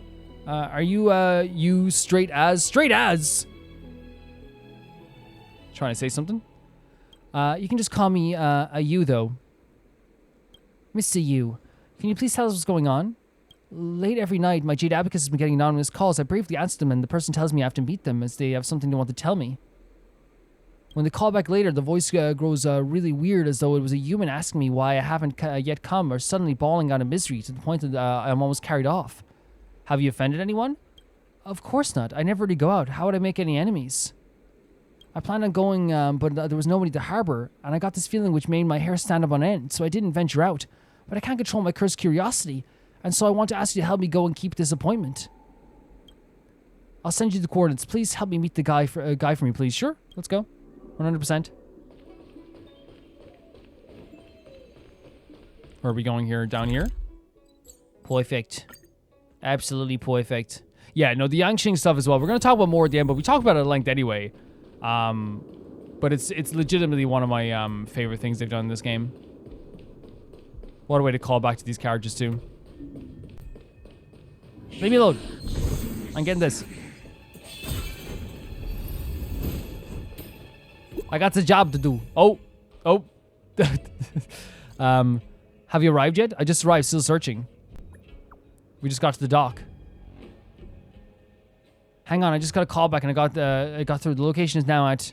A: Are you, you straight as? Trying to say something? You can just call me, a you, though. Mr. You, can you please tell us what's going on? Late every night, my Jade Abacus has been getting anonymous calls. I bravely answer them, and the person tells me I have to meet them as they have something they want to tell me. When they call back later, the voice grows really weird, as though it was a human asking me why I haven't yet come, or suddenly bawling out of misery to the point that I'm almost carried off. Have you offended anyone? Of course not. I never really go out. How would I make any enemies? I planned on going, but there was nobody to harbor, and I got this feeling which made my hair stand up on end, so I didn't venture out. But I can't control my cursed curiosity, and so I want to ask you to help me go and keep this appointment. I'll send you the coordinates. Please help me meet the guy for me, please. Sure, let's go. 100%. Where are we going here? Down here? Perfect. Absolutely perfect. Yeah, no, the Yanqing stuff as well. We're going to talk about more at the end, but we talk about it at length anyway. But it's legitimately one of my favorite things they've done in this game. What a way to call back to these characters too. Leave me alone. I'm getting this. I got the job to do. Oh. Have you arrived yet? I just arrived, still searching. We just got to the dock. Hang on, I just got a call back and I got through. The location is now at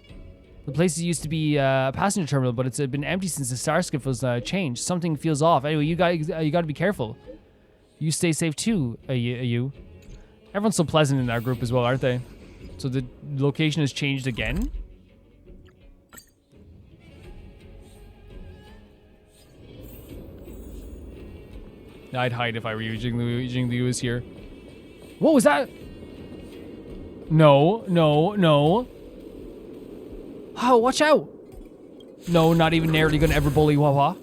A: the place that used to be a passenger terminal, but it's been empty since the starship was changed. Something feels off. Anyway, you got to be careful. You stay safe too, you. Everyone's so pleasant in our group as well, aren't they? So the location has changed again? I'd hide if I were you. Jingli was here. What was that? No. Oh, watch out. No, not even nearly gonna ever bully Huohuo.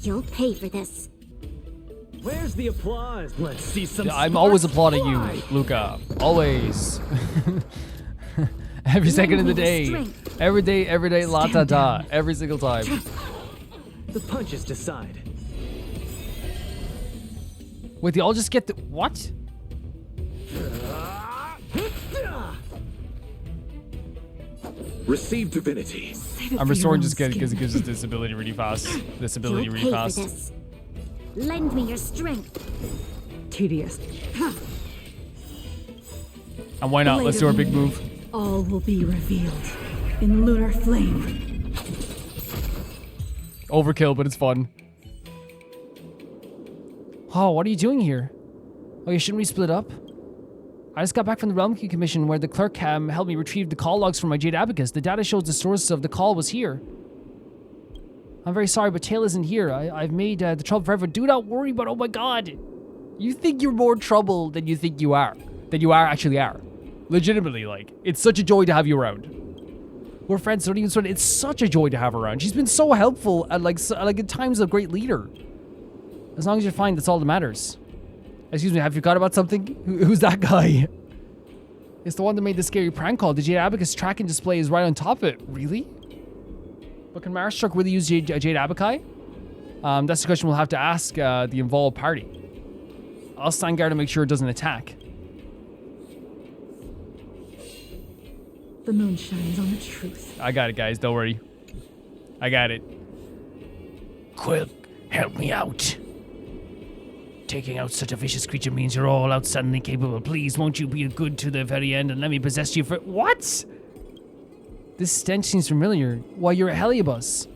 B: You'll pay for this.
H: Where's the applause? Let's see some.
A: I'm always applauding you, Luca. Always. Every second of the day. Every day, la ta ta. Every single time.
H: The punches decide.
A: Wait, they all just get the... What?
G: Receive divinity.
A: I'm restoring just because it gives us this ability really fast. This ability
B: You'll
A: really
B: pay
A: fast.
B: for this. Lend me your strength.
M: Tedious.
A: And why not? Let's do our big move.
M: All will be revealed in lunar flame.
A: Overkill, but it's fun. Oh, what are you doing here? Oh, shouldn't we split up? I just got back from the Realm Commission where the clerk helped me retrieve the call logs from my Jade Abacus. The data shows the source of the call was here. I'm very sorry, but Tail isn't here. I've made the trouble forever. Do not worry, but oh my god. You think you're more trouble than you think you are. Than you actually are. Legitimately, like, it's such a joy to have you around. We're friends, so don't even sweat. It's such a joy to have her around. She's been so helpful and like at times a great leader. As long as you're fine, that's all that matters. Excuse me, have you forgot about something? Who's that guy? It's the one that made the scary prank call. The Jade Abacus tracking display is right on top of it. Really? But can Marstruck really use Jade Abaci? That's the question we'll have to ask the involved party. I'll stand guard to make sure it doesn't attack.
M: The moon shines on the truth.
A: I got it, guys. Don't worry. I got it.
C: Quick, help me out. Taking out such a vicious creature means you're all outstandingly capable. Please, won't you be good to the very end and let me possess you for... What? This stench seems familiar. Why, you're a Heliobus.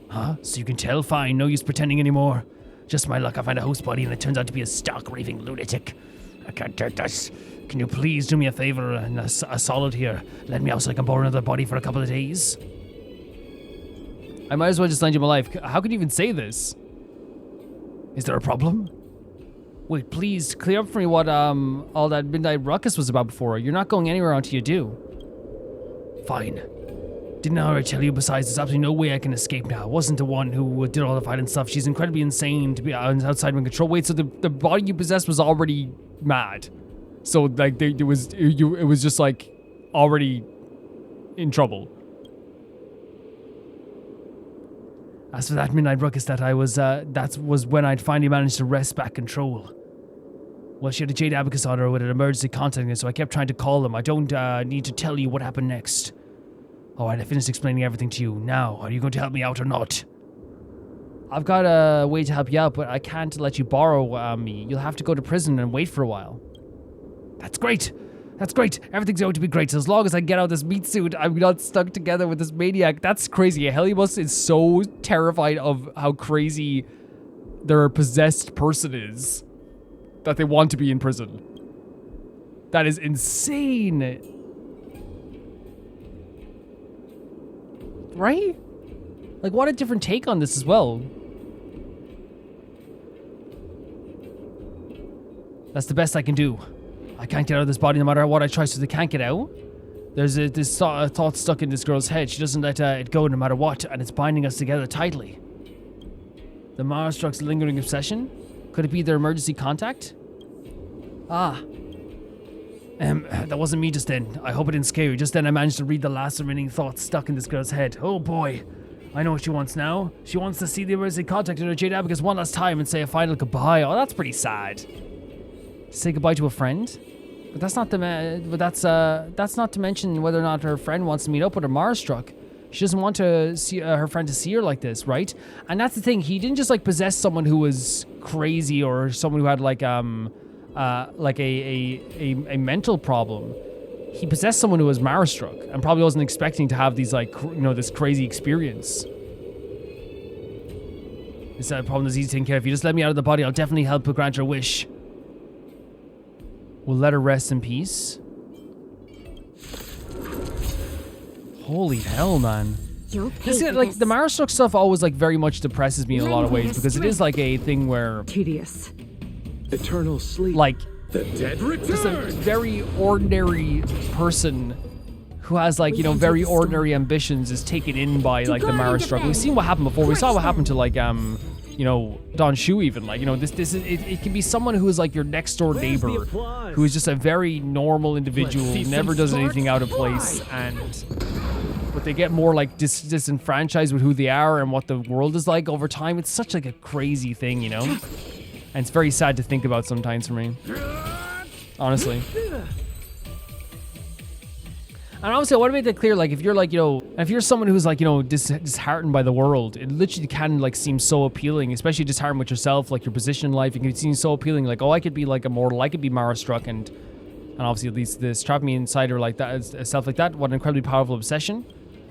C: Huh? So you can tell? Fine, no use pretending anymore. Just my luck, I find a host body and it turns out to be a stark raving lunatic. I can't take this. Can you please do me a favor and a solid here? Let me out so I can borrow another body for a couple of days.
A: I might as well just lend you my life. How could you even say this?
C: Is there a problem?
A: Wait, please, clear up for me what all that midnight ruckus was about before. You're not going anywhere until you do.
C: Fine. Didn't I already tell you? Besides, there's absolutely no way I can escape now. I wasn't the one who did all the violent stuff. She's incredibly insane to be outside my control. Wait, so the body you possessed was already mad. So like it was just like already in trouble. As for that midnight ruckus that was when I'd finally managed to wrest back control. Well, she had a Jade Abacus on her with an emergency contacting her, so I kept trying to call them. I don't need to tell you what happened next. Alright, I finished explaining everything to you. Now, are you going to help me out or not? I've got a way to help you out, but I can't let you borrow me. You'll have to go to prison and wait for a while. That's great! That's great! Everything's going to be great, so as long as I get out of this meat suit, I'm not stuck together with this maniac. That's crazy. A Heliobus is so terrified of how crazy their possessed person is that they want to be in prison. That is insane! Right? Like, what a different take on this as well. That's the best I can do.
A: I can't get out of this body no matter what I try, so they can't get out. There's this thought stuck in this girl's head. She doesn't let it go no matter what, and it's binding us together tightly. The Marastruck's lingering obsession? Could it be their emergency contact? Ah. That wasn't me just then. I hope it didn't scare you. Just then I managed to read the last remaining thoughts stuck in this girl's head. Oh boy. I know what she wants now. She wants to see the emergency contact in her Jade Abacus one last time and say a final goodbye. Oh, that's pretty sad. Say goodbye to a friend? But that's not that's not to mention whether or not her friend wants to meet up with her Marastruck. She doesn't want to see her friend to see her like this, right? And that's the thing. He didn't just like possess someone who was crazy or someone who had like a mental problem. He possessed someone who was Marastruck and probably wasn't expecting to have these like this crazy experience. This problem is easy to take care of. If you just let me out of the body, I'll definitely help grant her wish. We'll let her rest in peace. Holy hell, man. This is, like, the Marastruck stuff always like very much depresses me in a lot of ways because it is like a thing where
M: tedious.
G: Eternal sleep.
A: Like
G: the dead return.
A: Just a very ordinary person who has like very ordinary ambitions is taken in by like the Marastruck. We've seen what happened before. We saw what happened to like Don Shu even. Like this is it can be someone who is like your next door neighbor who is just a very normal individual, never does anything out of place, but they get more like disenfranchised with who they are and what the world is like over time. It's such like a crazy thing, and it's very sad to think about sometimes for me, honestly. And obviously, I want to make that clear. Like, if you're like, if you're someone who's like, disheartened by the world, it literally can like seem so appealing, especially disheartened with yourself, like your position in life. It can seem so appealing. Like, oh, I could be like immortal. I could be Marastruck, and obviously, at least this trap me inside her like that, stuff like that. What an incredibly powerful obsession.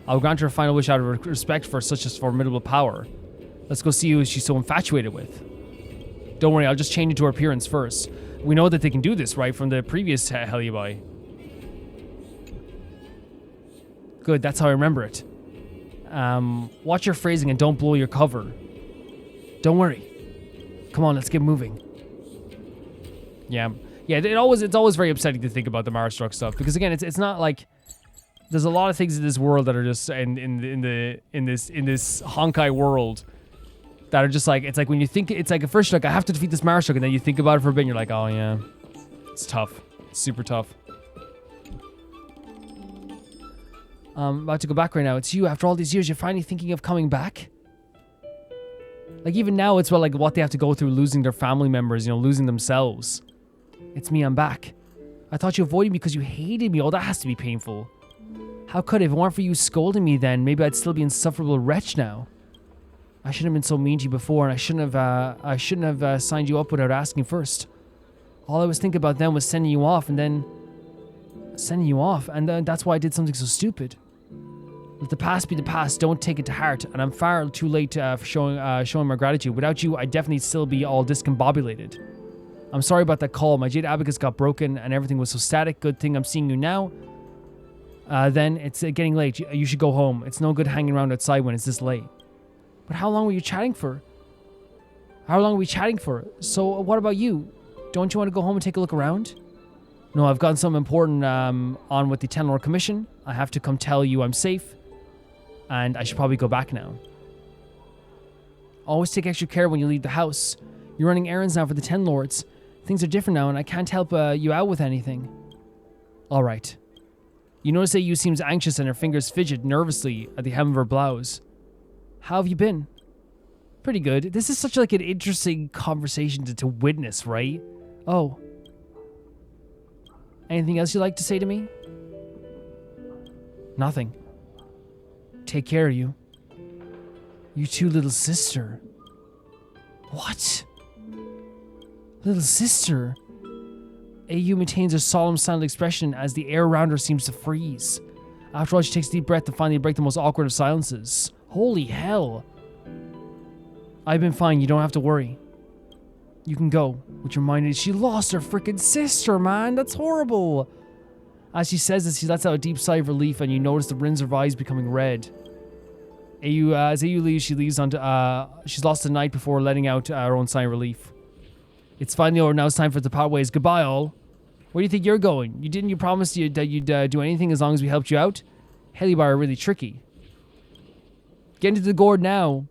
A: I'll grant her a final wish out of respect for such a formidable power. Let's go see who she's so infatuated with. Don't worry, I'll just change into her appearance first. We know that they can do this, right, from the previous Heliabai. Good, that's how I remember it. Watch your phrasing and don't blow your cover. Don't worry. Come on, let's get moving. Yeah, it's always very upsetting to think about the Marastruck stuff because again, it's not like there's a lot of things in this world that are just in this Honkai world that are just like, it's like when you think, it's like at first you're like, I have to defeat this Marastruck, and then you think about it for a bit and you're like, oh yeah, it's tough. It's super tough. I'm about to go back right now. It's you. After all these years, you're finally thinking of coming back? Like, even now, it's like what they have to go through, losing their family members, losing themselves. It's me, I'm back. I thought you avoided me because you hated me. Oh, that has to be painful. How could I? If it weren't for you scolding me then, maybe I'd still be an insufferable wretch now. I shouldn't have been so mean to you before, and I shouldn't have signed you up without asking first. All I was thinking about then was sending you off, and then that's why I did something so stupid. Let the past be the past. Don't take it to heart. And I'm far too late for showing my gratitude. Without you, I'd definitely still be all discombobulated. I'm sorry about that call. My Jade Abacus got broken and everything was so static. Good thing I'm seeing you now. Then it's getting late. You should go home. It's no good hanging around outside when it's this late. But how long were you chatting for? So what about you? Don't you want to go home and take a look around? No, I've gotten something important on with the Tenlord Commission. I have to come tell you I'm safe. And I should probably go back now. Always take extra care when you leave the house. You're running errands now for the Ten Lords. Things are different now and I can't help you out with anything. Alright. You notice that you seems anxious and her fingers fidget nervously at the hem of her blouse. How have you been? Pretty good. This is such like an interesting conversation to witness, right? Oh. Anything else you'd like to say to me? Nothing. Take care of you. You too, little sister. What? Little sister? AU maintains a solemn, silent expression as the air around her seems to freeze. After all, she takes a deep breath to finally break the most awkward of silences. Holy hell. I've been fine, you don't have to worry. You can go. Which reminded, she lost her freaking sister, man. That's horrible. As she says this, she lets out a deep sigh of relief, and you notice the rims of her eyes becoming red. As AU leaves, she leaves onto. She's lost the night before letting out her own sigh of relief. It's finally over. Now it's time for the part ways. Goodbye, all. Where do you think you're going? You promised that you'd do anything as long as we helped you out? Helibar are really tricky. Get into the gourd now.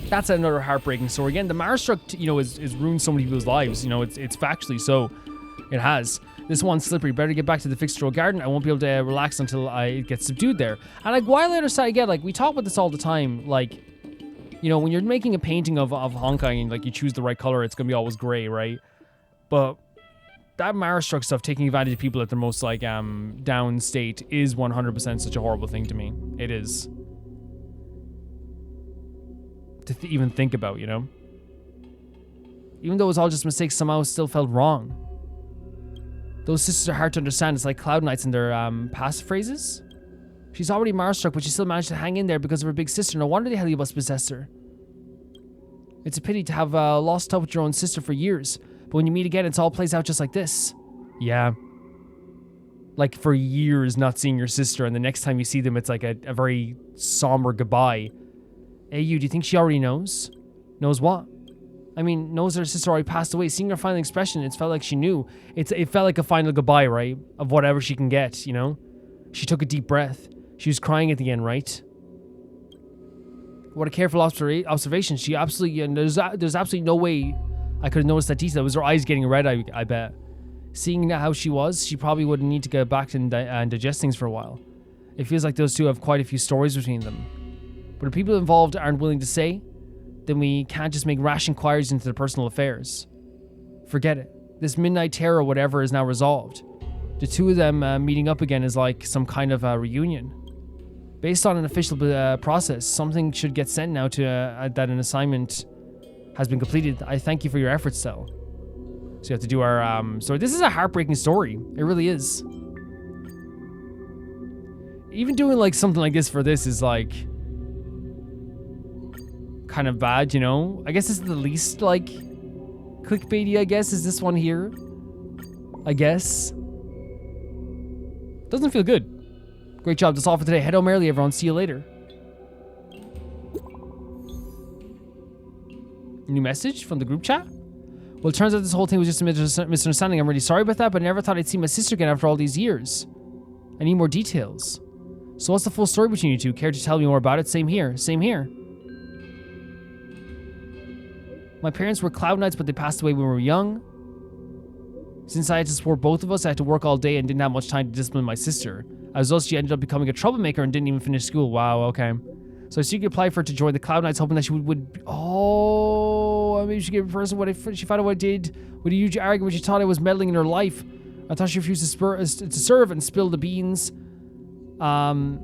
A: That's another heartbreaking story. Again, the Marstruck, you know, is ruined so many people's lives. You know, it's factually so. It has. This one's slippery. Better get back to the Fixed Row Garden. I won't be able to relax until I get subdued there. And like, while I understand, again, like, we talk about this all the time. Like, you know, when you're making a painting of Honkai and like you choose the right color, it's gonna be always gray, right? But that Marstruck stuff, taking advantage of people at their most like down state, is 100% such a horrible thing to me. It is. To even think about, you know? Even though it was all just mistakes, somehow it still felt wrong. Those sisters are hard to understand. It's like Cloud Knights and their passphrases. She's already Marstruck, but she still managed to hang in there because of her big sister. No wonder the Heliobus possessed her. It's a pity to have lost touch with your own sister for years. But when you meet again, it all plays out just like this. Yeah. Like, for years not seeing your sister, and the next time you see them, it's like a very somber goodbye. Hey, do you think she already knows? Knows what? I mean, knows her sister already passed away. Seeing her final expression, it felt like she knew. It felt like a final goodbye, right? Of whatever she can get, you know? She took a deep breath. She was crying at the end, right? What a careful observation. She absolutely... And there's absolutely no way I could have noticed that detail. It was her eyes getting red, I bet. Seeing how she was, she probably wouldn't need to go back and digest things for a while. It feels like those two have quite a few stories between them. But if people involved aren't willing to say, then we can't just make rash inquiries into their personal affairs. Forget it. This midnight terror or whatever is now resolved. The two of them meeting up again is like some kind of reunion. Based on an official process, something should get sent now to that an assignment has been completed. I thank you for your efforts, Sel. So you have to do our story. This is a heartbreaking story. It really is. Even doing like something like this for this is like kind of bad, you know? I guess this is the least like clickbaity, I guess, is this one here. I guess. Doesn't feel good. Great job. That's all for today. Head home early, everyone. See you later. New message from the group chat? Well, it turns out this whole thing was just a misunderstanding. I'm really sorry about that, but I never thought I'd see my sister again after all these years. I need more details. So what's the full story between you two? Care to tell me more about it? Same here. Same here. My parents were Cloud Knights, but they passed away when we were young. Since I had to support both of us, I had to work all day and didn't have much time to discipline my sister. As well, she ended up becoming a troublemaker and didn't even finish school. Wow, okay. So I secretly applied for her to join the Cloud Knights, hoping that she would maybe she gave a person what she found out what I did with a huge argument. She thought I was meddling in her life. I thought she refused to serve and spilled the beans to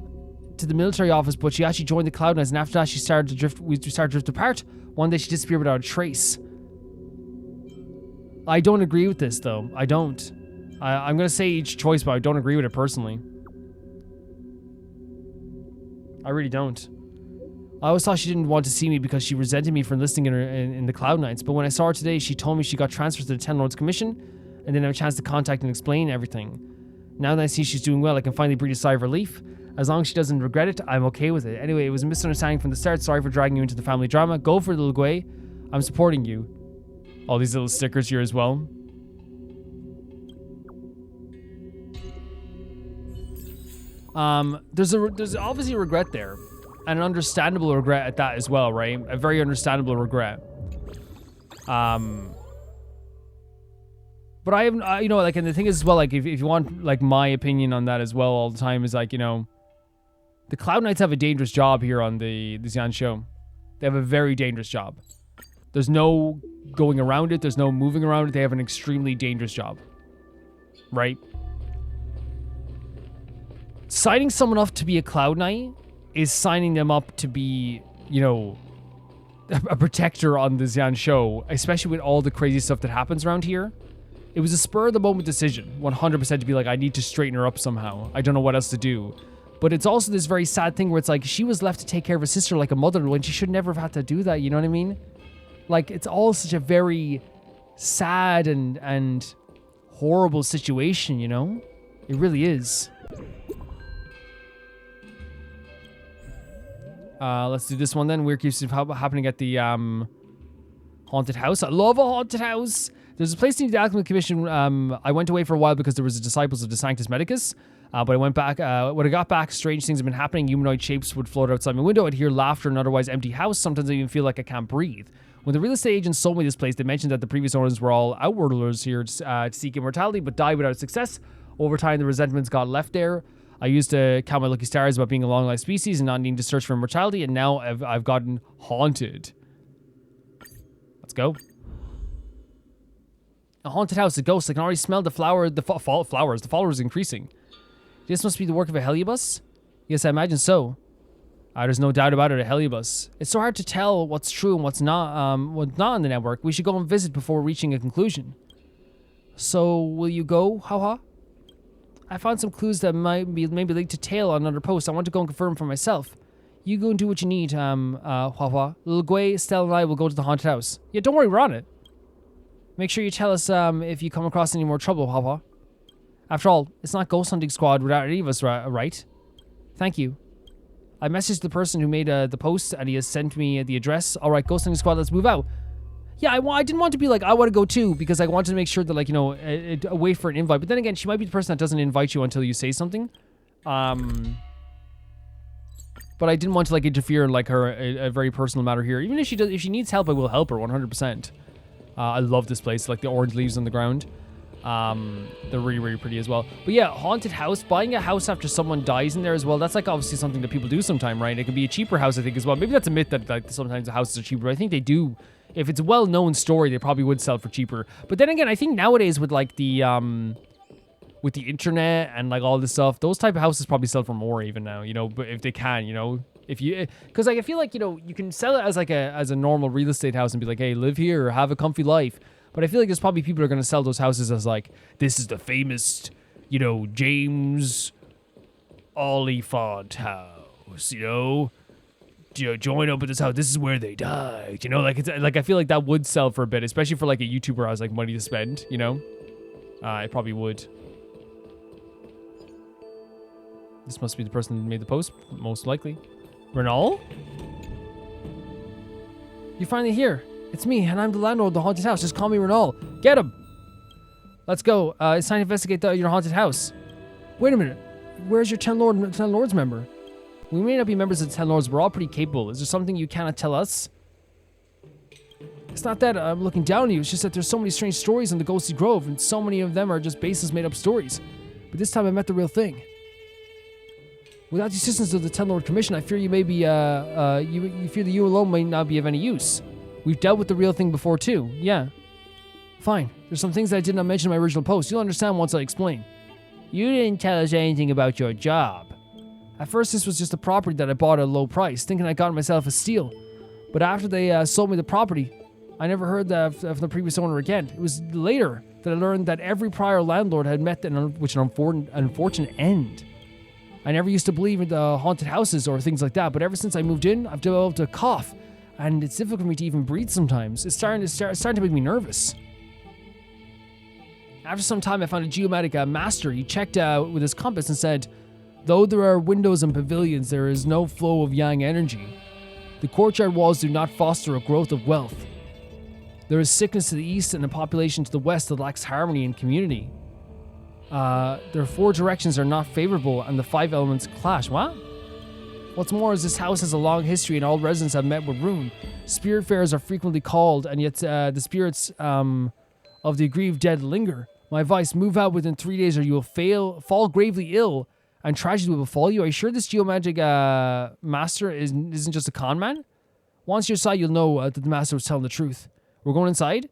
A: the military office, but she actually joined the Cloud Knights, and after that, we started to drift apart. One day, she disappeared without a trace. I don't agree with this, though. I don't. I'm going to say each choice, but I don't agree with it personally. I really don't. I always thought she didn't want to see me because she resented me for enlisting in the Cloud Knights, but when I saw her today, she told me she got transferred to the Ten Lords Commission, and didn't have a chance to contact and explain everything. Now that I see she's doing well, I can finally breathe a sigh of relief. As long as she doesn't regret it, I'm okay with it. Anyway, it was a misunderstanding from the start. Sorry for dragging you into the family drama. Go for it, little Gwei. I'm supporting you. All these little stickers here as well. There's obviously regret there. And an understandable regret at that as well, right? A very understandable regret. But I have, you know, like, and the thing is as well, like, if you want, like, my opinion on that as well all the time is, like, you know, the Cloud Knights have a dangerous job here on the Xian show. They have a very dangerous job. There's no going around it. There's no moving around it. They have an extremely dangerous job. Right? Signing someone up to be a Cloud Knight is signing them up to be, you know, a protector on the Xian show, especially with all the crazy stuff that happens around here. It was a spur-of-the-moment decision, 100%, to be like, I need to straighten her up somehow. I don't know what else to do. But it's also this very sad thing where it's like, she was left to take care of her sister like a mother when she should never have had to do that, you know what I mean? Like, it's all such a very sad and horrible situation, you know? It really is. Let's do this one then. Weird keeps happening at the haunted house. I love a haunted house. There's a place in the Alchemy Commission. I went away for a while because there was a Disciples of the Sanctus Medicus. But I went back. When I got back, strange things have been happening. Humanoid shapes would float outside my window. I'd hear laughter in an otherwise empty house. Sometimes I even feel like I can't breathe. When the real estate agents sold me this place, they mentioned that the previous owners were all outworlders here to seek immortality, but died without success. Over time, the resentments got left there. I used to count my lucky stars about being a long-life species and not needing to search for immortality, and now I've gotten haunted. Let's go. A haunted house, a ghost. I can already smell the flowers. The followers increasing. This must be the work of a Heliobus? Yes, I imagine so. There's no doubt about it, a Heliobus. It's so hard to tell what's true and what's not on the network. We should go and visit before reaching a conclusion. So, will you go, Huohuo? I found some clues that might be maybe linked to Tail on another post. I want to go and confirm for myself. You go and do what you need, Huohuo. Little Gui, Stella, and I will go to the haunted house. Yeah, don't worry, we're on it. Make sure you tell us if you come across any more trouble, Huohuo. After all, it's not Ghost Hunting Squad without any of us, right? Thank you. I messaged the person who made the post, and he has sent me the address. All right, Ghost Hunting Squad, let's move out. Yeah, I didn't want to be like, I want to go too, because I wanted to make sure that, like, you know, wait for an invite. But then again, she might be the person that doesn't invite you until you say something. But I didn't want to, like, interfere in, like, a very personal matter here. Even if she needs help, I will help her 100%. I love this place, like the orange leaves on the ground. They're really, really pretty as well. But yeah, haunted house, buying a house after someone dies in there as well, that's like obviously something that people do sometime, right? It can be a cheaper house, I think, as well. Maybe that's a myth that like sometimes the houses are cheaper, but I think they do. If it's a well-known story, they probably would sell for cheaper. But then again, I think nowadays with like the internet and like all this stuff, those type of houses probably sell for more even now, you know, but if they can, you know, because like I feel like, you know, you can sell it as like a normal real estate house and be like, hey, live here or have a comfy life. But I feel like there's probably people who are going to sell those houses as like, this is the famous, you know, James Oliphant house, you know, join up with this house. This is where they died, you know, like it's like, I feel like that would sell for a bit, especially for like a YouTuber who has like money to spend, you know, it probably would. This must be the person who made the post, most likely. Renal? You're finally here. It's me, and I'm the landlord of the haunted house. Just call me Renal. Get him! Let's go. It's time to investigate your haunted house. Wait a minute. Where's your 10 Lords member? We may not be members of the 10 Lords, but we're all pretty capable. Is there something you cannot tell us? It's not that I'm looking down on you. It's just that there's so many strange stories in the Ghostly Grove, and so many of them are just baseless made-up stories. But this time I met the real thing. Without the assistance of the 10 Lord Commission, I fear you may be, you fear that you alone may not be of any use. We've dealt with the real thing before, too. Yeah. Fine. There's some things that I did not mention in my original post. You'll understand once I explain. You didn't tell us anything about your job. At first, this was just a property that I bought at a low price, thinking I got myself a steal. But after they sold me the property, I never heard of the previous owner again. It was later that I learned that every prior landlord had met an unfortunate end. I never used to believe in the haunted houses or things like that, but ever since I moved in, I've developed a cough, and it's difficult for me to even breathe sometimes. It's starting to make me nervous. After some time, I found a geomatic master. He checked with his compass and said, though there are windows and pavilions, there is no flow of yang energy. The courtyard walls do not foster a growth of wealth. There is sickness to the east and a population to the west that lacks harmony and community. Their 4 directions are not favorable, and the 5 elements clash. What? What's more is this house has a long history, and all residents have met with ruin. Spirit fairs are frequently called, and yet the spirits of the aggrieved dead linger. My advice, move out within 3 days, or you will fall gravely ill, and tragedy will befall you. Are you sure this geomagic master isn't just a con man? Once you're inside, you'll know that the master was telling the truth. We're going inside?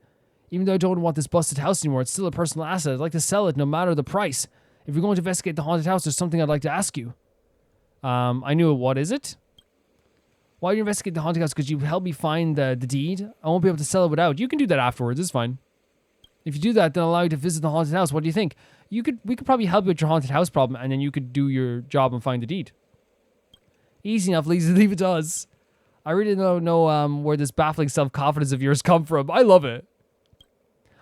A: Even though I don't want this busted house anymore, it's still a personal asset. I'd like to sell it no matter the price. If you're going to investigate the haunted house, there's something I'd like to ask you. I knew it. What is it? Why do you investigate the haunted house? Because you help me find the deed. I won't be able to sell it without. You can do that afterwards. It's fine. If you do that, then I'll allow you to visit the haunted house. What do you think? We could probably help you with your haunted house problem, and then you could do your job and find the deed. Easy enough. Leave it to us. I really don't know where this baffling self-confidence of yours come from. I love it.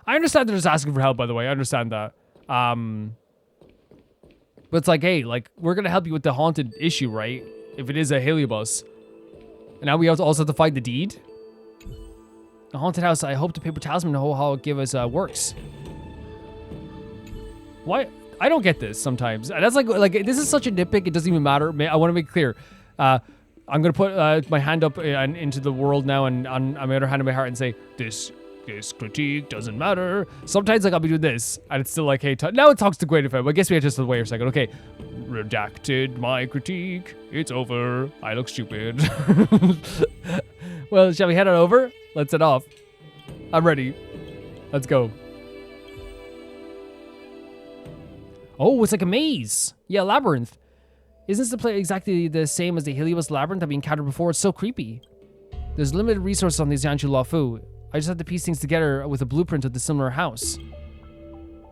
A: I understand they're just asking for help, by the way. I understand that. But it's like, hey, like, we're going to help you with the haunted issue, right? If it is a Heliobus. And now we also have to find the deed. The haunted house. I hope the paper talisman and Huohuo give us works. Why? I don't get this sometimes. That's like this is such a nitpick. It doesn't even matter. I want to make it clear. I'm gonna put my hand up into the world now, and on my other hand in my heart, and say this critique doesn't matter. Sometimes like I'll be doing this, and it's still like, hey, now it talks to Gwen. I guess we had just to wait a second. Okay, redacted my critique. It's over. I look stupid. Well, shall we head on over? Let's head off. I'm ready. Let's go. Oh, it's like a maze. Yeah, labyrinth. Isn't this the place exactly the same as the Helios labyrinth that we encountered before? It's so creepy. There's limited resources on these Yanqing Luofu. I just had to piece things together with a blueprint of the similar house.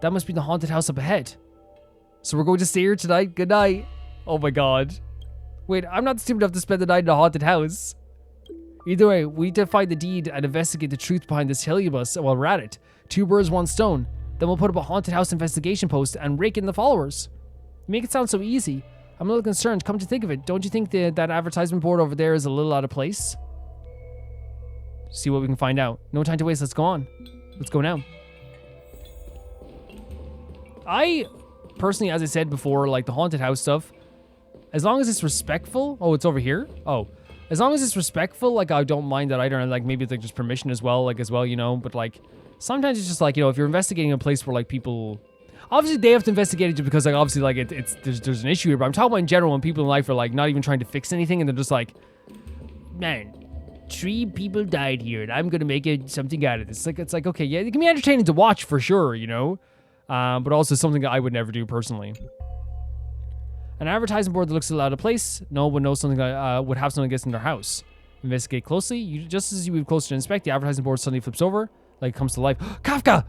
A: That must be the haunted house up ahead. So we're going to stay here tonight? Good night. Oh my god. Wait, I'm not stupid enough to spend the night in a haunted house. Either way, we need to find the deed and investigate the truth behind this Helios while we're at it. 2 birds, 1 stone. Then we'll put up a haunted house investigation post and rake in the followers. You make it sound so easy. I'm a little concerned. Come to think of it, don't you think that advertisement board over there is a little out of place? See what we can find out. No time to waste. Let's go on. Let's go now. I personally, as I said before, like the haunted house stuff, as long as it's respectful. Oh, it's over here? Oh. As long as it's respectful, like, I don't mind that either. And, like, maybe it's, like, just permission as well, you know. But, like, sometimes it's just, like, you know, if you're investigating a place where, like, people... Obviously, they have to investigate it because, like, obviously, like, there's an issue here. But I'm talking about in general when people in life are, like, not even trying to fix anything. And they're just like, man, 3 people died here. And I'm going to make something out of this. It's like, okay, yeah, it can be entertaining to watch for sure, you know. But also something that I would never do personally. An advertising board that looks a lot out of place. No one would know something would have something like this in their house. Investigate closely. Just as you move closer to inspect, the advertising board suddenly flips over, like it comes to life. Kafka!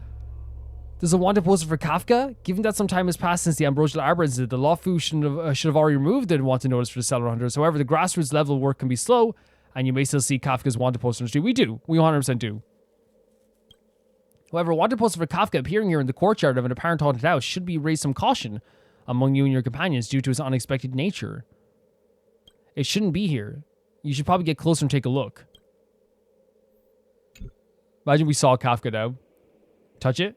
A: There's a wanted poster for Kafka. Given that some time has passed since the Ambrosial Arbor incident, the Luofu should have already removed the wanted notice for the Cellar Hunters. However, the grassroots level of work can be slow, and you may still see Kafka's wanted poster in the street. We do. We 100% do. However, a wanted poster for Kafka appearing here in the courtyard of an apparent haunted house should be raised some caution among you and your companions due to its unexpected nature. It shouldn't be here. You should probably get closer and take a look. Imagine we saw Kafka now. Touch it.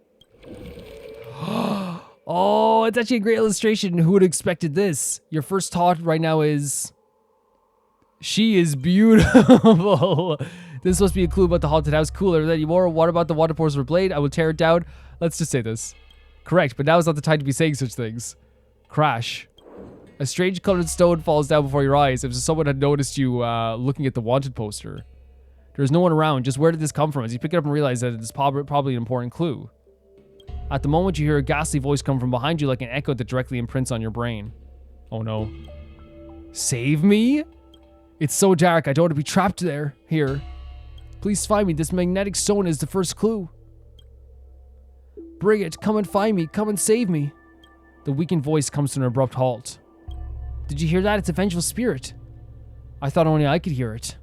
A: Oh, it's actually a great illustration. Who would have expected this? Your first thought right now is... She is beautiful. This must be a clue about the haunted house. Cooler than you more. What about the water pours for blade? I will tear it down. Let's just say this. Correct, but now is not the time to be saying such things. Crash. A strange colored stone falls down before your eyes. If someone had noticed you looking at the wanted poster. There's no one around. Just where did this come from? As you pick it up and realize that it's probably an important clue. At the moment, you hear a ghastly voice come from behind you like an echo that directly imprints on your brain. Oh no. Save me? It's so dark. I don't want to be trapped here. Please find me. This magnetic stone is the first clue. Bring it. Come and find me. Come and save me. The weakened voice comes to an abrupt halt. Did you hear that? It's a vengeful spirit. I thought only I could hear it.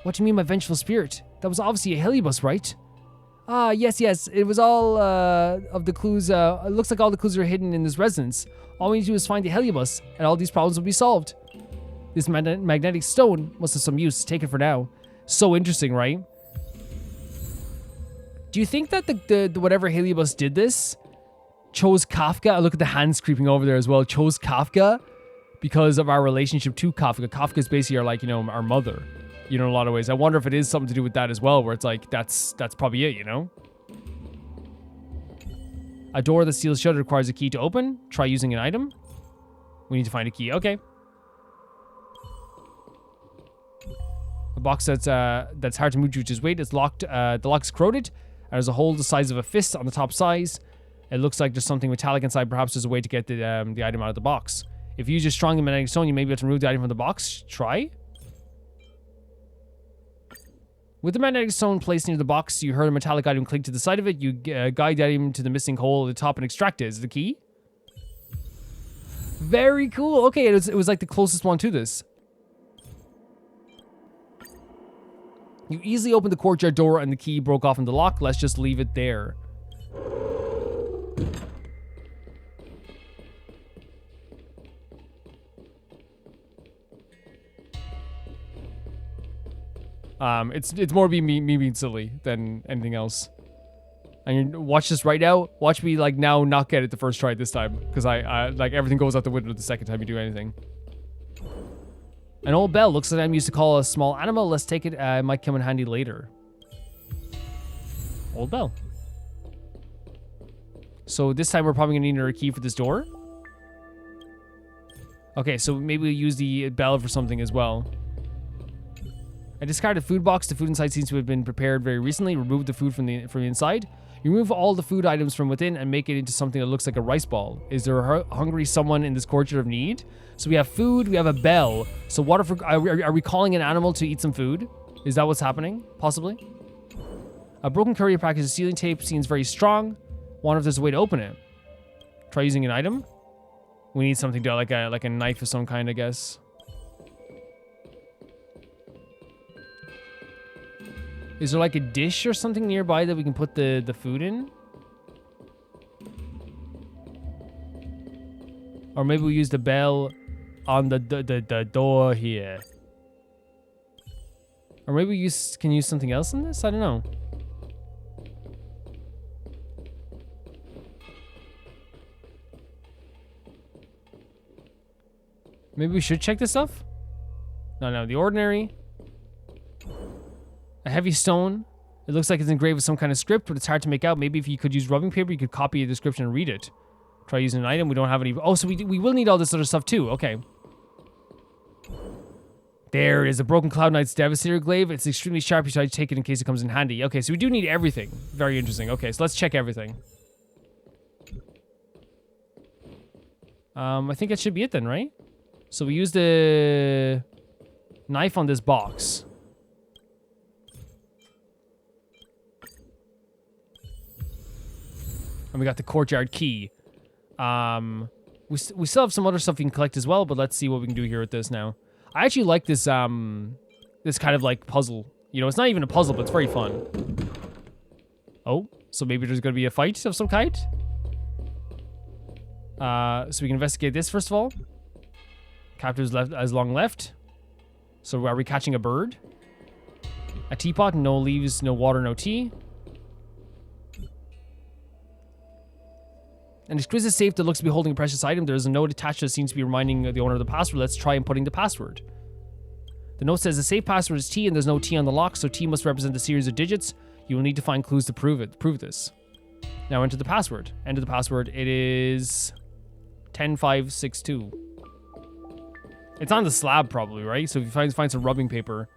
A: What do you mean by vengeful spirit? That was obviously a Helios, right? Ah, yes. It was all of the clues. It looks like all the clues are hidden in this residence. All we need to do is find the Helios, and all these problems will be solved. This magnetic stone must have some use. Take it for now. So interesting, right? Do you think that the whatever Helios did this chose Kafka? Look at the hands creeping over there as well. Chose Kafka because of our relationship to Kafka. Kafka is basically our, like, you know, our mother, you know, in a lot of ways. I wonder if it is something to do with that as well, where it's like, that's probably it, you know? A door that seals shut requires a key to open. Try using an item. We need to find a key. Okay. A box that's hard to move due to its weight. It's locked. The lock is corroded. And there's a hole the size of a fist on the top size. It looks like there's something metallic inside. Perhaps there's a way to get the item out of the box. If you use your strong magnetic stone, you may be able to remove the item from the box. Try. With the magnetic stone placed near the box, you heard a metallic item clink to the side of it. You guide the item to the missing hole at the top and extract it. Is it the key? Very cool. Okay, it was like the closest one to this. You easily opened the courtyard door and the key broke off in the lock. Let's just leave it there. It's more me being silly than anything else. And you watch this right now. Watch me like now not get it the first try this time, because I like everything goes out the window the second time you do anything. An old bell looks like I'm used to call a small animal. Let's take it. It might come in handy later. Old bell. So this time we're probably gonna need another key for this door. Okay, so maybe we'll use the bell for something as well. I discarded a food box. The food inside seems to have been prepared very recently. Remove the food from the inside. You remove all the food items from within and make it into something that looks like a rice ball. Is there a hungry someone in this courtyard of need? So we have food, we have a bell. So what if are we calling an animal to eat some food? Is that what's happening? Possibly. A broken courier package of sealing tape seems very strong. Wonder if there's a way to open it. Try using an item. We need something to like a knife of some kind, I guess. Is there like a dish or something nearby that we can put the food in? Or maybe we use the bell on the door here. Or maybe we can use something else in this? I don't know. Maybe we should check this stuff? No, the ordinary. A heavy stone. It looks like it's engraved with some kind of script, but it's hard to make out. Maybe if you could use rubbing paper, you could copy a description and read it. Try using an item. We don't have any. Oh, so we will need all this other stuff too. Okay. There is a broken Cloud Knight's Devastator glaive. It's extremely sharp. You should take it in case it comes in handy. Okay, so we do need everything. Very interesting. Okay, so let's check everything. I think that should be it then, right? So we use the knife on this box. And we got the courtyard key. We still have some other stuff we can collect as well, but let's see what we can do here with this now. I actually like this this kind of like puzzle. You know, it's not even a puzzle, but it's very fun. Oh, so maybe there's gonna be a fight of some kind? So we can investigate this first of all. Captives left as long left. So are we catching a bird? A teapot, no leaves, no water, no tea. An exquisite safe that looks to be holding a precious item. There's a note attached that seems to be reminding the owner of the password. Let's try inputting the password. The note says the safe password is T and there's no T on the lock, so T must represent the series of digits. You will need to find clues to prove this. Now enter the password. Enter the password. It is 10562. It's on the slab probably, right? So if you find some rubbing paper.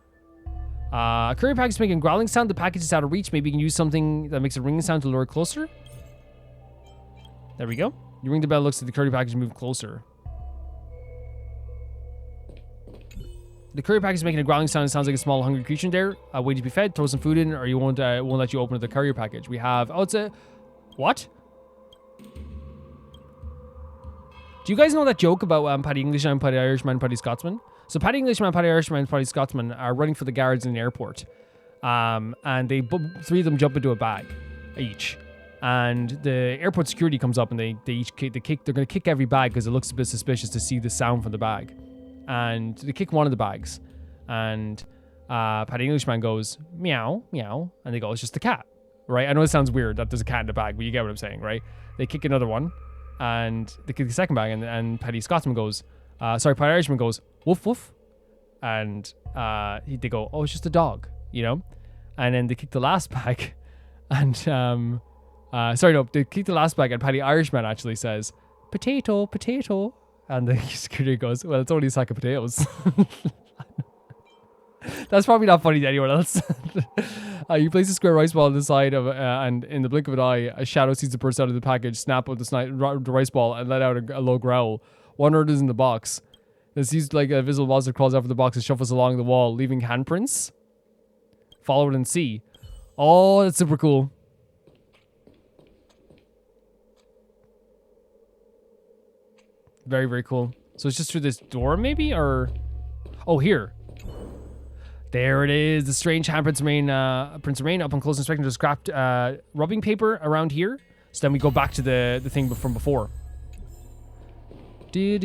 A: A courier package is making a growling sound. The package is out of reach. Maybe you can use something that makes a ringing sound to lure it closer. There we go. You ring the bell, looks like the courier package move closer. The courier package is making a growling sound. It sounds like a small hungry creature in there. Wait to be fed. Throw some food in, or you won't let you open the courier package. We have. Oh, it's a. What? Do you guys know that joke about Paddy Englishman, Paddy Irishman, Paddy Scotsman? So Paddy Englishman, Paddy Irishman, and Paddy Scotsman are running for the guards in the airport, and they three of them jump into a bag each. And the airport security comes up and they're gonna kick every bag because it looks a bit suspicious to see the sound from the bag. And they kick one of the bags. And Paddy Englishman goes, meow, meow. And they go, it's just a cat. Right? I know it sounds weird that there's a cat in the bag, but you get what I'm saying, right? They kick another one. And they kick the second bag. And Paddy Scotsman goes, Paddy Irishman goes, woof, woof. And they go, oh, it's just a dog, you know? And then they kick the last bag. And they kick the last bag, and Paddy Irishman actually says, potato, potato. And the security goes, well, it's only a sack of potatoes. That's probably not funny to anyone else. You place a square rice ball on the side of and in the blink of an eye, a shadow sees the burst out of the package, snap up the rice ball, and let out a low growl. Wonder what is in the box. It sees like a visible monster crawls out of the box and shuffles along the wall, leaving handprints. Follow it and see. Oh, that's super cool. Very, very cool. So it's just through this door, maybe? Or... Oh, here. There it is. The strange handprints remain... Prints remain. Upon close inspection, there's scrapped rubbing paper around here. So then we go back to the thing from before. If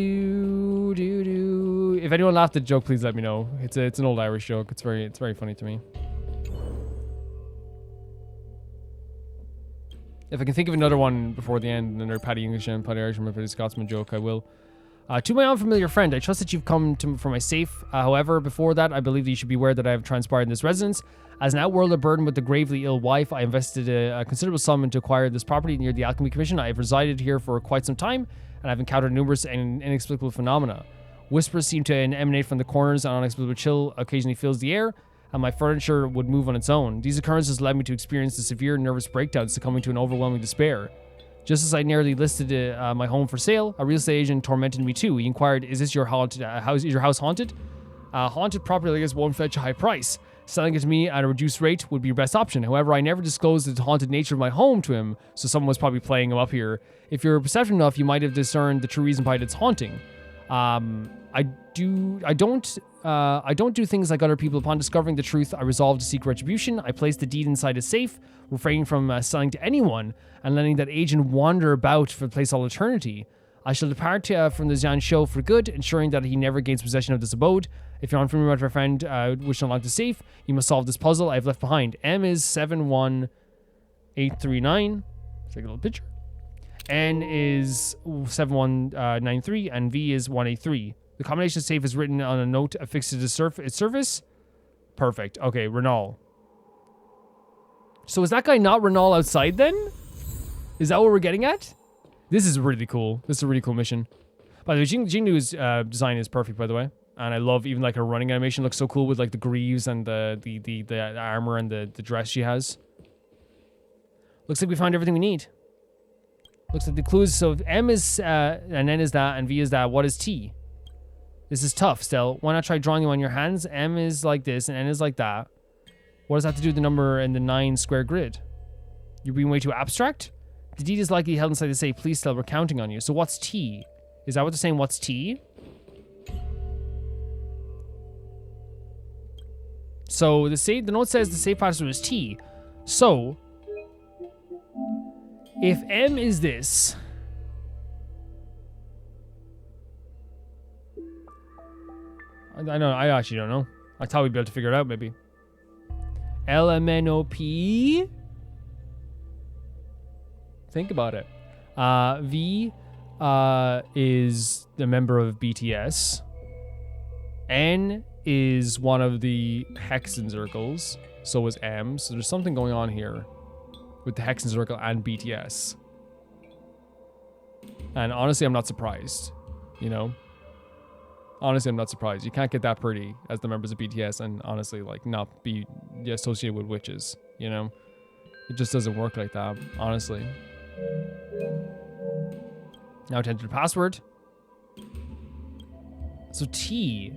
A: anyone laughed at the joke, please let me know. It's an old Irish joke. It's very funny to me. If I can think of another one before the end, another Paddy English and Paddy Irishman, Paddy Scotsman joke, I will. To my unfamiliar friend, I trust that you've come for my safe. However, before that, I believe that you should be aware that I have transpired in this residence. As an outworlder burdened with the gravely ill wife, I invested a considerable sum to acquire this property near the Alchemy Commission. I have resided here for quite some time, and I've encountered numerous and inexplicable phenomena. Whispers seem to emanate from the corners, and unexplicable chill occasionally fills the air, and my furniture would move on its own. These occurrences led me to experience a severe nervous breakdown, succumbing to an overwhelming despair. Just as I nearly listed my home for sale, a real estate agent tormented me too. He inquired, "Is this your haunted house? Is your house haunted?" Haunted property, I guess, won't fetch a high price. Selling it to me at a reduced rate would be your best option. However, I never disclosed the haunted nature of my home to him, so someone was probably playing him up here. If you're perceptive enough, you might have discerned the true reason behind its haunting. I don't do things like other people. Upon discovering the truth, I resolved to seek retribution. I placed the deed inside a safe, refraining from selling to anyone, and letting that agent wander about for the place all eternity. I shall depart from the Xian show for good, ensuring that he never gains possession of this abode. If you're unfamiliar with my friend, wish to unlock the safe, you must solve this puzzle I have left behind. M is 71839. Take a little picture. N is 7193, and V is 183. The combination safe is written on a note affixed to its surface. Perfect. Okay, Renal. So is that guy not Renal outside then? Is that what we're getting at? This is really cool. This is a really cool mission. By the way, Jingnu's design is perfect, by the way. And I love even like her running animation looks so cool with like the greaves and the armor and the dress she has. Looks like we found everything we need. Looks like the clues. So if M is and N is that and V is that. What is T? This is tough, Stel. Why not try drawing them on your hands? M is like this and N is like that. What does that have to do with the number in the 9 square grid? You're being way too abstract? The deed is likely held inside the safe. Please, Stel, we're counting on you. So what's T? Is that what they're saying? What's T? So the note says the safe password is T. So if M is this, I actually don't know. I thought we'd be able to figure it out maybe. LMNOP. Think about it. V is the member of BTS. N is one of the Hexen circles. So is M. So there's something going on here with the Hexen circle and BTS. And honestly, I'm not surprised. You know? Honestly, I'm not surprised. You can't get that pretty as the members of BTS and honestly, like, not be associated with witches. You know? It just doesn't work like that, honestly. Now to enter the password. So T.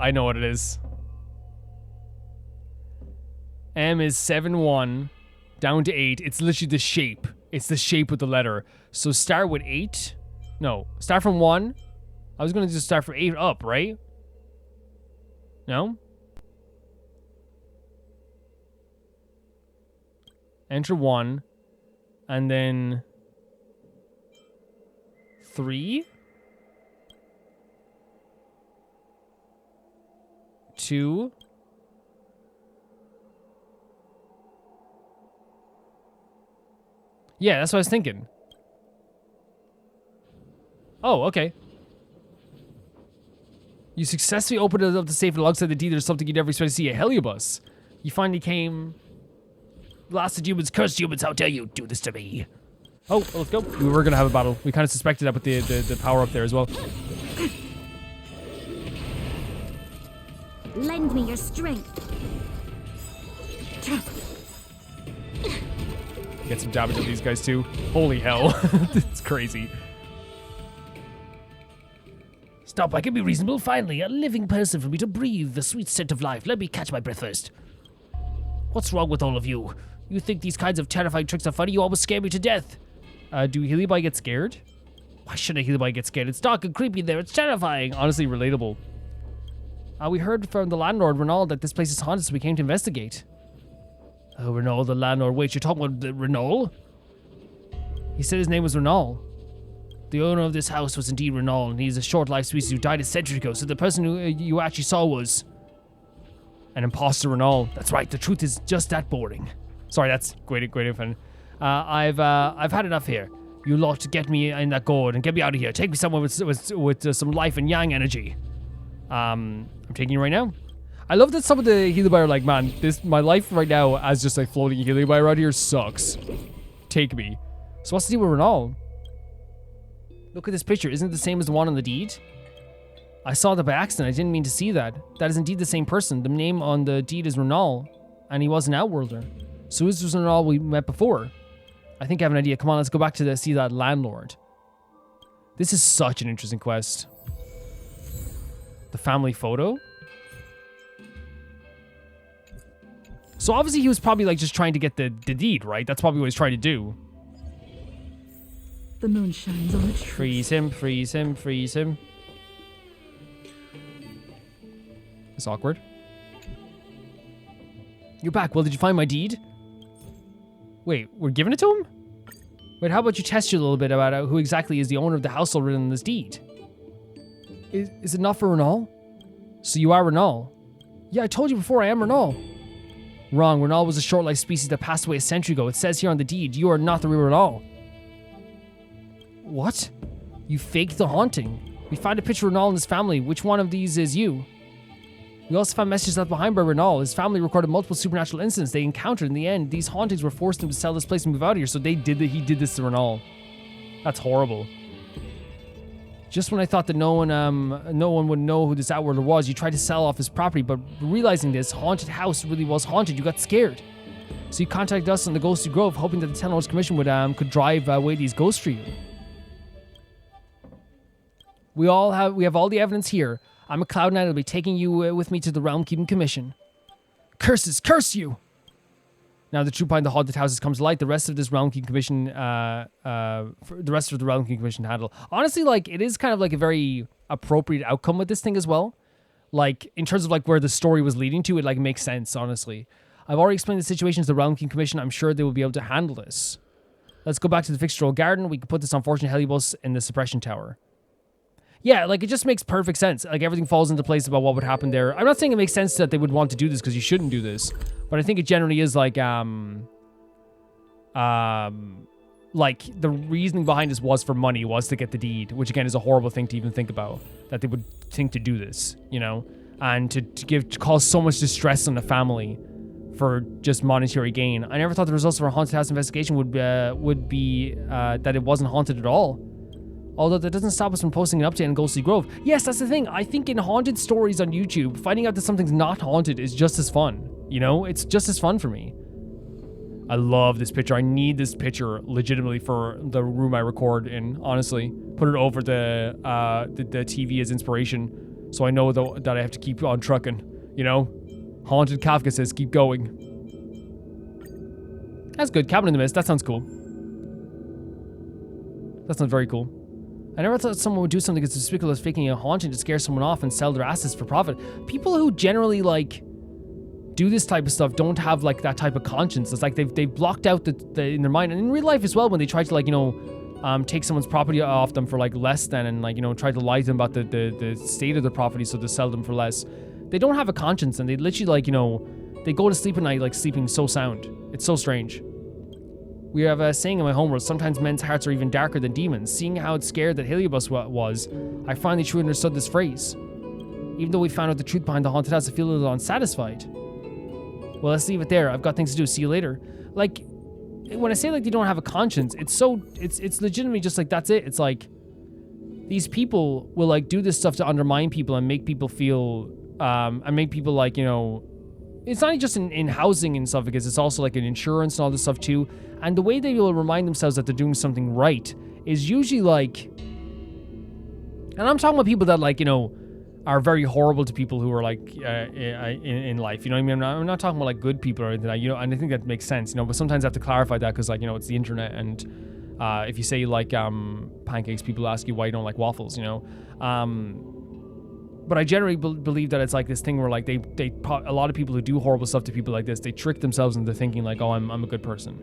A: I know what it is. M is 7-1 down to 8. It's literally the shape. It's the shape of the letter. So start with 8. No, start from 1. I was going to just start from 8 up, right? No? Enter 1. And then 3. 2. Yeah, that's what I was thinking. Oh, okay. You successfully opened up the safe and alongside the deed there's something you never expect to see, a heliobus. You finally came.
C: Blasted humans, cursed humans, how dare you do this to me?
A: Oh, well, let's go. We were gonna have a battle. We kind of suspected that with the power up there as well.
B: Lend me your strength.
A: Get some damage on these guys too. Holy hell. It's crazy.
C: Stop, I can be reasonable. Finally, a living person for me to breathe the sweet scent of life. Let me catch my breath first. What's wrong with all of you? You think these kinds of terrifying tricks are funny? You almost scare me to death. Do Helibi get scared? Why should a Helibi get scared? It's dark and creepy there. It's terrifying. Honestly, relatable. We heard from the landlord, Renald, that this place is haunted, so we came to investigate.
A: Renault, the landlord. Wait, you're talking about the Renault? He said his name was Renault. The owner of this house was indeed Renault, and he's a short-life species who died a century ago, so the person who you actually saw was an imposter Renault. That's right, the truth is just that boring. Sorry, that's great fun. I've had enough here. You lot get me in that gourd and get me out of here. Take me somewhere with some life and yang energy. I'm taking you right now. I love that some of the Heliobi are like, man, my life right now as just like floating Heliobi around here sucks. Take me. So what's the deal with Renault? Look at this picture. Isn't it the same as the one on the deed? I saw that by accident. I didn't mean to see that. That is indeed the same person. The name on the deed is Renault, and he was an outworlder. So this was Renault we met before. I think I have an idea. Come on, let's go back to see that landlord. This is such an interesting quest. The family photo? So obviously he was probably like just trying to get the deed, right? That's probably what he's trying to do.
M: The moon shines on the tree.
A: Freeze him, freeze him, freeze him. It's awkward. You're back. Well, did you find my deed? Wait, we're giving it to him? Wait, how about you test you a little bit about who exactly is the owner of the household written in this deed? Is it not for Renault? So you are Renault? Yeah, I told you before I am Renault. Wrong, Renault was a short-life species that passed away a century ago. It says here on the deed, you are not the real Renault. What? You faked the haunting. We found a picture of Renault and his family. Which one of these is you? We also found messages left behind by Renault. His family recorded multiple supernatural incidents they encountered. In the end, these hauntings were forced him to sell this place and move out of here, so he did this to Renault. That's horrible. Just when I thought that no one would know who this outworlder was, you tried to sell off his property, but realizing this haunted house really was haunted, you got scared. So you contacted us on the Ghostly Grove, hoping that the Ten Lords Commission could drive away these ghosts for you. We have all the evidence here. I'm a Cloud Knight. I'll be taking you with me to the Realm Keeping Commission. Curses, curse you! Now the truth behind the haunted houses comes to light. The rest of this Realm Keeping Commission, the rest of the Realm Keeping Commission handle. Honestly, like, it is kind of like a very appropriate outcome with this thing as well. Like, in terms of like where the story was leading to, it like makes sense, honestly. I've already explained the situation to the Realm Keeping Commission. I'm sure they will be able to handle this. Let's go back to the Fixed-Roll Garden. We can put this unfortunate Heliobus in the Suppression Tower. Yeah, like, it just makes perfect sense. Like, everything falls into place about what would happen there. I'm not saying it makes sense that they would want to do this, because you shouldn't do this. But I think it generally is, like, the reasoning behind this was for money, was to get the deed, which, again, is a horrible thing to even think about, that they would think to do this, you know? And to cause so much distress on the family for just monetary gain. I never thought the results of our haunted house investigation would be that it wasn't haunted at all. Although that doesn't stop us from posting an update on Ghostly Grove. Yes, that's the thing. I think in haunted stories on YouTube, finding out that something's not haunted is just as fun. You know? It's just as fun for me. I love this picture. I need this picture legitimately for the room I record in, honestly. Put it over the TV as inspiration, so I know that I have to keep on trucking, you know? Haunted Kafka says, keep going. That's good. Cabin in the Mist. That sounds cool. That sounds very cool. I never thought someone would do something as despicable as faking a haunting to scare someone off and sell their assets for profit. People who generally, like, do this type of stuff don't have, like, that type of conscience. It's like they've blocked out the in their mind. And in real life as well, when they try to, like, you know, take someone's property off them for, like, less than, and, like, you know, try to lie to them about the state of their property so they sell them for less. They don't have a conscience, and they literally, like, you know, they go to sleep at night, like, sleeping so sound. It's so strange. We have a saying in my homeworld, sometimes men's hearts are even darker than demons. Seeing how scared that Heliobus was, I finally truly understood this phrase. Even though we found out the truth behind the haunted house, I feel a little unsatisfied. Well, let's leave it there. I've got things to do. See you later. Like, when I say, like, they don't have a conscience, it's legitimately just, like, that's it. It's like, these people will, like, do this stuff to undermine people and make people feel, and make people, like, you know, it's not just in housing and stuff, because it's also, like, in insurance and all this stuff, too. And the way they will remind themselves that they're doing something right is usually, like, and I'm talking about people that, like, you know, are very horrible to people who are, like, in life, you know what I mean? I'm not talking about, like, good people or anything like that, you know, and I think that makes sense, you know, but sometimes I have to clarify that because, like, you know, it's the internet, and if you say you like pancakes, people ask you why you don't like waffles, you know? But I generally believe that it's like this thing where like a lot of people who do horrible stuff to people like this, they trick themselves into thinking like, oh, I'm a good person.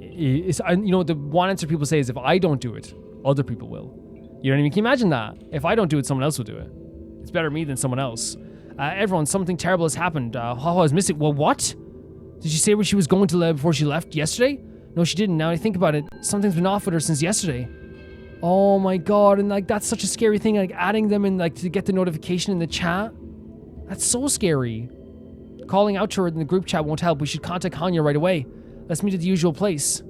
A: The one answer people say is, if I don't do it, other people will. You know what I mean? Can you imagine that? If I don't do it, someone else will do it. It's better me than someone else. Everyone, something terrible has happened. Huohuo is missing. Well, what? Did she say where she was going to before she left yesterday? No, she didn't. Now I think about it, something's been off with her since yesterday. Oh my god, and like that's such a scary thing, like adding them in, like to get the notification in the chat. That's so scary. Calling out to her in the group chat won't help. We should contact Hanya right away. Let's meet at the usual place.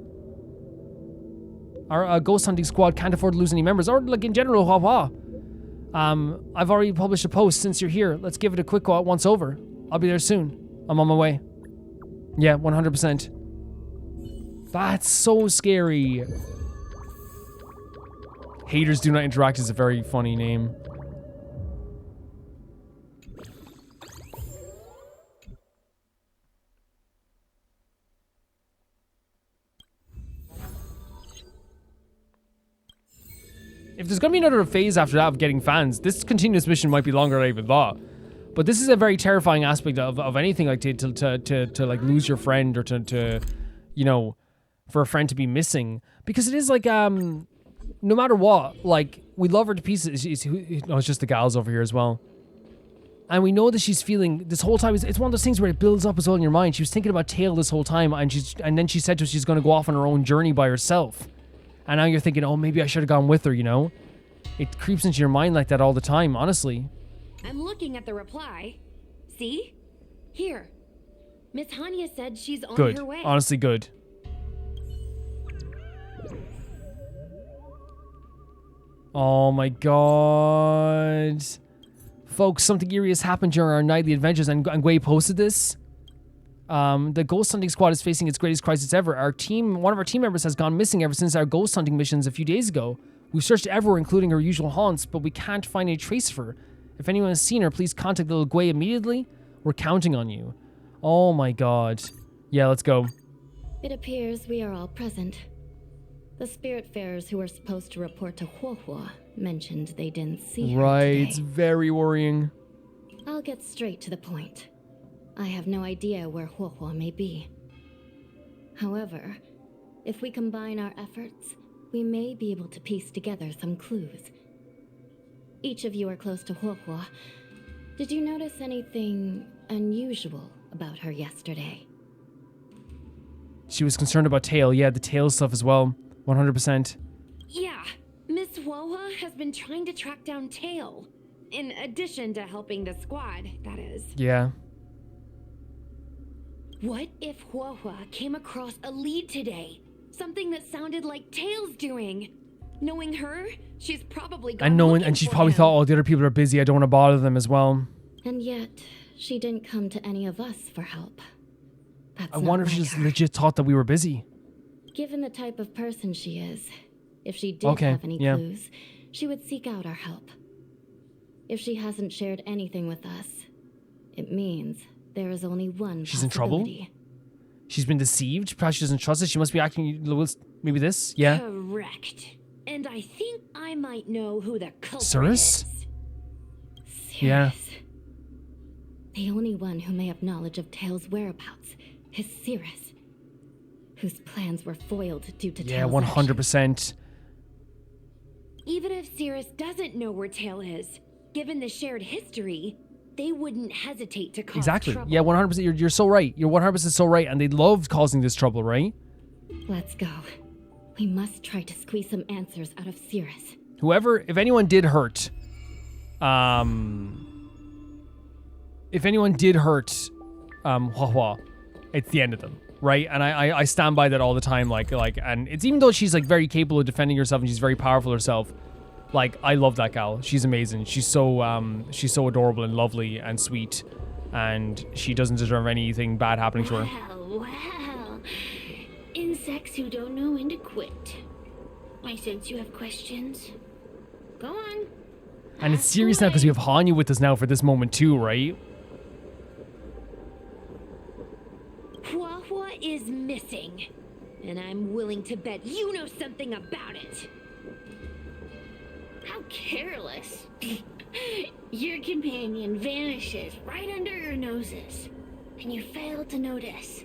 A: Our ghost hunting squad can't afford to lose any members, or like in general, Huohuo. I've already published a post since you're here. Let's give it a quick once over. I'll be there soon. I'm on my way. Yeah, 100%. That's so scary. Haters Do Not Interact is a very funny name. If there's gonna be another phase after that of getting fans, this continuous mission might be longer than I even thought. But this is a very terrifying aspect of anything, like to like lose your friend, or to you know, for a friend to be missing, because it is like no matter what, like, we love her to pieces. It's just the gals over here as well. And we know that she's feeling this whole time. It's one of those things where it builds up as well in your mind. She was thinking about Tail this whole time, and then she said to us she's going to go off on her own journey by herself. And now you're thinking, oh, maybe I should have gone with her, you know? It creeps into your mind like that all the time, honestly.
D: I'm looking at the reply. See? Here. Miss Hanya said she's on
A: Good.
D: her way.
A: Honestly, good. Oh my god. Folks, something eerie has happened during our nightly adventures, and Gwei posted this. The ghost hunting squad is facing its greatest crisis ever. One of our team members has gone missing ever since our ghost hunting missions a few days ago. We've searched everywhere, including her usual haunts, but we can't find any trace of her. If anyone has seen her, please contact little Gwei immediately. We're counting on you. Oh my god. Yeah, let's go.
N: It appears we are all present. The Spiritfarers who were supposed to report to Huohuo mentioned they didn't see her today.
A: It's very worrying.
N: I'll get straight to the point. I have no idea where Huohuo may be. However, if we combine our efforts, we may be able to piece together some clues. Each of you are close to Huohuo. Did you notice anything unusual about her yesterday?
A: She was concerned about Tail. Yeah, the Tail stuff as well. 100%.
D: Yeah, Miss Huohuo has been trying to track down Tail. In addition to helping the squad, that is.
A: Yeah.
D: What if Huohuo came across a lead today? Something that sounded like Tail's doing. Knowing her, she's probably gone
A: And she probably thought, oh, the other people are busy, I don't want to bother them as well.
N: And yet, she didn't come to any of us for help.
A: I wonder if she just legit thought that we were busy.
N: Given the type of person she is, if she did have any clues, she would seek out our help. If she hasn't shared anything with us, it means there is only one
A: She's in trouble? She's been deceived? Perhaps she doesn't trust us? She must be acting... Maybe this? Yeah?
D: Correct. And I think I might know who the culprit
A: Cirrus?
D: is.
A: Yeah.
N: The only one who may have knowledge of Tail's whereabouts is Cirrus, whose plans were foiled due to
A: Yeah,
N: Tail's
A: 100%.
D: Even if Cirrus doesn't know where Tail is, given the shared history, they wouldn't hesitate to cause trouble.
A: Yeah, 100%. You're so right. You're 100% so right. And they love causing this trouble, right?
N: Let's go. We must try to squeeze some answers out of Cirrus.
A: If anyone did hurt, Huohuo, it's the end of them, right? And I stand by that all the time, and it's even though she's like very capable of defending herself and she's very powerful herself, like, I love that gal. She's amazing. She's so adorable and lovely and sweet, and she doesn't deserve anything bad happening to her.
E: Well. Insects who don't know when to quit. I sense you have questions. Go on.
A: And it's serious now because we have Hanya with us now for this moment too, right?
D: Huohuo is missing, and I'm willing to bet you know something about it.
E: How careless.
J: Your companion vanishes right under your noses, and you fail to notice.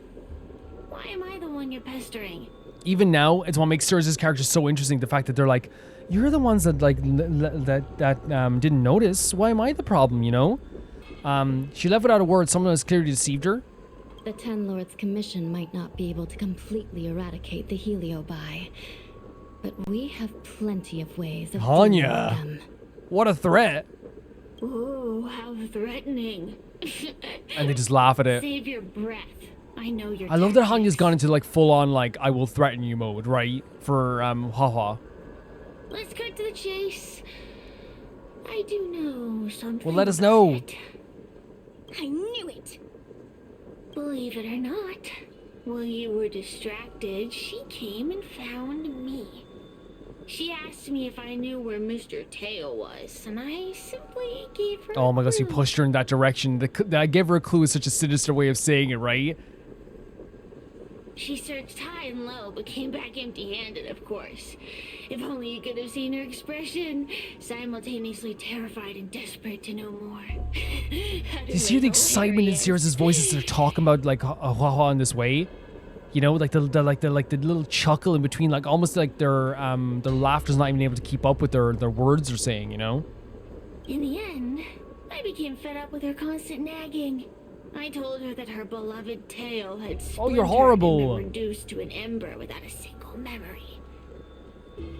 J: Why am I the one you're pestering?
A: Even now, it's what makes Cirrus's character so interesting. The fact that they're like, you're the ones that like didn't notice. Why am I the problem? You know? She left without a word. Someone has clearly deceived her.
N: The Ten Lords Commission might not be able to completely eradicate the Heliobi, but we have plenty of ways of dealing with them.
A: What a threat!
J: Ooh, how threatening.
A: And they just laugh at it.
J: Save your breath. I know you're.
A: I love that Hanya's gone into like full on like I will threaten you mode, right? For Huohuo.
J: Let's cut to the chase. I do know something.
A: Well, let us know.
J: I knew it. Believe it or not, while you were distracted, she came and found me. She asked me if I knew where Mr. Teo was, and I simply gave her
A: Oh my gosh, you pushed her in that direction. I gave her a clue is such a sinister way of saying it, right?
J: She searched high and low, but came back empty-handed, of course. If only you could have seen her expression, simultaneously terrified and desperate to know more.
A: Do you see the excitement in Cirrus's voice as they're talking about like Huohuo in this way? You know, like the little chuckle in between, like almost like their laughter's not even able to keep up with their words they're saying, you know?
J: In the end, I became fed up with her constant nagging. I told her that her beloved Teo had splintered
A: you're horrible.
J: and been reduced to an ember without a single memory.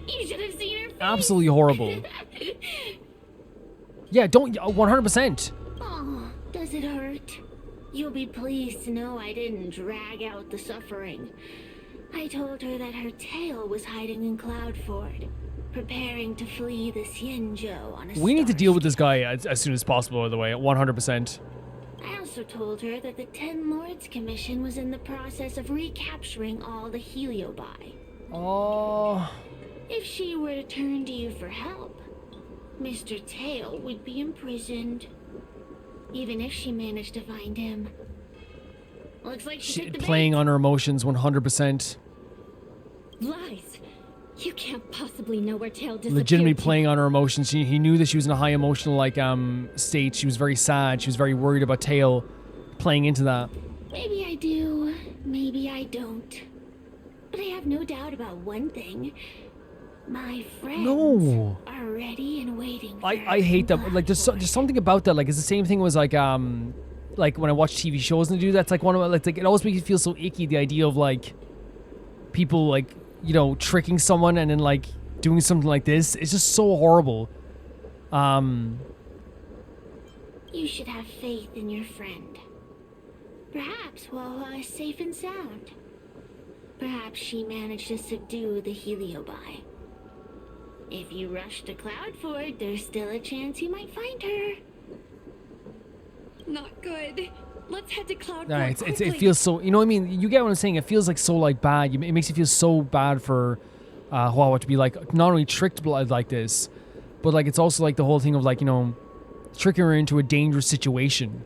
J: You should have seen her face.
A: Absolutely horrible. Yeah, don't 100%.
J: Oh, does it hurt? You'll be pleased to know I didn't drag out the suffering. I told her that her tail was hiding in Cloudford, preparing to flee the Xianzhou on a
A: We need to deal with this guy as soon as possible, by the way, 100%.
J: I also told her that the Ten Lords Commission was in the process of recapturing all the Heliobi.
A: Oh.
J: If she were to turn to you for help, Mr. Teo would be imprisoned. Even if she managed to find him. Looks like she took the
A: playing on her emotions 100%.
N: Lies. You can't possibly know where Teo disappeared.
A: Legitimately playing on her emotions. He knew that she was in a high emotional like state. She was very sad. She was very worried about Teo. Playing into that.
J: Maybe I do, maybe I don't. But I have no doubt about one thing. My friends are ready and waiting.
A: I hate that. Like there's something about that. Like it's the same thing was like when I watch TV shows and they do that. It's like one of like it always makes you feel so icky. The idea of like people like tricking someone and then like doing something like this. It's just so horrible.
J: You should have faith in your friend. Perhaps Huohuo is safe and sound. Perhaps she managed to subdue the Heliobi. If you rush to Cloudford, there's still a chance you might find her.
D: Not good. Let's head to Cloudford.
A: Nah, it feels so. You know what I mean? You get what I'm saying? It feels like so like bad. It makes you feel so bad for Huohuo to be like not only tricked like this, but like it's also like the whole thing of like tricking her into a dangerous situation.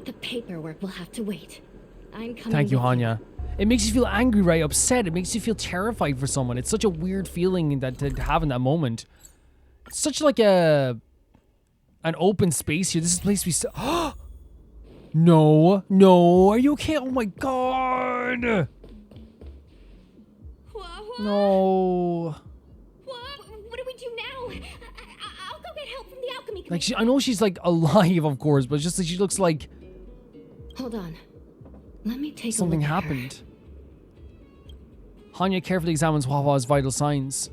N: The paperwork will have to wait. I'm coming.
A: Thank you, Hanya. It makes you feel angry, right? Upset. It makes you feel terrified for someone. It's such a weird feeling that to have in that moment. It's such like an open space here. This is a place we still. No, are you okay? Oh my god. No.
F: What do we do now? I'll go get help from the alchemy.
A: Like I know she's like alive, of course, but it's just that she looks like.
N: Hold on. Let me take
A: something
N: a look at
A: happened. Hanya carefully examines Huohuo's vital signs.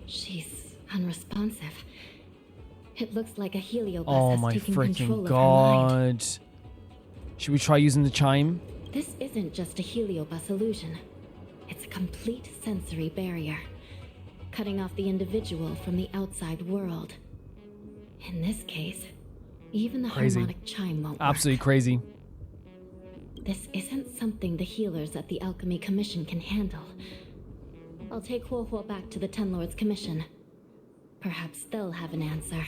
N: She's unresponsive. It looks like a heliobus
A: Oh
N: has
A: my
N: taken control
A: freaking
N: of her mind.
A: god. Should we try using the chime?
N: This isn't just a heliobus illusion. It's a complete sensory barrier, cutting off the individual from the outside world. In this case, even the harmonic chime won't
A: Absolutely
N: work.
A: crazy.
N: This isn't something the healers at the Alchemy Commission can handle. I'll take Huohuo back to the Ten Lords Commission. Perhaps they'll have an answer.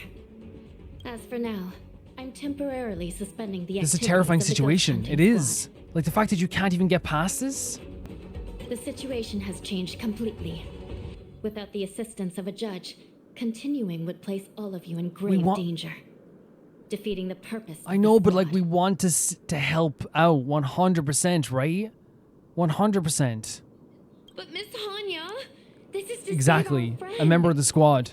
N: As for now, I'm temporarily suspending the
A: This is a
N: activities
A: terrifying
N: of the ghost
A: situation.
N: hunting
A: It is. Like the fact that you can't even get past this?
N: The situation has changed completely. Without the assistance of a judge, continuing would place all of you in grave danger. Defeating the purpose.
A: I know, but like we want to help out 100%, right? 100%.
D: But Miss Hanya, this is to
A: Exactly.
D: save our friend.
A: A member of the squad.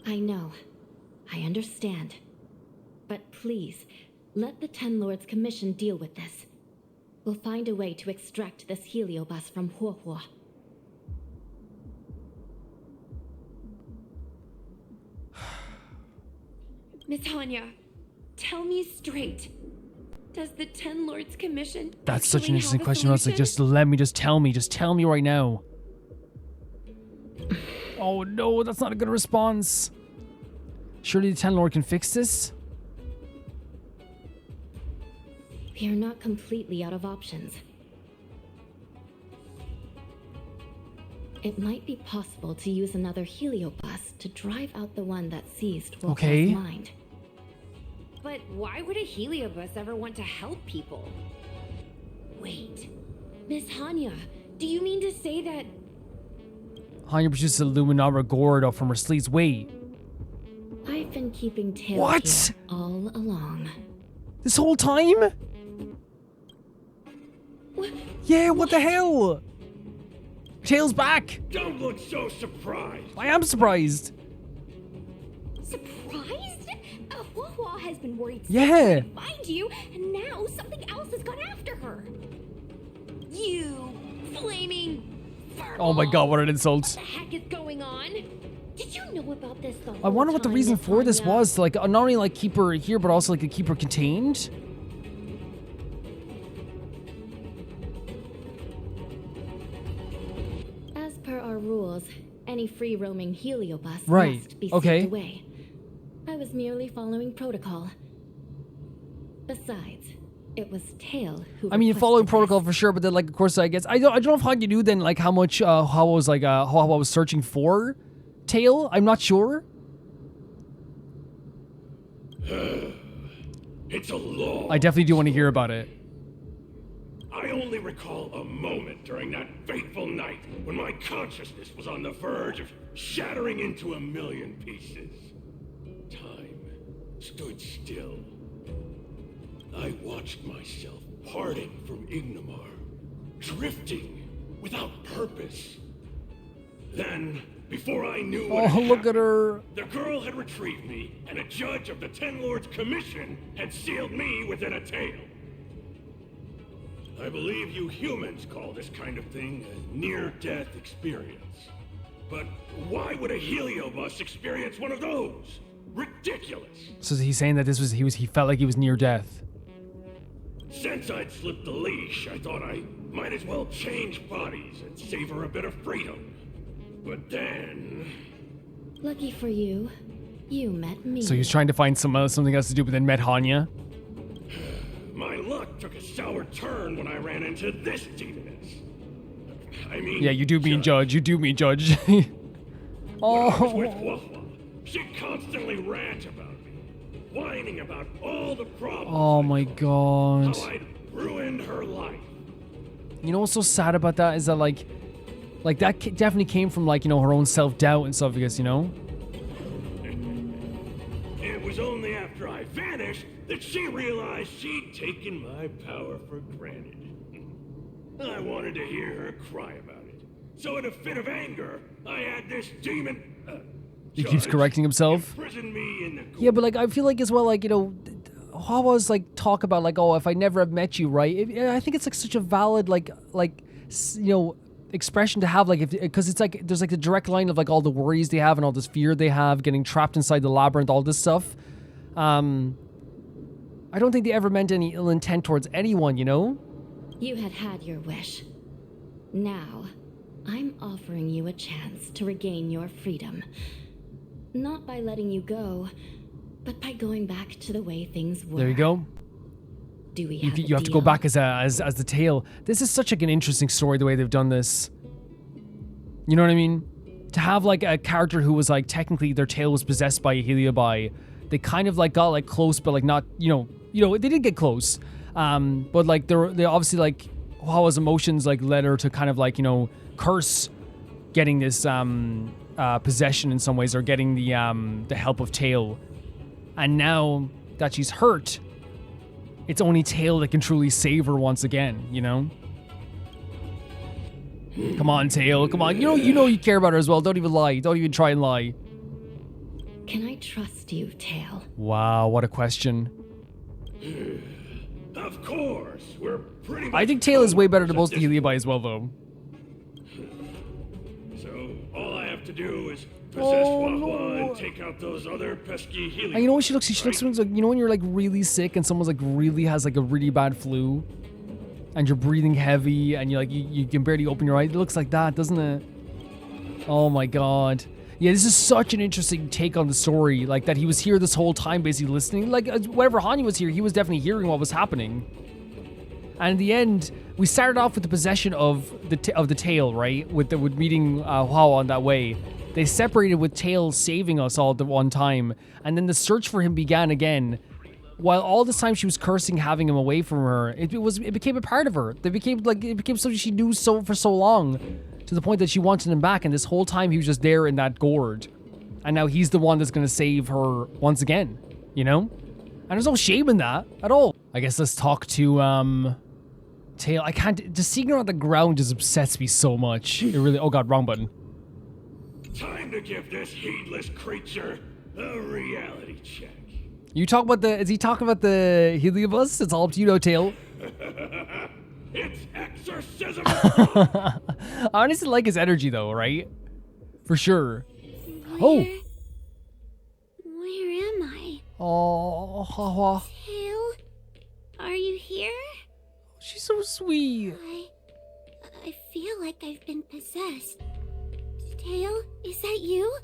N: I know. I understand. But please, let the Ten Lords Commission deal with this. We'll find a way to extract this heliobus from Huohuo.
D: Miss Hanya, tell me straight. Does the Ten Lords Commission
A: That's such an
D: actually
A: interesting
D: have a
A: question. I was like,
D: solution?
A: just tell me right now. Oh no, that's not a good response. Surely the Ten Lord can fix this?
N: We are not completely out of options. It might be possible to use another heliobus to drive out the one that seized Huohuo's mind.
D: But why would a heliobus ever want to help people? Wait, Miss Hanya, do you mean to say that...
A: Hanya produces a Luminara gourd off from her sleeves. Wait.
N: I've been keeping tail
A: What?
N: here all along.
A: This whole time? Yeah, what the hell? Tail's back.
K: Don't look so surprised.
A: I am surprised.
F: Surprised? Huohuo has been worried
A: Yeah.
F: to find you, and now something else has gone after her.
D: You flaming...
A: Oh my god, what an
D: What
A: insult.
D: the heck is going on?
F: Did you know about this the
A: I
F: whole
A: wonder what the
F: time,
A: reason
F: Miss
A: for this
F: Hanya?
A: was. To, like, not only like keep her here, but also like to keep her contained.
N: As per our rules, any free-roaming heliobus
A: Right,
N: must be
A: okay.
N: sealed away. I was merely following protocol. Besides, it was Tail who
A: I mean,
N: requested
A: following
N: this.
A: protocol for sure, but then like, of course, I guess I don't know if Hanya knew then like how much Huohuo was like Huohuo was searching for Tail. I'm not sure.
K: It's a law.
A: I definitely do want to hear about it.
K: I only recall a moment during that fateful night when my consciousness was on the verge of shattering into a million pieces. Time stood still. I watched myself parting from Ignomar, drifting without purpose. Then, before I knew what
A: Oh,
K: had
A: look at her.
K: the girl had retrieved me, and a judge of the Ten Lords Commission had sealed me within a tail. I believe you humans call this kind of thing a near-death experience. But why would a heliobus experience one of those? Ridiculous!
A: So he's saying that this was he felt like he was near death.
K: Since I'd slipped the leash, I thought I might as well change bodies and savor a bit of freedom. But then...
N: Lucky for you, you met me.
A: So he was trying to find something else to do, but then met Hanya.
K: my luck took a sour turn when I ran into this demoness. I mean...
A: Yeah, you do mean Judge. You do mean Judge.
K: When I was with
A: Oh.
K: Huohuo, she constantly rant about me, whining about all the problems.
A: Oh my god.
K: How I'd ruined her life.
A: You know what's so sad about that is that like that definitely came from like, you know, her own self-doubt and stuff, because, you know.
K: It was only after I vanished that she realized she'd taken my power for granted. I wanted to hear her cry about it. So in a fit of anger, I had this demon...
A: He keeps
K: judge
A: correcting himself.
K: imprison me in the...
A: Yeah, but like I feel like as well, like, you know, Huohuo's like talk about like, oh, if I never have met you, right? I think it's like such a valid like you know, expression to have, like, because it's like there's like a direct line of like all the worries they have and all this fear they have getting trapped inside the labyrinth, all this stuff. I don't think they ever meant any ill intent towards anyone, you know.
N: You had your wish. Now, I'm offering you a chance to regain your freedom. Not by letting you go, but by going back to the way things were.
A: There you go.
N: Do we have
A: You have to go back as the tail. This is such like an interesting story, the way they've done this. You know what I mean? To have like a character who was like technically their tail was possessed by a heliobi. They kind of like got like close, but like not, you know they did get close. But like they obviously like Huohuo's emotions like led her to kind of like, you know, curse getting this possession in some ways, or getting the help of Tail. And now that she's hurt, it's only Tail that can truly save her once again, you know? Come on, Tail, come on. You know you care about her as well. Don't even lie. Don't even try and lie.
N: Can I trust you, Tail?
A: Wow, what a question.
K: Of course, we're pretty much
A: I think Tail is way better than most of the Heliobi as well, though.
K: So all I have to do is possess Huohuo and take out those other pesky Heliobi.
A: And you know what she looks? She looks like, you know when you're like really sick and someone's like really has like a really bad flu, and you're breathing heavy and you can barely open your eyes. It looks like that, doesn't it? Oh my god. Yeah, this is such an interesting take on the story. Like that he was here this whole time, basically listening. Like whenever Hanya was here, he was definitely hearing what was happening. And in the end, we started off with the possession of the Tail, right? With meeting Huohuo on that way. They separated with Tail saving us all at the one time, and then the search for him began again. While all this time she was cursing having him away from her, it became a part of her. It became something she knew for so long, to the point that she wanted him back. And this whole time he was just there in that gourd, and now he's the one that's gonna save her once again. You know, and there's no shame in that at all. I guess let's talk to Tail. I can't. Just seeing her on the ground just upsets me so much. It really. Oh god, wrong button.
K: Time to give this heedless creature a reality check.
A: You talk about the... Is he talking about the Heliobus? It's all up to you, no, Tail.
K: It's exorcism.
A: I honestly like his energy, though, right? For sure.
E: Where am I?
A: Oh, Huohuo.
E: Tail? Are you here?
A: She's so sweet.
E: I feel like I've been possessed. Tail, is that you?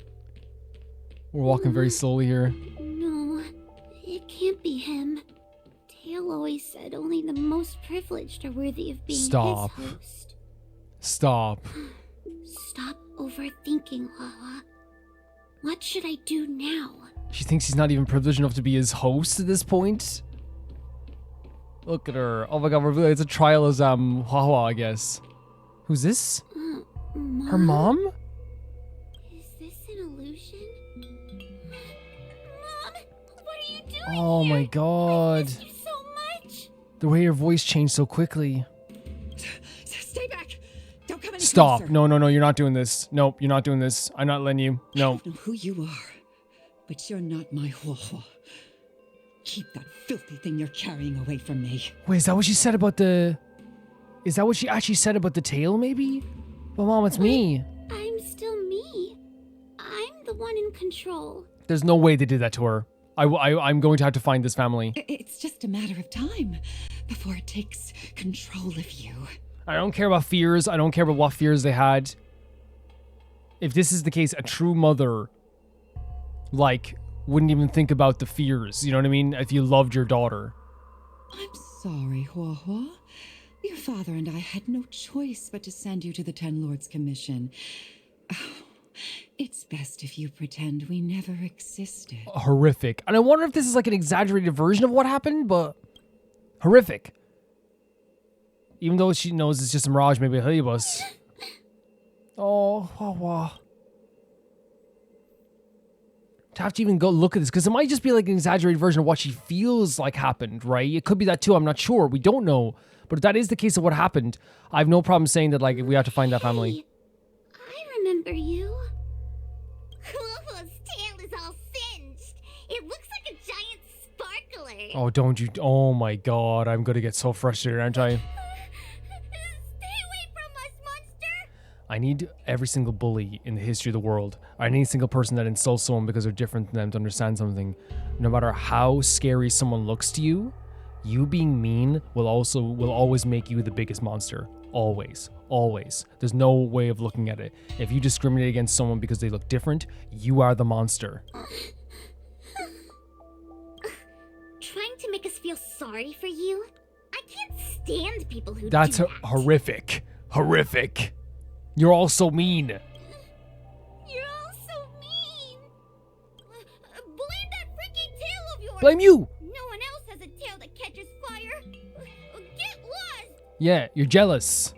A: We're walking very slowly here.
E: No, it can't be him. Tail always said only the most privileged are worthy of being his host.
A: Stop.
E: Stop overthinking, Huohuo. What should I do now?
A: She thinks he's not even privileged enough to be his host at this point. Look at her. Oh my god, it's a trial as Huohuo, I guess. Who's this?
E: Mom?
A: Her mom?
E: Is this an illusion? Mom, what are you doing
A: Oh
E: here?
A: my god.
E: I missed you so much.
A: The way her voice changed so quickly.
M: Stay back. Don't come any
A: Stop.
M: closer.
A: No, you're not doing this. Nope, you're not doing this. I'm not letting you. No.
M: I don't know who you are, but you're not my Huohuo. Keep that filthy thing you're carrying away from me.
A: Wait, is that what she said about the... Is that what she actually said about the Tail, maybe? But Mom, it's me.
E: I'm still me. I'm the one in control.
A: There's no way they did that to her. I'm going to have to find this family.
M: It's just a matter of time before it takes control of you.
A: I don't care about fears. I don't care about what fears they had. If this is the case, a true mother, like, wouldn't even think about the fears. You know what I mean? If you loved your daughter.
M: I'm sorry, Huohuo. Your father and I had no choice but to send you to the Ten Lords Commission. Oh, it's best if you pretend we never existed.
A: Horrific. And I wonder if this is like an exaggerated version of what happened, but horrific. Even though she knows it's just a mirage, maybe a Heliobus. Oh, Huohuo. To have to even go look at this, because it might just be like an exaggerated version of what she feels like happened, right? It could be that too, I'm not sure. We don't know. But if that is the case of what happened, I have no problem saying that, like, we have to find that family.
E: I remember you. Huohuo's tail is all singed. It looks like a giant sparkler.
A: Oh, don't you... Oh my god, I'm gonna get so frustrated, aren't I?
E: Stay away from us, monster!
A: I need every single bully in the history of the world, or any single person that insults someone because they're different than them, to understand something. No matter how scary someone looks to you, you being mean will always make you the biggest monster. Always. Always. There's no way of looking at it. If you discriminate against someone because they look different, you are the monster.
E: Trying to make us feel sorry for you? I can't stand people who
A: That's
E: do that.
A: horrific. Horrific. You're all so mean.
E: You're all so mean. Blame that freaking tail of yours.
A: Blame you.
E: No one else has a tail that catches fire. Get lost.
A: Yeah, you're jealous.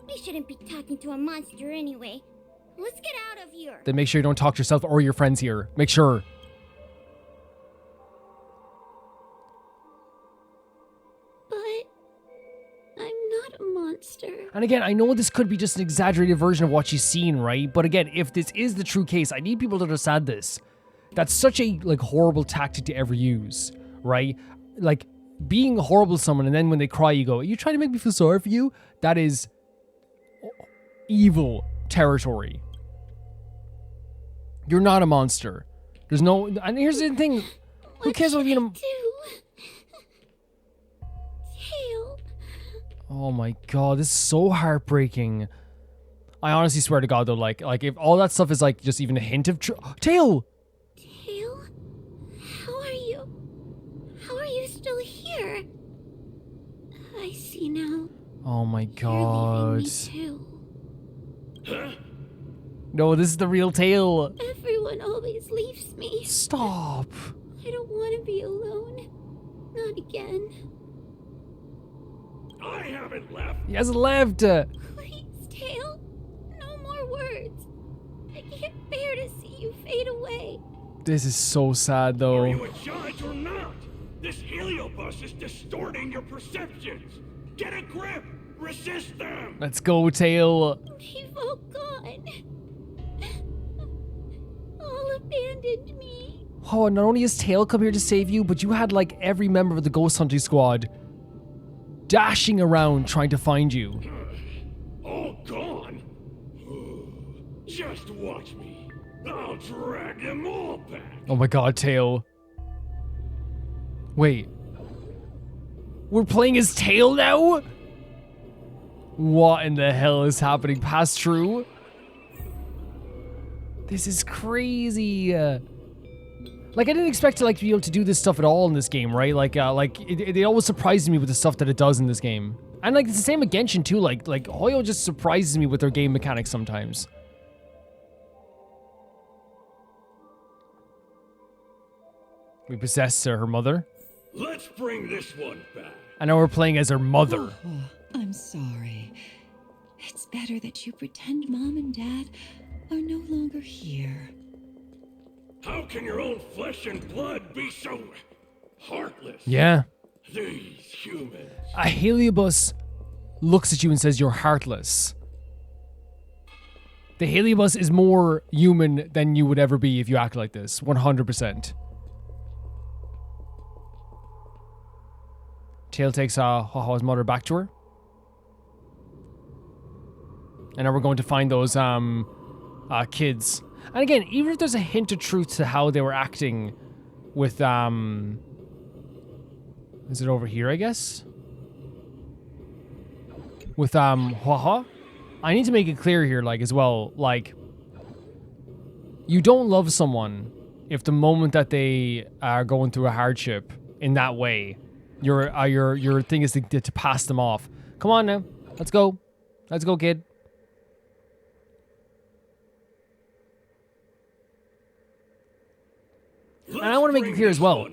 E: We shouldn't be talking to a monster anyway.
B: Let's get out of here.
A: Then make sure you don't talk to yourself or your friends here. Make sure.
E: But I'm not a monster.
A: And again, I know this could be just an exaggerated version of what she's seen, right? But again, if this is the true case, I need people to understand this. That's such a like horrible tactic to ever use, right? Like being horrible to someone and then when they cry you go, "Are you trying to make me feel sorry for you?" That is evil territory. You're not a monster. There's no... And here's the thing. Who cares about being a...
E: Tail.
A: Oh my god, this is so heartbreaking. I honestly swear to God though, like if all that stuff is like just even a hint of Tail!
E: Tail? How are you? How are you still here? I see now.
A: Oh my
E: You're
A: god.
E: leaving me too.
A: No, this is the real Tail.
E: Everyone always leaves me.
A: Stop.
E: I don't want to be alone. Not again.
K: I haven't left.
A: He hasn't left.
E: Please, Tail. No more words. I can't bear to see you fade away.
A: This is so sad though.
K: Are you a judge or not? This heliobus is distorting your perceptions. Get a grip. Resist them.
A: Let's go, Tail.
E: They've all gone. All abandoned me.
A: Oh, not only has Tail come here to save you, but you had like every member of the ghost hunting squad dashing around trying to find you.
K: All gone? Just watch me. I'll drag them all back.
A: Oh my god, Tail. Wait. We're playing as Tail now? What in the hell is happening? Pass through? This is crazy. Like, I didn't expect to, like, be able to do this stuff at all in this game, right? Like, it always surprises me with the stuff that it does in this game. And, like, it's the same with Genshin, too. Like, Huohuo just surprises me with their game mechanics sometimes. We possess her mother.
K: Let's bring this one back.
A: I know we're playing as her mother.
M: Oh, I'm sorry. It's better that you pretend Mom and Dad are no longer here.
K: How can your own flesh and blood be so heartless?
A: Yeah.
K: These humans.
A: A heliobus looks at you and says you're heartless. The heliobus is more human than you would ever be if you act like this. 100%. Tail takes Huohuo's mother back to her. And now we're going to find those kids. And again, even if there's a hint of truth to how they were acting with is it over here, I guess? With Huohuo, I need to make it clear here, like, as well, like, you don't love someone if the moment that they are going through a hardship in that way, your thing is to pass them off. Come on now, let's go, kid. And I want to make it clear as well.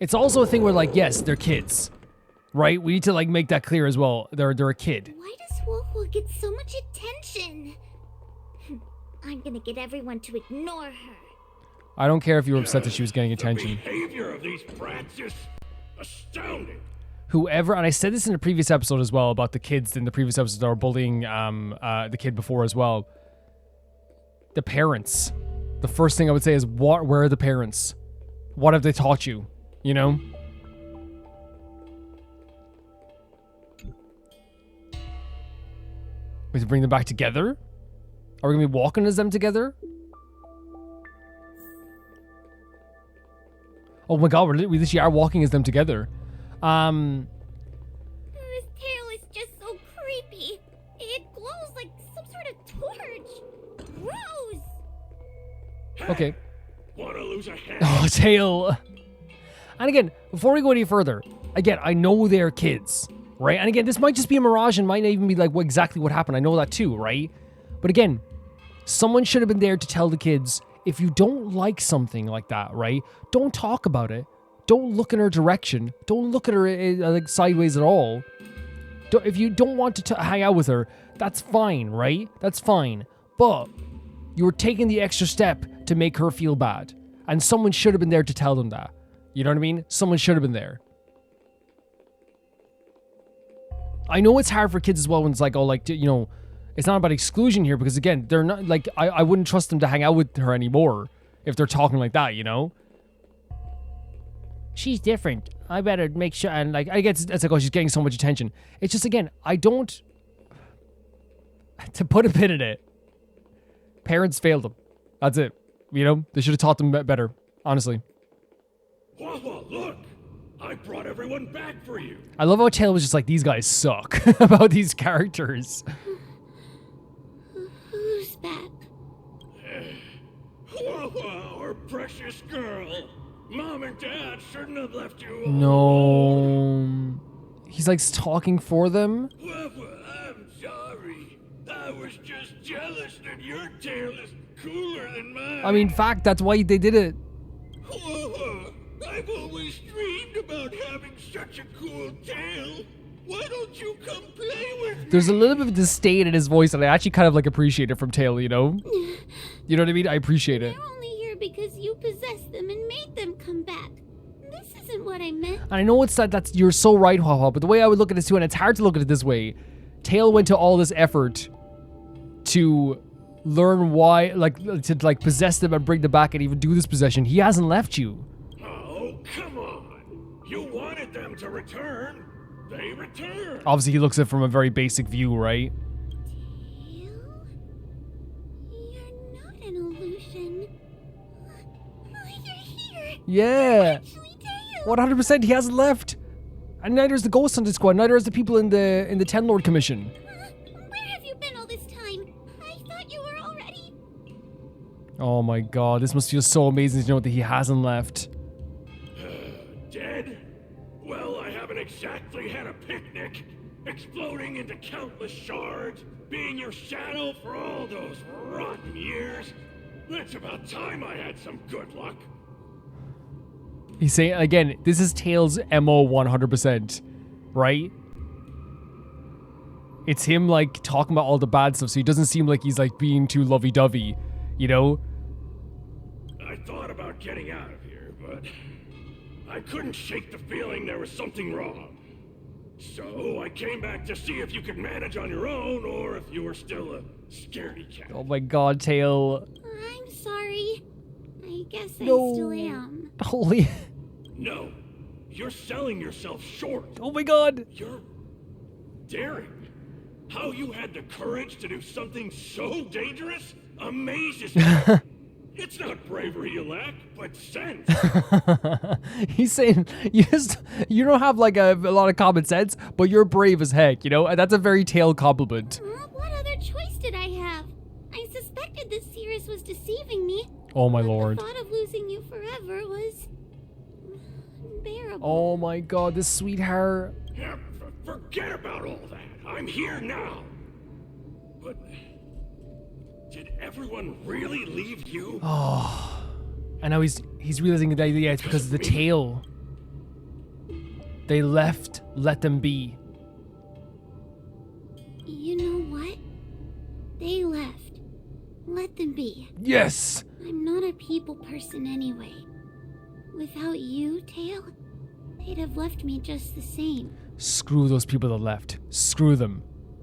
A: It's also a thing where, like, yes, they're kids, right? We need to, like, make that clear as well. They're a kid.
B: Why does Huohuo get so much attention? I'm gonna get everyone to ignore her.
A: I don't care if you were upset that she was getting attention.
K: The behavior of these brats is astounding.
A: Whoever, and I said this in a previous episode as well about the kids in the previous episode that were bullying the kid before as well. The parents. The first thing I would say is, where are the parents? What have they taught you? You know? We have to bring them back together? Are we gonna be walking as them together? Oh my god, we literally are walking as them together.
B: This tail is just so creepy. It glows like some sort of torch. Gross.
A: Okay.
K: Wanna lose a hand?
A: Oh, Tail. And again, before we go any further, again, I know they're kids, right? And again, this might just be a mirage and might not even be like exactly what happened. I know that too, right? But again, someone should have been there to tell the kids, if you don't like something like that, right? Don't talk about it. Don't look in her direction. Don't look at her like sideways at all. If you don't want to hang out with her, that's fine, right? That's fine. But you were taking the extra step to make her feel bad. And someone should have been there to tell them that. You know what I mean? Someone should have been there. I know it's hard for kids as well when it's like, oh, like, you know, it's not about exclusion here because, again, they're not, like, I wouldn't trust them to hang out with her anymore if they're talking like that, you know? She's different. I better make sure, and, like, I guess it's like, oh, she's getting so much attention. It's just, again, I don't, to put a pin in it, parents failed them. That's it. You know? They should have taught them better, honestly.
K: Huohuo, look! I brought everyone back for you.
A: I love how Tail was just like, these guys suck about these characters.
E: Who's back?
K: Huohuo, our precious girl. Mom and Dad shouldn't have left you all
A: No. He's like talking for them.
K: Huohuo, I'm sorry. I was just jealous that your tail is cooler than mine.
A: I mean, fact, that's why they did it.
K: Huohuo, I've always dreamed about having such a cool tail. Why don't you come play with me?
A: There's a little bit of disdain in his voice, and I actually kind of like appreciate it from Tail, you know? You know what I mean? I appreciate it.
E: They're only here because you possessed them and made them come back. This isn't what I meant.
A: And I know it's that's you're so right, Huohuo, but the way I would look at this too, and it's hard to look at it this way, Tail went to all this effort to learn why, to possess them and bring them back and even do this possession. He hasn't left you.
K: Oh, come on. You wanted them to return. They returned.
A: Obviously, he looks at it from a very basic view, right?
E: You're not an illusion. You're here.
A: Yeah. 100%, he hasn't left. And neither is the Ghost Hunter Squad, neither is the people in the Ten Lord Commission.
E: Where have you been all this time? I thought you were already...
A: Oh my god, this must feel so amazing to know that he hasn't left.
K: Dead? Well, I haven't exactly had a picnic. Exploding into countless shards, being your shadow for all those rotten years. It's about time I had some good luck.
A: He's saying, again, this is Tails' MO 100%, right? It's him, like, talking about all the bad stuff, so he doesn't seem like he's, like, being too lovey-dovey, you know?
K: I thought about getting out of here, but I couldn't shake the feeling there was something wrong. So I came back to see if you could manage on your own, or if you were still a scaredy cat.
A: Oh my god, Tail.
E: I'm sorry. I guess I
A: No.
E: still am.
A: Holy...
K: No, you're selling yourself short.
A: Oh my god.
K: You're daring. How you had the courage to do something so dangerous amazes me. It's not bravery you lack, but sense.
A: He's saying you don't have like a lot of common sense, but you're brave as heck, you know? And that's a very Tail compliment.
E: What other choice did I have? I suspected that Cirrus was deceiving me.
A: Oh my
E: but
A: lord.
E: The thought of losing you forever was unbearable.
A: Oh my god, this sweetheart.
K: Yeah, forget about all that. I'm here now. But did everyone really leave you?
A: Oh. And now he's realizing that yeah, it's because of the tail. They left, let them be.
E: You know what? They left. Let them be.
A: Yes!
E: I'm not a people person anyway. Without you, Tail, they'd have left me just the same.
A: Screw those people that left. Screw them.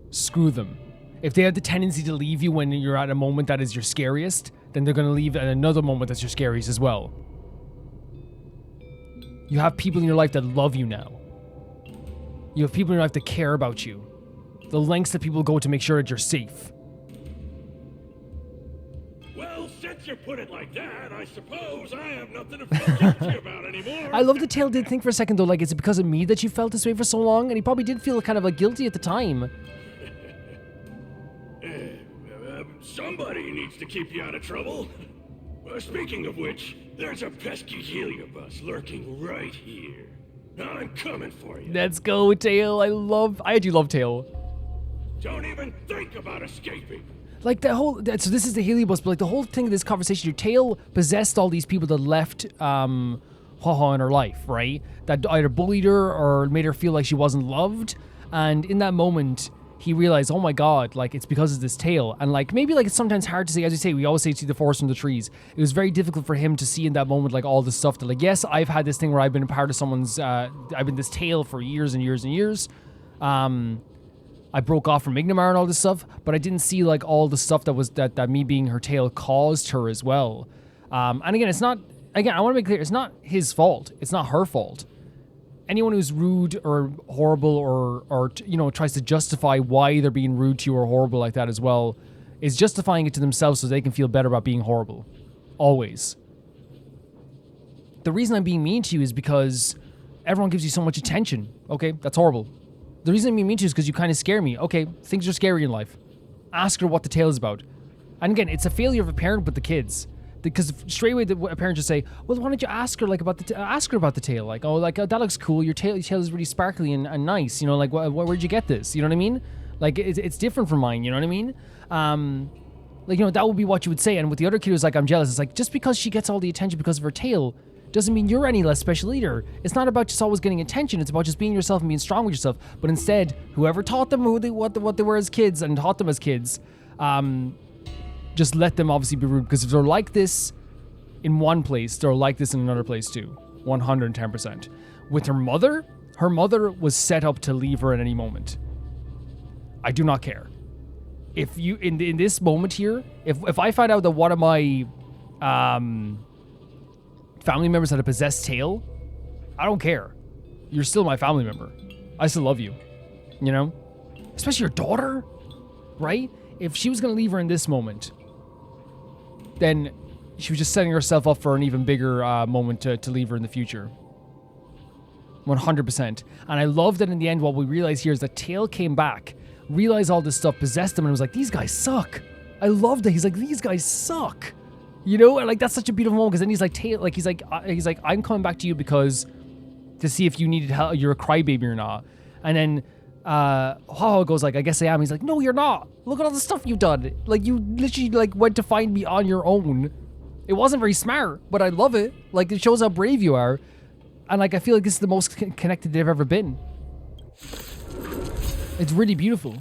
A: Screw them. If they have the tendency to leave you when you're at a moment that is your scariest, then they're going to leave at another moment that's your scariest as well. You have people in your life that love you now. You have people in your life that care about you. The lengths that people go to make sure that you're safe.
K: Well, since you put it like that, I suppose I have nothing to feel guilty about anymore.
A: I love that Tail did think for a second though, like, is it because of me that you felt this way for so long? And he probably did feel kind of like guilty at the time.
K: Somebody needs to keep you out of trouble. Speaking of which, there's a pesky heliobus lurking right here. I'm coming for you.
A: Let's go, Tail. I do love Tail.
K: Don't even think about escaping.
A: Like the whole, so this is the heliobus, but like the whole thing of this conversation, your Tail possessed all these people that left Huohuo in her life, right? That either bullied her or made her feel like she wasn't loved. And in that moment, he realized, oh my god, like, it's because of this tail. And like, maybe like it's sometimes hard to see, as you say, we always say see the forest from the trees. It was very difficult for him to see in that moment, like, all the stuff that, like, yes, I've had this thing where I've been a part of someone's, I've been this tail for years and years and years. I broke off from Ignomar and all this stuff, but I didn't see like all the stuff that was that me being her tail caused her as well. And again, it's not, again, I want to make clear, it's not his fault. It's not her fault. Anyone who's rude or horrible or you know, tries to justify why they're being rude to you or horrible like that as well is justifying it to themselves so they can feel better about being horrible. Always. The reason I'm being mean to you is because everyone gives you so much attention. Okay, that's horrible. The reason I'm being mean to you is because you kind of scare me. Okay, things are scary in life. Ask her what the tale is about. And again, it's a failure of a parent with the kids. Because straight away, a parent just say, well, why don't you ask her, like, about the ask her about the tail? Like, oh, like, that looks cool. Your tail is really sparkly and nice. You know, like, where'd you get this? You know what I mean? Like, it's different from mine. You know what I mean? Like, you know, that would be what you would say. And with the other kid who's like, I'm jealous. It's like, just because she gets all the attention because of her tail doesn't mean you're any less special either. It's not about just always getting attention. It's about just being yourself and being strong with yourself. But instead, whoever taught them what they were as kids and taught them as kids, just let them obviously be rude. Because if they're like this in one place, they're like this in another place too. 110%. With her mother was set up to leave her at any moment. I do not care. If you, in this moment here, if I find out that one of my family members had a possessed tail, I don't care. You're still my family member. I still love you. You know? Especially your daughter, right? If she was going to leave her in this moment, then she was just setting herself up for an even bigger moment to leave her in the future. 100%. And I love that in the end, what we realize here is that Tail came back, realized all this stuff, possessed him, and was like, these guys suck. I love that. He's like, these guys suck. You know, and like, that's such a beautiful moment, because then he's like, Tail, like, he's like, I'm coming back to you because to see if you needed help, you're a crybaby or not. And then Huohuo goes like, I guess I am. He's like, no, you're not. Look at all the stuff you've done. Like, you literally like went to find me on your own. It wasn't very smart, but I love it. Like, it shows how brave you are. And like, I feel like this is the most connected they've ever been. It's really beautiful.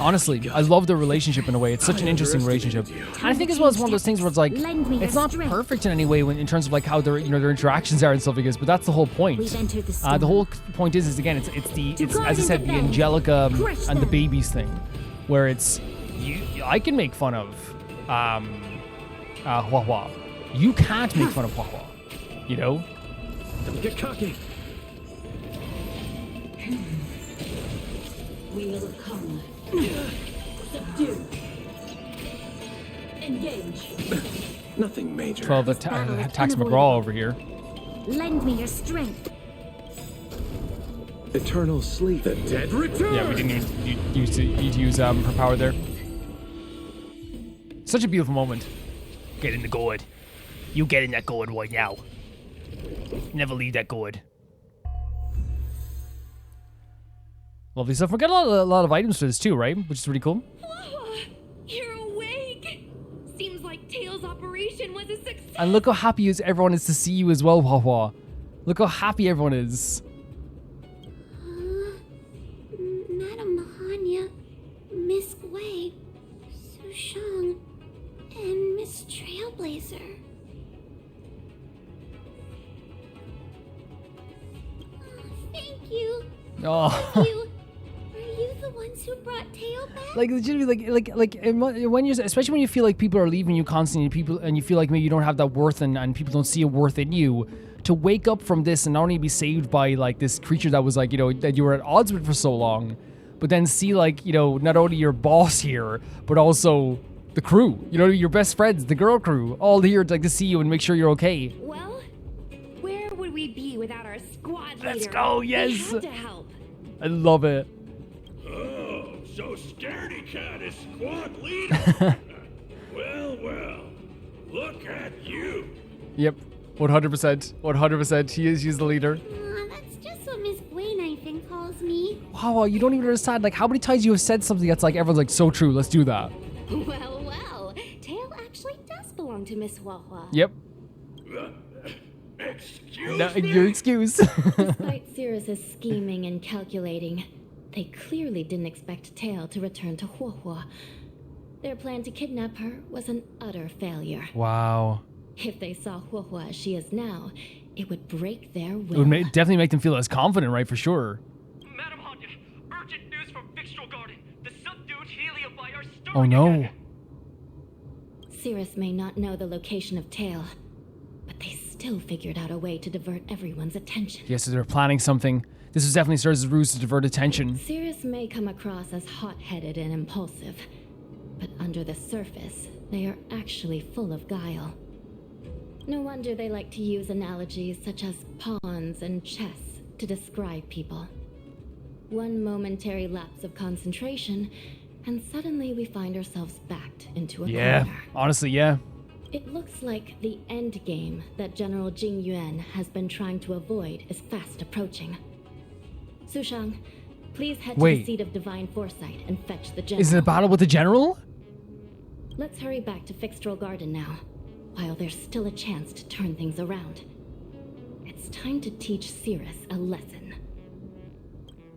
A: Honestly, I love their relationship in a way. It's such an interesting relationship. And I think as well as one of those things where it's like, it's not perfect in any way in terms of like how their, you know, their interactions are and stuff like this, but that's the whole point. The whole point is again, it's as I said, the Angelica and the babies thing, where it's, I can make fun of Huohuo. You can't make fun of Huohuo. You know?
G: Don't get cocky.
J: Wheel of Karma. Subdue. Engage.
G: Nothing major.
A: 12 attacks McGraw over here.
B: Lend me your strength.
G: Eternal sleep. The dead return.
A: Yeah, we didn't even use her power there. Such a beautiful moment.
C: Get in the gourd. You get in that gourd right now. Never leave that gourd.
A: Lovely stuff. We're getting a lot of items for this too, right? Which is really cool.
D: You're awake. Seems like Tails' operation was a success.
A: And look how happy everyone is to see you as well, Huohuo. Look how happy everyone is.
E: Madame Mahanya, Miss Gui, Sushang, and Miss Trailblazer. Thank you.
A: Oh.
E: Thank you. Are you the ones who brought Tail back?
A: Like legitimately, like when you're, especially when you feel like people are leaving you constantly, and you feel like maybe you don't have that worth, and people don't see a worth in you. To wake up from this and not only be saved by like this creature that was like, you know, that you were at odds with for so long, but then see like, you know, not only your boss here, but also the crew, you know, your best friends, the girl crew, all here to, like, to see you and make sure you're okay.
D: Well, where would we be without our squad leader?
A: Let's go, yes.
D: We had to help.
A: I love it.
K: Oh, so scaredy cat is squad leader. well, look at you.
A: Yep, 100%, 100%. She's the leader.
E: That's just what Miss Gui Knifing calls me.
A: Wow, you don't even understand. Like, how many times you have said something that's like, everyone's like, so true, let's do that.
F: Well, Tail actually does belong to Miss Huohuo.
A: Yep. No, your excuse.
N: Despite Cirrus's scheming and calculating, they clearly didn't expect Tail to return to Huohuo. Their plan to kidnap her was an utter failure.
A: Wow.
N: If they saw Huohuo as she is now, it would break their will.
A: It would definitely make them feel less confident, right? For sure.
O: Madam Hanya, urgent news from Fixtral Garden. The subdued Heliobi are stirring
A: Oh no.
O: again.
N: Cirrus may not know the location of Tail, but they still figured out a way to divert everyone's attention.
A: Yes, so they're planning something. This was definitely Cirrus's ruse to divert attention.
N: Cirrus may come across as hot-headed and impulsive, but under the surface, they are actually full of guile. No wonder they like to use analogies such as pawns and chess to describe people. One momentary lapse of concentration, and suddenly we find ourselves backed into a corner.
A: Honestly, yeah.
N: It looks like the end game that General Jing Yuan has been trying to avoid is fast approaching. Sushang, please head to the seat of divine foresight and fetch the general.
A: Is it a battle with the general?
N: Let's hurry back to Fixtral Garden now, while there's still a chance to turn things around. It's time to teach Cirrus a lesson.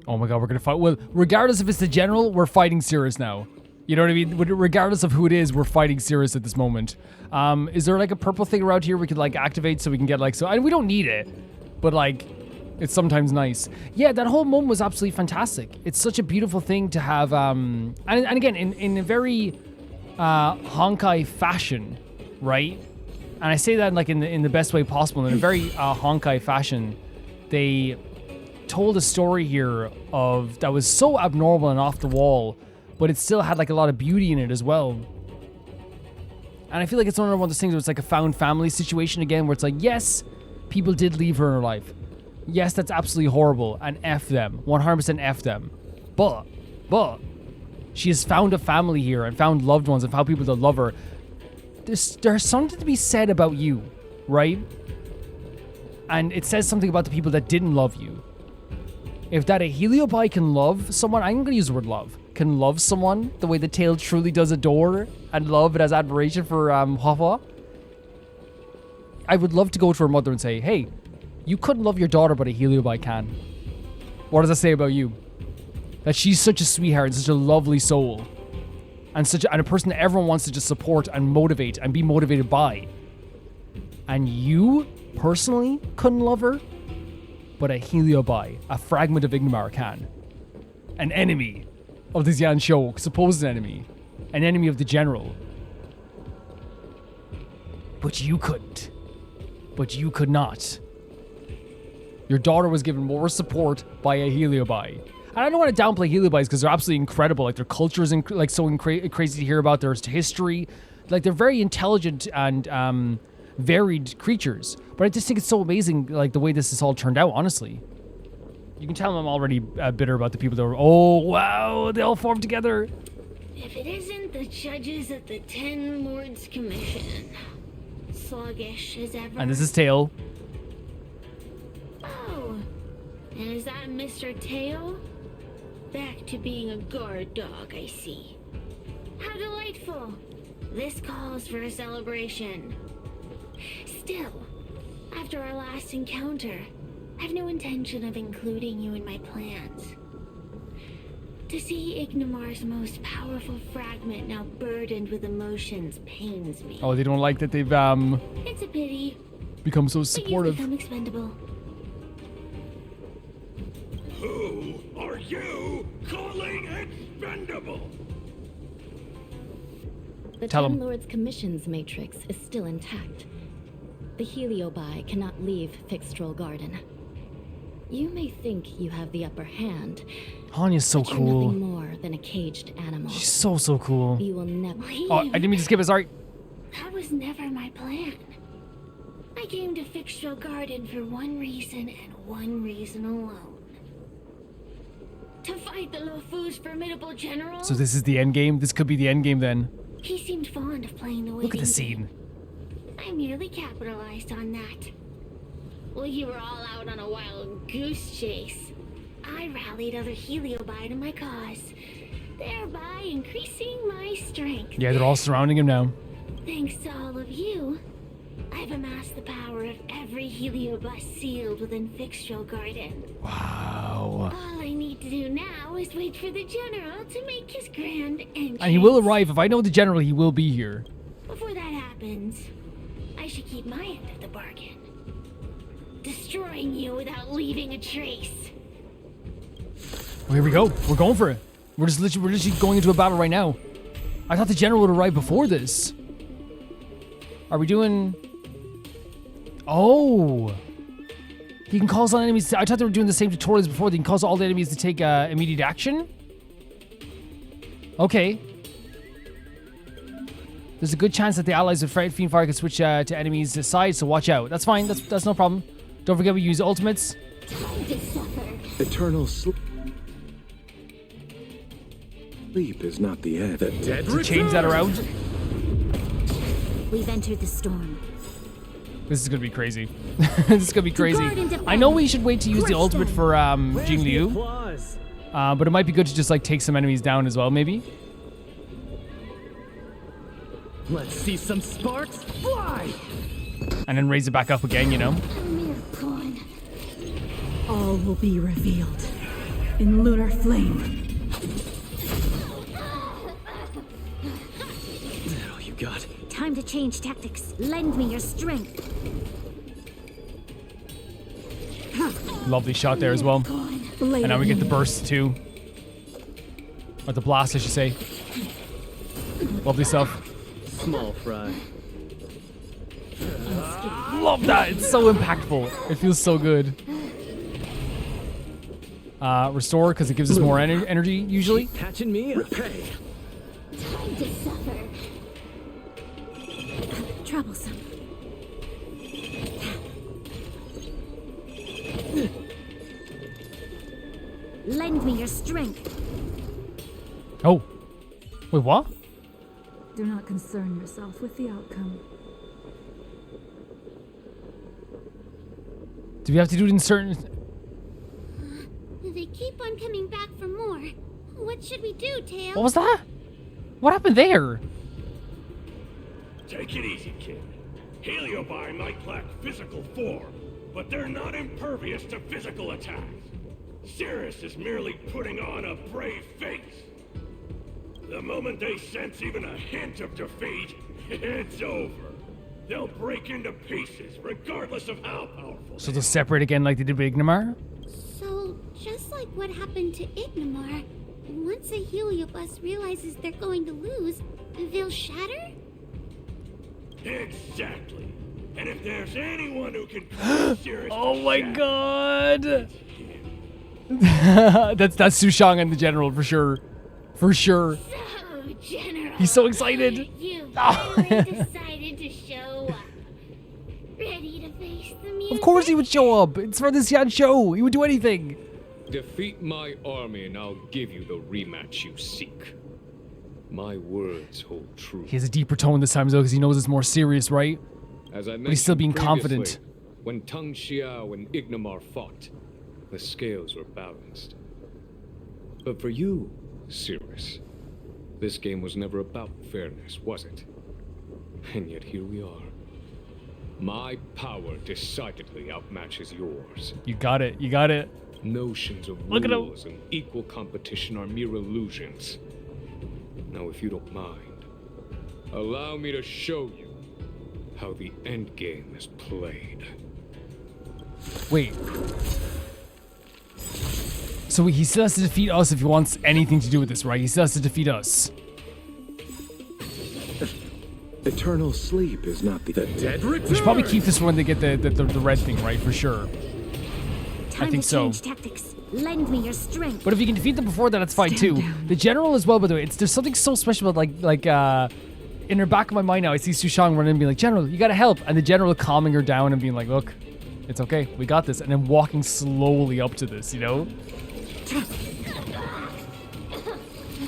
A: Oh my god, we're gonna fight. Well, regardless if it's the general, we're fighting Cirrus now. You know what I mean? Regardless of who it is, we're fighting Cirrus at this moment. Is there like a purple thing around here we could like activate so we can get like, so, and we don't need it, but like, it's sometimes nice. Yeah, that whole moment was absolutely fantastic. It's such a beautiful thing to have, and again, in a very Honkai fashion, right? And I say that like in the best way possible. In a very Honkai fashion, they told a story here of that was so abnormal and off the wall, but it still had like a lot of beauty in it as well. And I feel like it's one of those things where it's like a found family situation again, where it's like, yes, people did leave her in her life. Yes, that's absolutely horrible, and F them, 100% F them. But she has found a family here and found loved ones and found people that love her. There's something to be said about you, right? And it says something about the people that didn't love you. If that a Heliobi can love someone, I'm going to use the word love, can love someone the way the Tail truly does adore and love and has admiration for Huohuo, I would love to go to her mother and say, hey, you couldn't love your daughter, but a Heliobi can. What does that say about you? That she's such a sweetheart and such a lovely soul. And a person that everyone wants to just support and motivate and be motivated by. And you, personally, couldn't love her? But a Heliobi, a fragment of Ignomar can. An enemy of the Xianshou, supposed enemy. An enemy of the general. But you couldn't. But you could not. Your daughter was given more support by a Heliobi. And I don't want to downplay Heliobis because they're absolutely incredible. Like their culture is like so crazy to hear about. Their history, like they're very intelligent and varied creatures. But I just think it's so amazing, like the way this has all turned out. Honestly, you can tell I'm already bitter about the people that were. Oh wow, they all formed together.
E: If it isn't the judges at the Ten Lords Commission, sluggish as ever.
A: And this is Tail.
E: Oh, and is that Mr. Tail? Back to being a guard dog, I see. How delightful. This calls for a celebration. Still, after our last encounter, I've no intention of including you in my plans. To see Ignomar's most powerful fragment now burdened with emotions pains me.
A: Oh, they don't like that they've
E: It's a pity.
A: become so supportive.
E: But you've become expendable.
K: Who are you calling expendable?
N: The
A: Tell
N: Ten
A: 'em.
N: Lords Commission's matrix is still intact. The Heliobi cannot leave Fixtral Garden. You may think you have the upper hand.
A: Hanya's so
N: but you're
A: cool.
N: nothing more than a caged animal.
A: She's so cool.
N: You will never.
A: Oh, I didn't mean to skip it. Sorry.
E: That was never my plan. I came to Fixtral Garden for one reason and one reason alone. To fight the Luofu's formidable general.
A: So this is the end game. This could be the end game then.
E: He seemed fond of playing the waiting
A: Look at the scene.
E: I merely capitalized on that. While you were all out on a wild goose chase, I rallied other Heliobi to my cause, thereby increasing my strength.
A: Yeah, they're all surrounding him now.
E: Thanks to all of you, I've amassed the power of every heliobus sealed within Fixtral Garden.
A: Wow.
E: All I need to do now is wait for the General to make his grand entrance.
A: And he will arrive. If I know the General, he will be here.
E: Before that happens, I should keep my end of the bargain. Destroying you without leaving a trace.
A: Well, here we go. We're going for it. We're literally going into a battle right now. I thought the General would arrive before this. Are we doing... Oh. He can cause all enemies... I thought they were doing the same tutorials before. They can cause all the enemies to take immediate action. Okay. There's a good chance that the allies of Fiend Fire can switch to enemies' side, so watch out. That's fine. That's no problem. Don't forget we use ultimates.
G: Eternal sleep is not the end. The dead
A: to change that around.
B: We've entered the storm.
A: This is gonna be crazy. This is gonna be crazy. I know we should wait to use the ultimate for Jing Liu. But it might be good to just like take some enemies down as well, maybe.
H: Let's see some sparks fly!
A: And then raise it back up again, you know?
P: All will be revealed in lunar flame.
G: Is that all you got?
B: Time to change tactics. Lend me your strength.
A: Lovely shot there as well. And now we get the burst too. Or the blast, I should say. Lovely stuff.
H: Small fry.
A: Love that. It's so impactful. It feels so good. Restore, because it gives us more energy, usually.
H: Catching me up.
G: Repay.
E: Time to suffer.
B: Troublesome. Lend me your strength.
A: Oh. Wait, what?
P: Do not concern yourself with the outcome.
A: Do we have to do it in certain...
E: They keep on coming back for more. What should we do, Tail?
A: What was that? What happened there?
Q: Take it easy, kid. Heliobi might lack physical form, but they're not impervious to physical attacks. Cirrus is merely putting on a brave face. The moment they sense even a hint of defeat, it's over. They'll break into pieces, regardless of how powerful.
A: So they'll separate again like they did with Ignimar?
E: So, just like what happened to Ignimar, once a heliobus realizes they're going to lose, they'll shatter?
Q: Exactly. And if there's anyone who can cause Cirrus
A: Oh my
Q: shatter,
A: god! that's Sushang and the General for sure. For sure.
E: So, General.
A: He's so excited.
E: You finally decided to show up. Ready to face the music?
A: Of course he would show up. It's for this Yan show. He would do anything.
L: Defeat my army and I'll give you the rematch you seek. My words hold true.
A: He has a deeper tone this time though, because he knows it's more serious, right?
L: As I
A: but he's still being confident.
L: previously, When Tang Xiao and Ignimar fought, the scales were balanced. But for you, Cirrus, this game was never about fairness, was it? And yet here we are. My power decidedly outmatches yours.
A: You got it. You got it.
L: Notions of
A: Look at him.
L: rules and equal competition are mere illusions. Now, if you don't mind, allow me to show you how the endgame is played.
A: Wait. So he still has to defeat us if he wants anything to do with this, right? He still has to defeat us.
G: Eternal sleep is not the dead return.
A: We should probably keep this when they get the red thing, right? For sure. I think so.
B: Tactics. Lend me your strength.
A: But if you can defeat them before that, it's fine too. The General as well, by the way. There's something so special about in the back of my mind now, I see Sushang running and being like, General, you gotta help. And the General calming her down and being like, look, it's okay, we got this. And then walking slowly up to this, you know?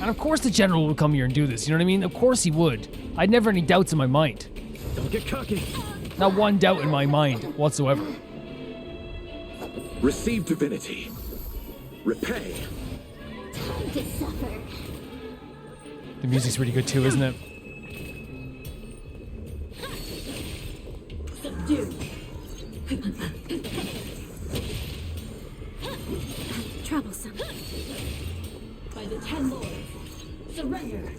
A: And of course the General would come here and do this, you know what I mean? Of course he would. I'd never any doubts in my mind.
H: Don't get cocky.
A: Not one doubt in my mind whatsoever.
G: Receive divinity. Repay.
E: Time to suffer.
A: The music's really good too, isn't it?
P: Subdue.
B: Troublesome.
P: By the 10 lords. Surrender.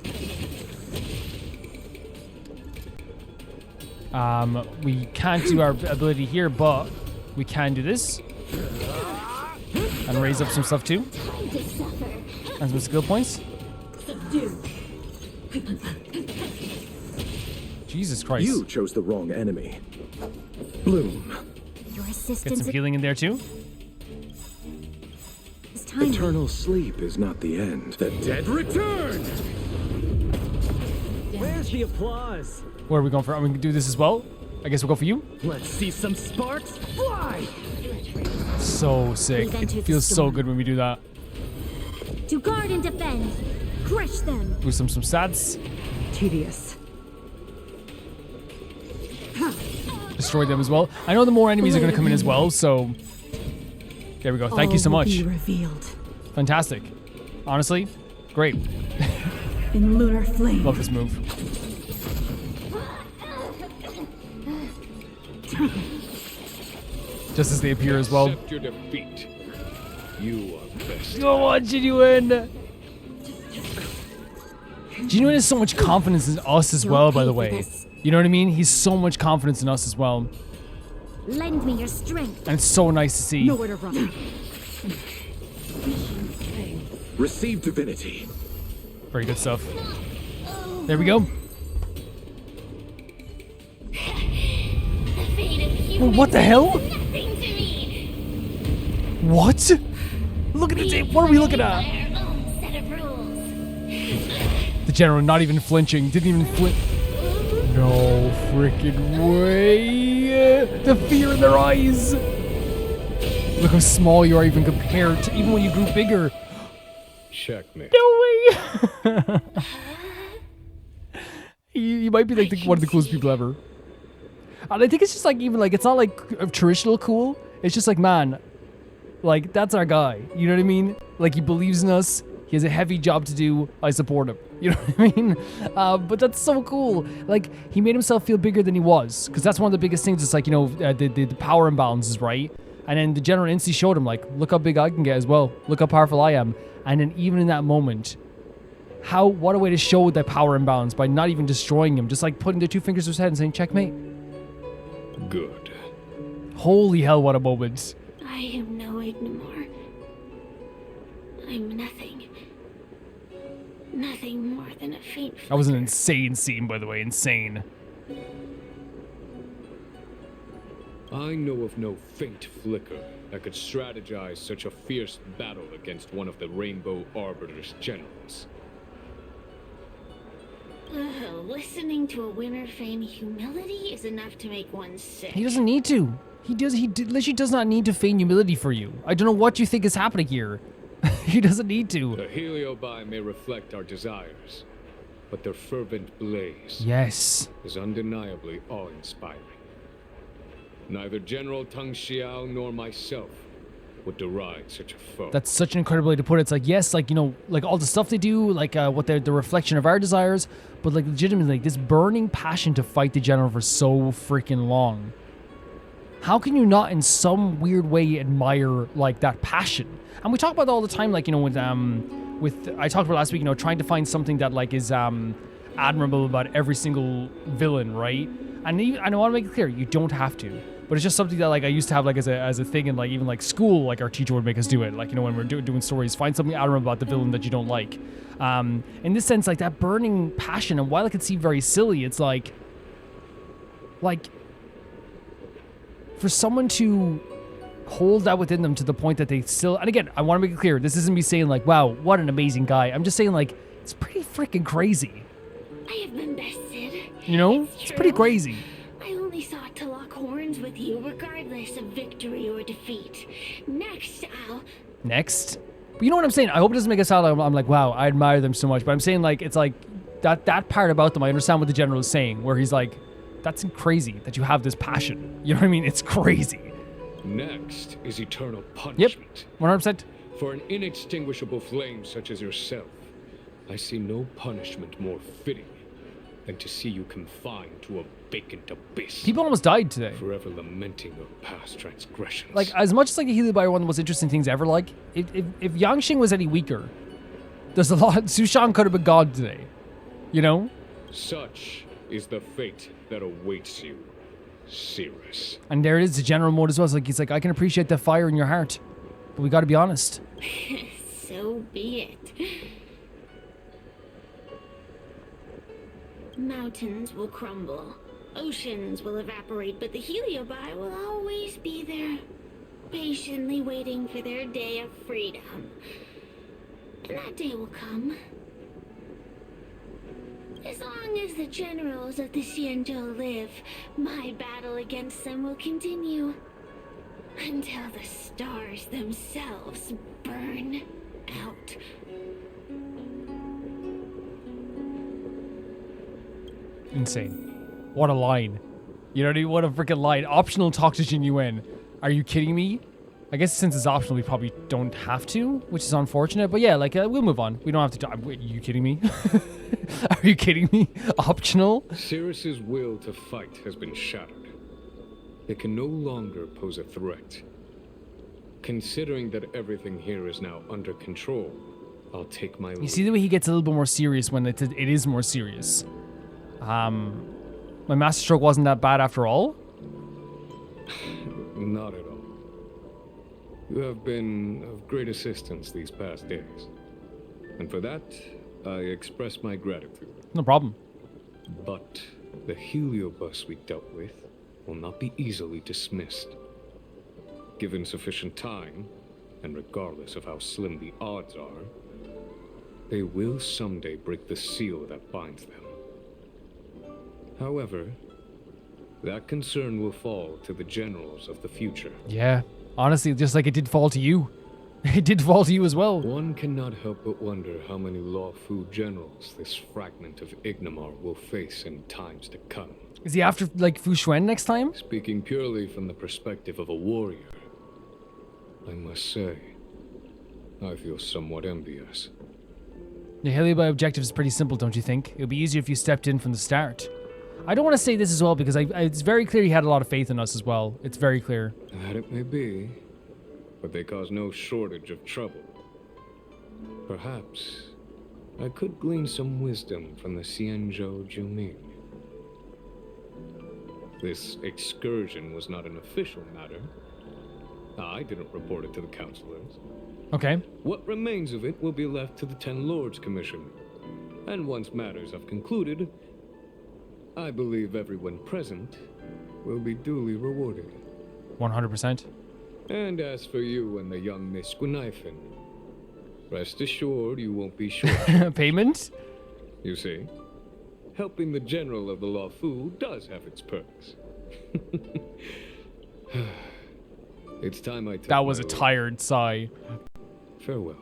A: We can't do our ability here, but we can do this. And raise up some stuff too. And some skill points.
P: Subdue.
A: Jesus Christ.
R: You chose the wrong enemy. Bloom.
B: Your
A: Get
B: assistance
A: some healing in there too.
B: is timely.
R: Eternal sleep is not the end. The dead return!
H: Where's the applause?
A: Where are we going for? We can do this as well. I guess we'll go for you.
H: Let's see some sparks fly!
A: So sick. It feels so good when we do that.
B: To guard and defend. Crush them.
A: Boost some stats.
P: Tedious.
A: Destroy them as well. I know the more enemies are going to come in as well, so there we go. Thank you so much.
P: Be revealed.
A: Fantastic. Honestly, great.
P: In lunar flame.
A: Love this move. Just as they appear as well.
L: Accept your defeat. You are best.
A: Go on, Genuine. Genuine has so much confidence in us as well, by the way. You know what I mean? He's so much confidence in us as well.
B: Lend me your strength.
A: And it's so nice to see.
P: Nowhere to run.
R: Receive divinity.
A: Very good stuff. There we go. Well, what the hell? What? Look at it. What are we looking at? The general not even flinching. Didn't even flinch. No freaking way. The fear in their eyes. Look how small you are even compared to even when you grew bigger.
L: Checkmate.
A: No way. you might be like one of the coolest people ever. And I think it's just like even like it's not like a traditional cool. It's just like, man, like that's our guy. You know what I mean? Like he believes in us. He has a heavy job to do. I support him. You know what I mean? But that's so cool. Like he made himself feel bigger than he was, because that's one of the biggest things. It's like, you know, the power imbalances, right? And then the general instantly showed him like, look how big I can get as well. Look how powerful I am. And then even in that moment, what a way to show that power imbalance by not even destroying him, just like putting the two fingers to his head and saying checkmate.
L: Good.
A: Holy hell, what a moment.
E: I am no Ignimor. I'm nothing. Nothing more than a faint flicker.
A: That was an insane scene, by the way. Insane.
L: I know of no faint flicker that could strategize such a fierce battle against one of the Rainbow Arbiter's generals.
E: Listening to a winner feign humility is enough to make one sick.
A: He doesn't need to. He literally does not need to feign humility for you. I don't know what you think is happening here. He doesn't need to.
L: The Heliobi may reflect our desires, but their fervent blaze
A: is
L: undeniably awe-inspiring. Neither General Tang Xiao nor myself would deride such a foe.
A: That's such an incredible way to put it. It's like, yes, like, you know, like all the stuff they do, like what they're the reflection of our desires, but like legitimately, like this burning passion to fight the general for so freaking long. How can you not in some weird way admire like that passion? And we talk about that all the time, like, you know, with I talked about last week, you know, trying to find something that like is admirable about every single villain, right? And even, I want to make it clear, you don't have to. But it's just something that like I used to have like as a thing in like even like school, like our teacher would make us do it. Like, you know, when we're doing stories, find something admirable about the villain that you don't like. In this sense, like that burning passion, and while it could seem very silly, it's like for someone to hold that within them to the point that they still, and again, I want to make it clear, this isn't me saying like, wow, what an amazing guy. I'm just saying like, it's pretty freaking crazy.
E: I have been bested.
A: You know? It's pretty crazy.
E: I only sought to lock horns with you regardless of victory or defeat.
A: Next? But you know what I'm saying? I hope it doesn't make it sound like I'm like, wow, I admire them so much. But I'm saying like, it's like, that part about them, I understand what the general is saying, where he's like, that's crazy that you have this passion. You know what I mean? It's crazy.
L: Next is eternal punishment.
A: Yep, 100%.
L: For an inextinguishable flame such as yourself, I see no punishment more fitting than to see you confined to a vacant abyss.
A: People almost died today.
L: Forever lamenting your past transgressions.
A: Like, as much as like a Heliobire, one of the most interesting things ever, like, if Yanqing was any weaker, there's a lot, Sushang could have been gone today. You know?
L: Such is the fate that awaits you, Cirrus.
A: And there it is, the general mode as well. It's like, he's like, I can appreciate the fire in your heart, but we gotta be honest.
E: So be it. Mountains will crumble, oceans will evaporate, but the Heliobi will always be there, patiently waiting for their day of freedom. And that day will come. As long as the generals of the Xianzhou live, my battle against them will continue. Until the stars themselves burn out.
A: Insane. What a line. You know what I mean? What a freaking line. Optional talk to Jin Yuan. Are you kidding me? I guess since it's optional, we probably don't have to, which is unfortunate. But yeah, like, we'll move on. We don't have to talk. Wait, are you kidding me? Are you kidding me? Optional?
L: Cirrus's will to fight has been shattered. It can no longer pose a threat. Considering that everything here is now under control, I'll take my lead.
A: You see the way he gets a little bit more serious when it is more serious. My master stroke wasn't that bad after all?
L: Not at all. You have been of great assistance these past days. And for that, I express my gratitude.
A: No problem.
L: But the heliobus we dealt with will not be easily dismissed. Given sufficient time, and regardless of how slim the odds are, they will someday break the seal that binds them. However, that concern will fall to the generals of the future.
A: Yeah, honestly, just like it did fall to you. It did fall to you as well.
L: One cannot help but wonder how many Luofu generals this fragment of Ignimar will face in times to come.
A: Is he after, like, Fu Xuan next time?
L: Speaking purely from the perspective of a warrior, I must say, I feel somewhat envious.
A: The Heliobi objective is pretty simple, don't you think? It would be easier if you stepped in from the start. I don't want to say this as well because it's very clear he had a lot of faith in us as well. It's very clear.
L: That it may be, but they cause no shortage of trouble. Perhaps I could glean some wisdom from the Xianzhou Juming. This excursion was not an official matter. I didn't report it to the counselors.
A: Okay.
L: What remains of it will be left to the Ten Lords Commission. And once matters have concluded, I believe everyone present will be duly rewarded.
A: 100%.
L: And as for you and the young Miss Guinaifen, rest assured you won't be short.
A: Payment?
L: You see, helping the general of the Luofu does have its perks. It's time I took
A: That was
L: my
A: a
L: leave.
A: tired sigh.
L: Farewell.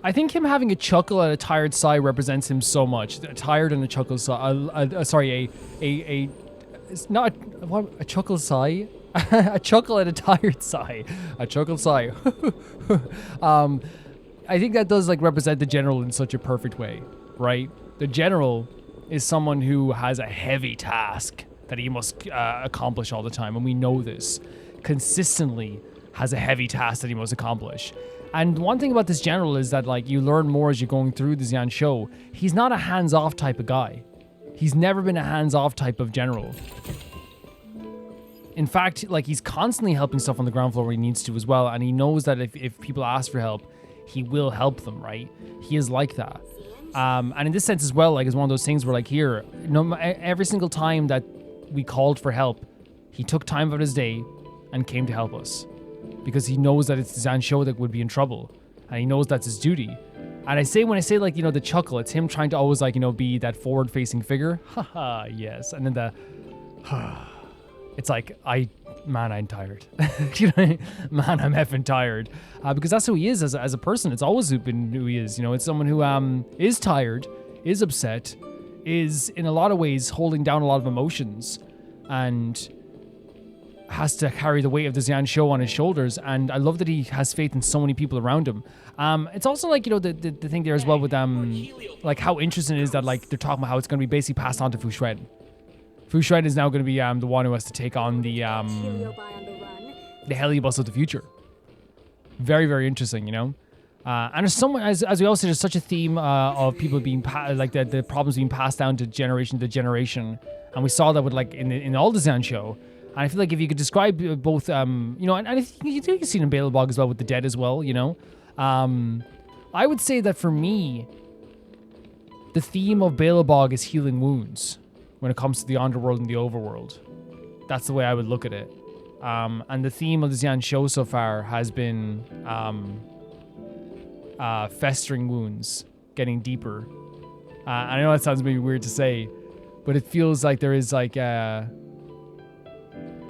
A: I think him having a chuckle and a tired sigh represents him so much. A tired and a chuckle sigh. Sorry, it's not what a chuckle sigh. A chuckle and a tired sigh. A chuckle sigh. I think that does like represent the general in such a perfect way, right? The general is someone who has a heavy task that he must accomplish all the time, and we know this. Consistently has a heavy task that he must accomplish. And one thing about this general is that like you learn more as you're going through the Xian show. He's not a hands-off type of guy. He's never been a hands-off type of general. In fact, like he's constantly helping stuff on the ground floor where he needs to as well, and he knows that if people ask for help, he will help them, right? He is like that. And in this sense as well, like it's one of those things where like here, every single time that we called for help, he took time out of his day and came to help us. Because he knows that it's the Xian show that would be in trouble. And he knows that's his duty. And when I say like, the chuckle, it's him trying to always like, be that forward-facing figure. Haha, yes. And then the, it's like, I'm tired. Man, I'm effing tired. Because that's who he is as a person. It's always been who he is. It's someone who is tired, is upset, is in a lot of ways holding down a lot of emotions. And has to carry the weight of the Xian show on his shoulders, and I love that he has faith in so many people around him. It's also like, you know, the thing there as well with like how interesting it is that like they're talking about how it's going to be basically passed on to Fu Xuan. Fu Xuan is now going to be the one who has to take on the Heliobus of the future. Very, very interesting, you know. And there's someone, as we all say, there's such a theme of people being like the problems being passed down to generation to generation, and we saw that with like in all the Xian show. And I feel like if you could describe both, you know, and I think you can see it in Balebog as well with the dead as well, you know. I would say that for me, the theme of Balebog is healing wounds when it comes to the underworld and the overworld. That's the way I would look at it. And the theme of the Xian show so far has been festering wounds, getting deeper. I know that sounds maybe weird to say, but it feels like there is like a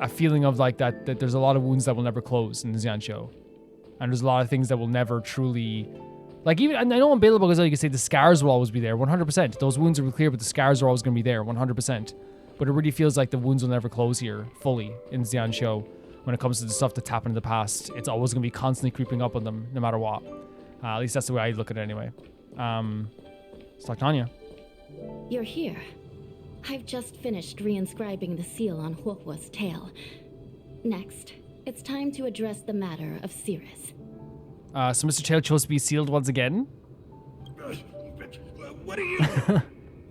A: feeling of like that there's a lot of wounds that will never close in the Xian show. And there's a lot of things that will never truly, like, even, and I know on Balebog as well, you can say the scars will always be there, 100%. Those wounds are clear, but the scars are always going to be there, 100%. But it really feels like the wounds will never close here fully in the Xian show. When it comes to the stuff that's happened in the past, it's always going to be constantly creeping up on them, no matter what. At least that's the way I look at it anyway. Let's talk Tanya.
N: You're here. I've just finished reinscribing the seal on Huohuo's tail. Next, it's time to address the matter of Cirrus.
A: So Mr. Tail chose to be sealed once again?
Q: What are you?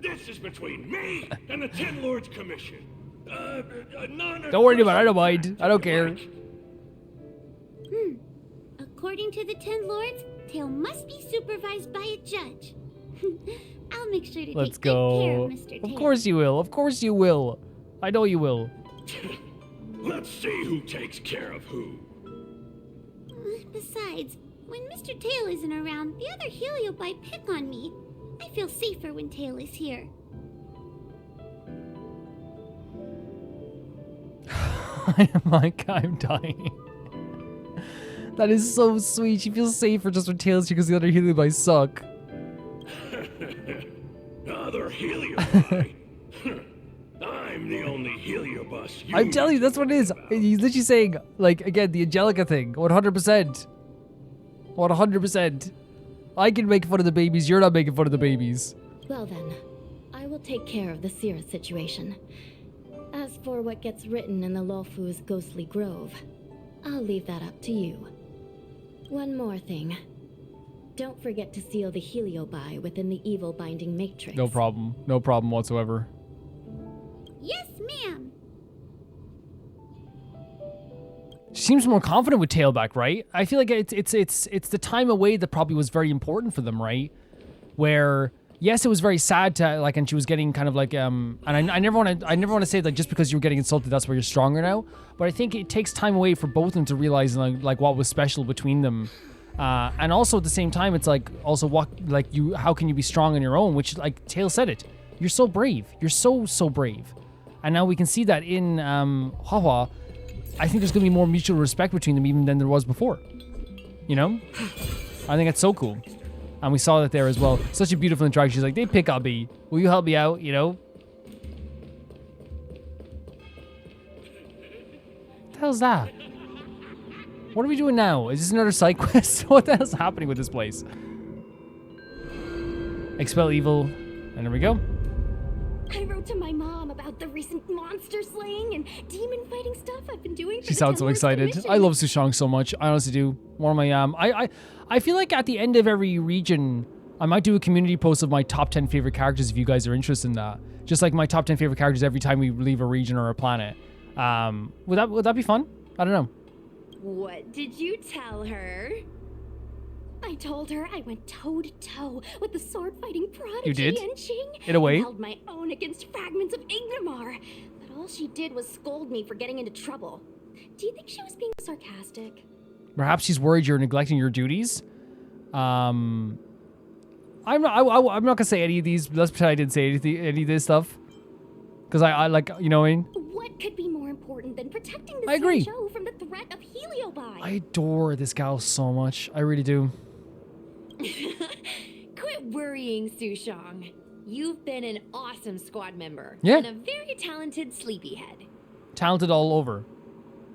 Q: This is between me and the Ten Lords Commission.
A: Don't worry about it, I don't mind. I don't care.
E: According to the 10 Lords, Tail must be supervised by a judge. I'll make sure to
A: Let's
E: take good care
A: go.
E: of Mr. Tail.
A: Of course you will. Of course you will. I know you will.
Q: Let's see who takes care of who.
E: Besides, when Mr. Tail isn't around, the other Heliobi pick on me. I feel safer when Tail is here.
A: I'm dying. That is so sweet. She feels safer just when Tail's here because the other Heliobi suck.
Q: Other Heliobi? I'm the only Heliobus you
A: I'm telling you, that's what it is. He's literally saying, like, again, the Angelica thing. 100%. 100%. I can make fun of the babies. You're not making fun of the babies.
N: Well then, I will take care of the Cirrus situation. As for what gets written in the Luofu's ghostly grove, I'll leave that up to you. One more thing. Don't forget to seal the Heliobi within the evil binding matrix.
A: No problem. No problem whatsoever.
E: Yes, ma'am.
A: She seems more confident with Tailback, right? I feel like it's the time away that probably was very important for them, right? Where yes, it was very sad to like, and she was getting kind of like and I never want to say like just because you were getting insulted that's why you're stronger now. But I think it takes time away for both of them to realize like what was special between them. And also at the same time, it's like also what like how can you be strong on your own? Which like Tail said it. You're so brave. You're so brave. And now we can see that in Huohuo. I think there's going to be more mutual respect between them even than there was before. You know? I think it's so cool. And we saw that there as well. Such a beautiful interaction. She's like, they pick on me. Will you help me out? You know? What the hell's that? What are we doing now? Is this another side quest? What the hell's happening with this place? Expel evil. And there we go.
F: I wrote to my mom about the recent monster slaying and demon fighting stuff I've been doing.
A: She sounds so excited. I love Sushang so much. I honestly do. One of my I feel like at the end of every region, I might do a community post of my top 10 favorite characters if you guys are interested in that. Just like my top 10 favorite characters every time we leave a region or a planet. Would that be fun? I don't know.
D: What did you tell her?
F: I told her I went toe-to-toe with the sword-fighting prodigy
A: You did?
F: Yanqing.
A: In a way?
F: And held my own against fragments of Ignomar. But all she did was scold me for getting into trouble. Do you think she was being sarcastic?
A: Perhaps she's worried you're neglecting your duties. I'm not gonna say any of these. Let's pretend I didn't say any of this stuff. Because I like, you know what I mean?
F: What could be more important than protecting the
A: I agree.
F: Show from the threat of Heliobi?
A: I adore this gal so much. I really do.
D: Quit worrying, Sushang. You've been an awesome squad member.
A: Yeah.
D: And a very talented sleepyhead.
A: Talented all over.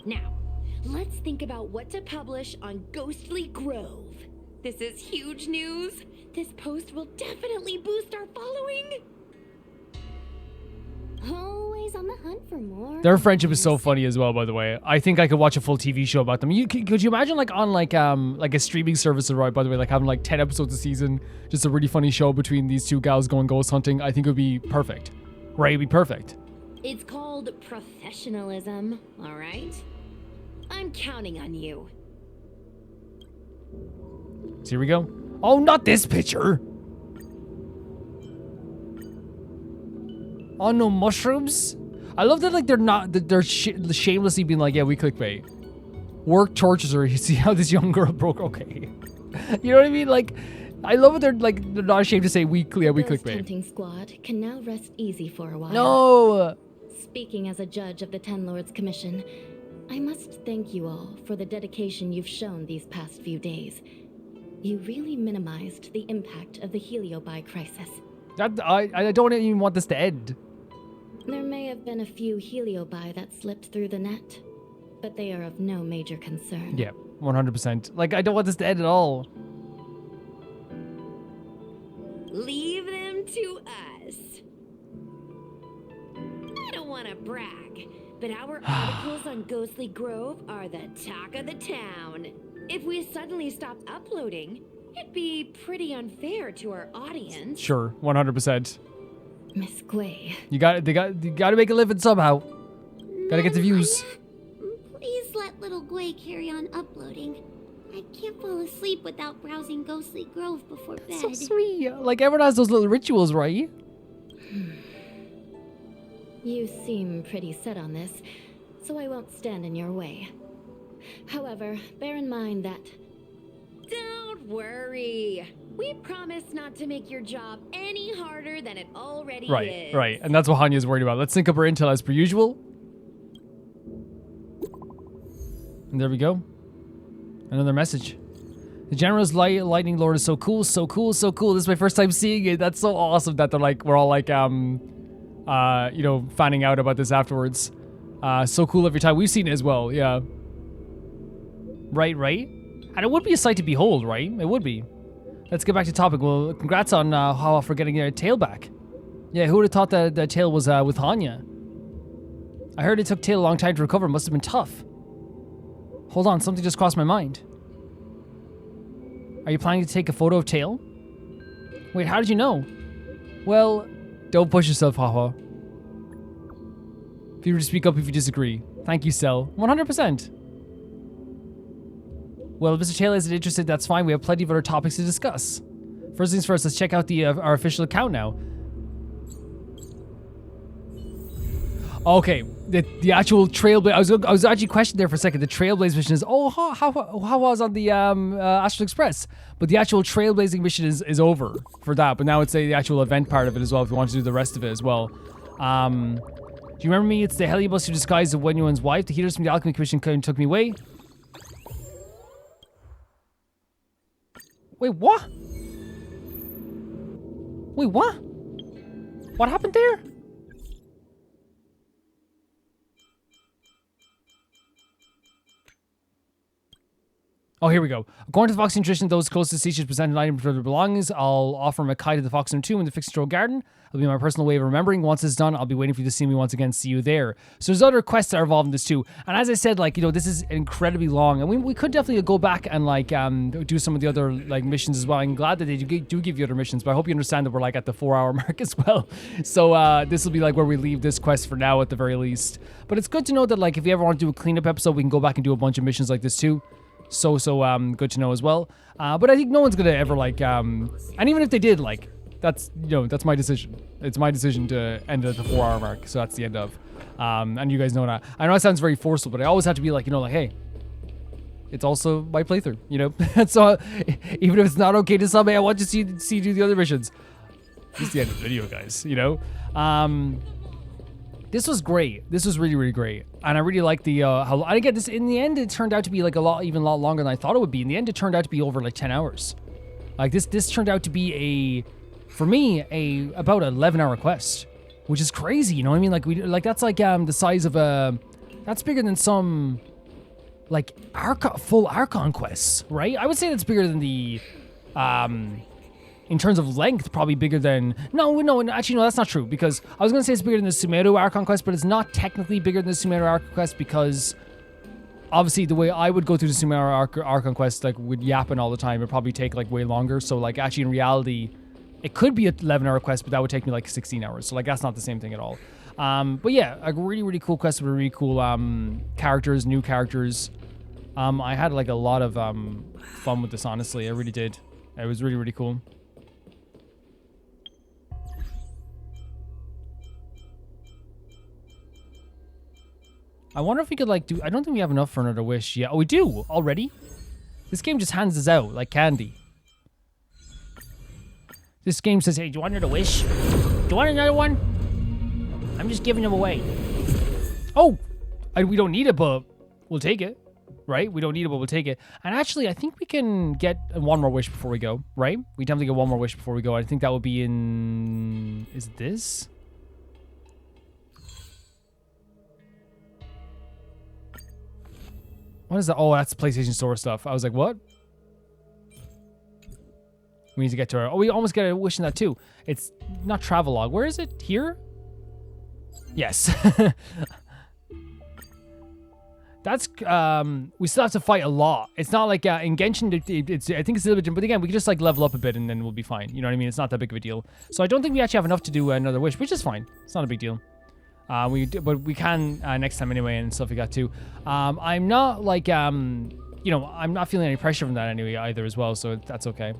D: Now, let's think about what to publish on Ghostly Grove. This is huge news. This post will definitely boost our following.
N: Always on the hunt for more.
A: Their friendship is so funny as well, by the way. I think I could watch a full TV show about them. Could you imagine like on like a streaming service, right? By the way, like having like 10 episodes a season, just a really funny show between these two gals going ghost hunting. I think it would be perfect. Right? It'd be perfect.
D: It's called professionalism, all right? I'm counting on you.
A: So here we go. Oh, not this picture. Oh, no mushrooms? I love that, like, they're shamelessly being like, yeah, we clickbait. Work tortures her. You see how this young girl broke? Okay. You know what I mean? Like, I love it. They're not ashamed to say we clickbait.
N: Hunting squad can now rest easy for a while.
A: No!
N: Speaking as a judge of the Ten Lords Commission, I must thank you all for the dedication you've shown these past few days. You really minimized the impact of the Heliobi crisis.
A: I don't even want this to end.
N: There may have been a few Heliobi that slipped through the net, but they are of no major concern.
A: Yeah, 100%. Like, I don't want this to end at all.
D: Leave them to us. I don't want to brag, but our articles on Ghostly Grove are the talk of the town. If we suddenly stopped uploading, it'd be pretty unfair to our audience.
A: Sure, 100%.
N: Miss Gwei.
A: You got to make a living somehow. Gotta get the views.
E: Please let little Gwei carry on uploading. I can't fall asleep without browsing Ghostly Grove before bed.
A: So sweet. Like, everyone has those little rituals, right?
N: You seem pretty set on this, so I won't stand in your way. However, bear in mind that...
D: Don't worry. We promise not to make your job any harder than it already is.
A: Right. And that's what Hanya's worried about. Let's sync up our intel as per usual. And there we go. Another message. The General's Lightning Lord is so cool, so cool, so cool. This is my first time seeing it. That's so awesome that they're like, we're all like, you know, finding out about this afterwards. So cool every time. We've seen it as well, yeah. Right. And it would be a sight to behold, right? It would be. Let's get back to topic. Well, congrats on Huohuo for getting your tail back. Yeah, who would have thought that the tail was with Hanya? I heard it took tail a long time to recover. Must have been tough. Hold on, something just crossed my mind. Are you planning to take a photo of tail? Wait, how did you know? Well, don't push yourself, Huohuo. Feel free to speak up if you disagree. Thank you, Cell. 100%. Well, if Mr. Taylor isn't interested, that's fine. We have plenty of other topics to discuss. First things first, let's check out our official account now. Okay, the actual Trailblaze. I was actually questioned there for a second. The Trailblaze mission is how was on the Astral Express, but the actual Trailblazing mission is over for that. But now it's the actual event part of it as well. If you want to do the rest of it as well. Do you remember me? It's the Heliobus who disguised the Wenyuan's wife. The healers from the Alchemy Commission came and took me away. Wait, what? Wait, what? What happened there? Oh, here we go. According to the Fox Nutrition, those close to the sea should present an item for their belongings. I'll offer them a kite to the Fox Tomb in the Fixed Control Garden. It'll be my personal way of remembering. Once it's done, I'll be waiting for you to see me once again. See you there. So there's other quests that are involved in this too. And as I said, like, you know, this is incredibly long. And we could definitely go back and, like, do some of the other, like, missions as well. I'm glad that they do give you other missions. But I hope you understand that we're, like, at the 4-hour mark as well. So this will be, like, where we leave this quest for now at the very least. But it's good to know that, like, if you ever want to do a cleanup episode, we can go back and do a bunch of missions like this too. So good to know as well. But I think no one's gonna ever like and even if they did, like, that's, you know, that's my decision. It's my decision to end at the 4-hour mark. So that's the end of. And you guys know that. I know it sounds very forceful, but I always have to be like, you know, like, hey, it's also my playthrough, you know. So even if it's not okay to some, hey, I want you to see do the other missions. This is the end of the video, guys. You know. This was great. This was really, really great. And I really like the, how, and again, this, in the end, it turned out to be like even a lot longer than I thought it would be. In the end, it turned out to be over like 10 hours. Like this turned out to be for me, about an 11-hour quest, which is crazy. You know what I mean? Like that's like, the size of that's bigger than some like full Archon quests, right? I would say that's bigger than the, in terms of length, probably bigger than, actually, no, that's not true, because I was going to say it's bigger than the Sumeru Archon quest, but it's not technically bigger than the Sumeru Archon quest, because obviously the way I would go through the Sumeru Archon quest, like, with yapping all the time, it'd probably take, like, way longer, so, like, actually, in reality, it could be an 11-hour quest, but that would take me, like, 16 hours, so, like, that's not the same thing at all. But yeah, a really, really cool quest with really cool, characters, new characters. I had, like, a lot of, fun with this, honestly, I really did. It was really, really cool. I wonder if we could, like, I don't think we have enough for another wish yet. Oh, we do already? This game just hands us out like candy. This game says, hey, do you want another wish? Do you want another one? I'm just giving them away. Oh, we don't need it, but we'll take it, right? We don't need it, but we'll take it. And actually, I think we can get one more wish before we go, right? We definitely get one more wish before we go. I think that would be in... Is this? What is that? Oh, that's PlayStation Store stuff. I was like, what? We need to get to our... Oh, we almost got a wish in that too. It's not Travelogue. Where is it? Here? Yes. That's... we still have to fight a lot. It's not like in Genshin, I think it's a little bit... But again, we can just like level up a bit and then we'll be fine. You know what I mean? It's not that big of a deal. So I don't think we actually have enough to do another wish, which is fine. It's not a big deal. But we can next time anyway and stuff like that too. I'm not like, I'm not feeling any pressure from that anyway either as well, so that's okay.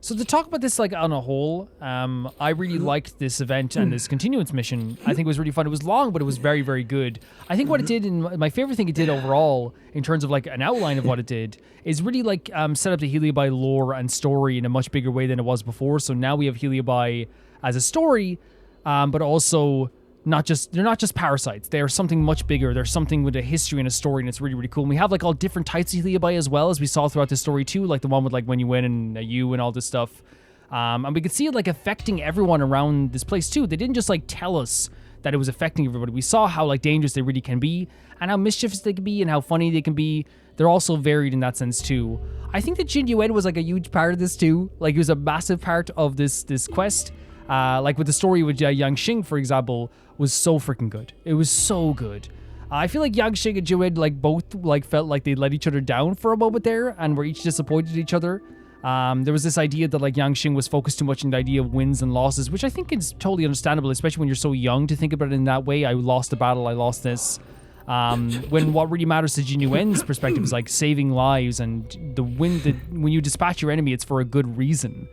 A: So to talk about this like on a whole, I really liked this event and this continuance mission. I think it was really fun. It was long, but it was very, very good. I think what it did, my favorite thing it did overall, in terms of like an outline of what it did, is really like set up the Heliobi lore and story in a much bigger way than it was before. So now we have Heliobi as a story, but also... they're not just parasites. They're something much bigger. They're something with a history and a story, and it's really, really cool. And we have like all different types of Heliobi as well, as we saw throughout the story too, like the one with like when you win and you and all this stuff. And we could see it like affecting everyone around this place too. They didn't just like tell us that it was affecting everybody. We saw how like dangerous they really can be, and how mischievous they can be, and how funny they can be. They're also varied in that sense too. I think that Jin Yuen was like a huge part of this too. Like he was a massive part of this quest. Like with the story with Yanqing, for example, was so freaking good. It was so good. I feel like Yanqing and Duel like both like felt like they let each other down for a moment there and were each disappointed in each other. There was this idea that like Yanqing was focused too much on the idea of wins and losses, which I think is totally understandable, especially when you're so young to think about it in that way. I lost a battle, I lost this. When what really matters to Jin Yuen's perspective is like saving lives, and when you dispatch your enemy, it's for a good reason,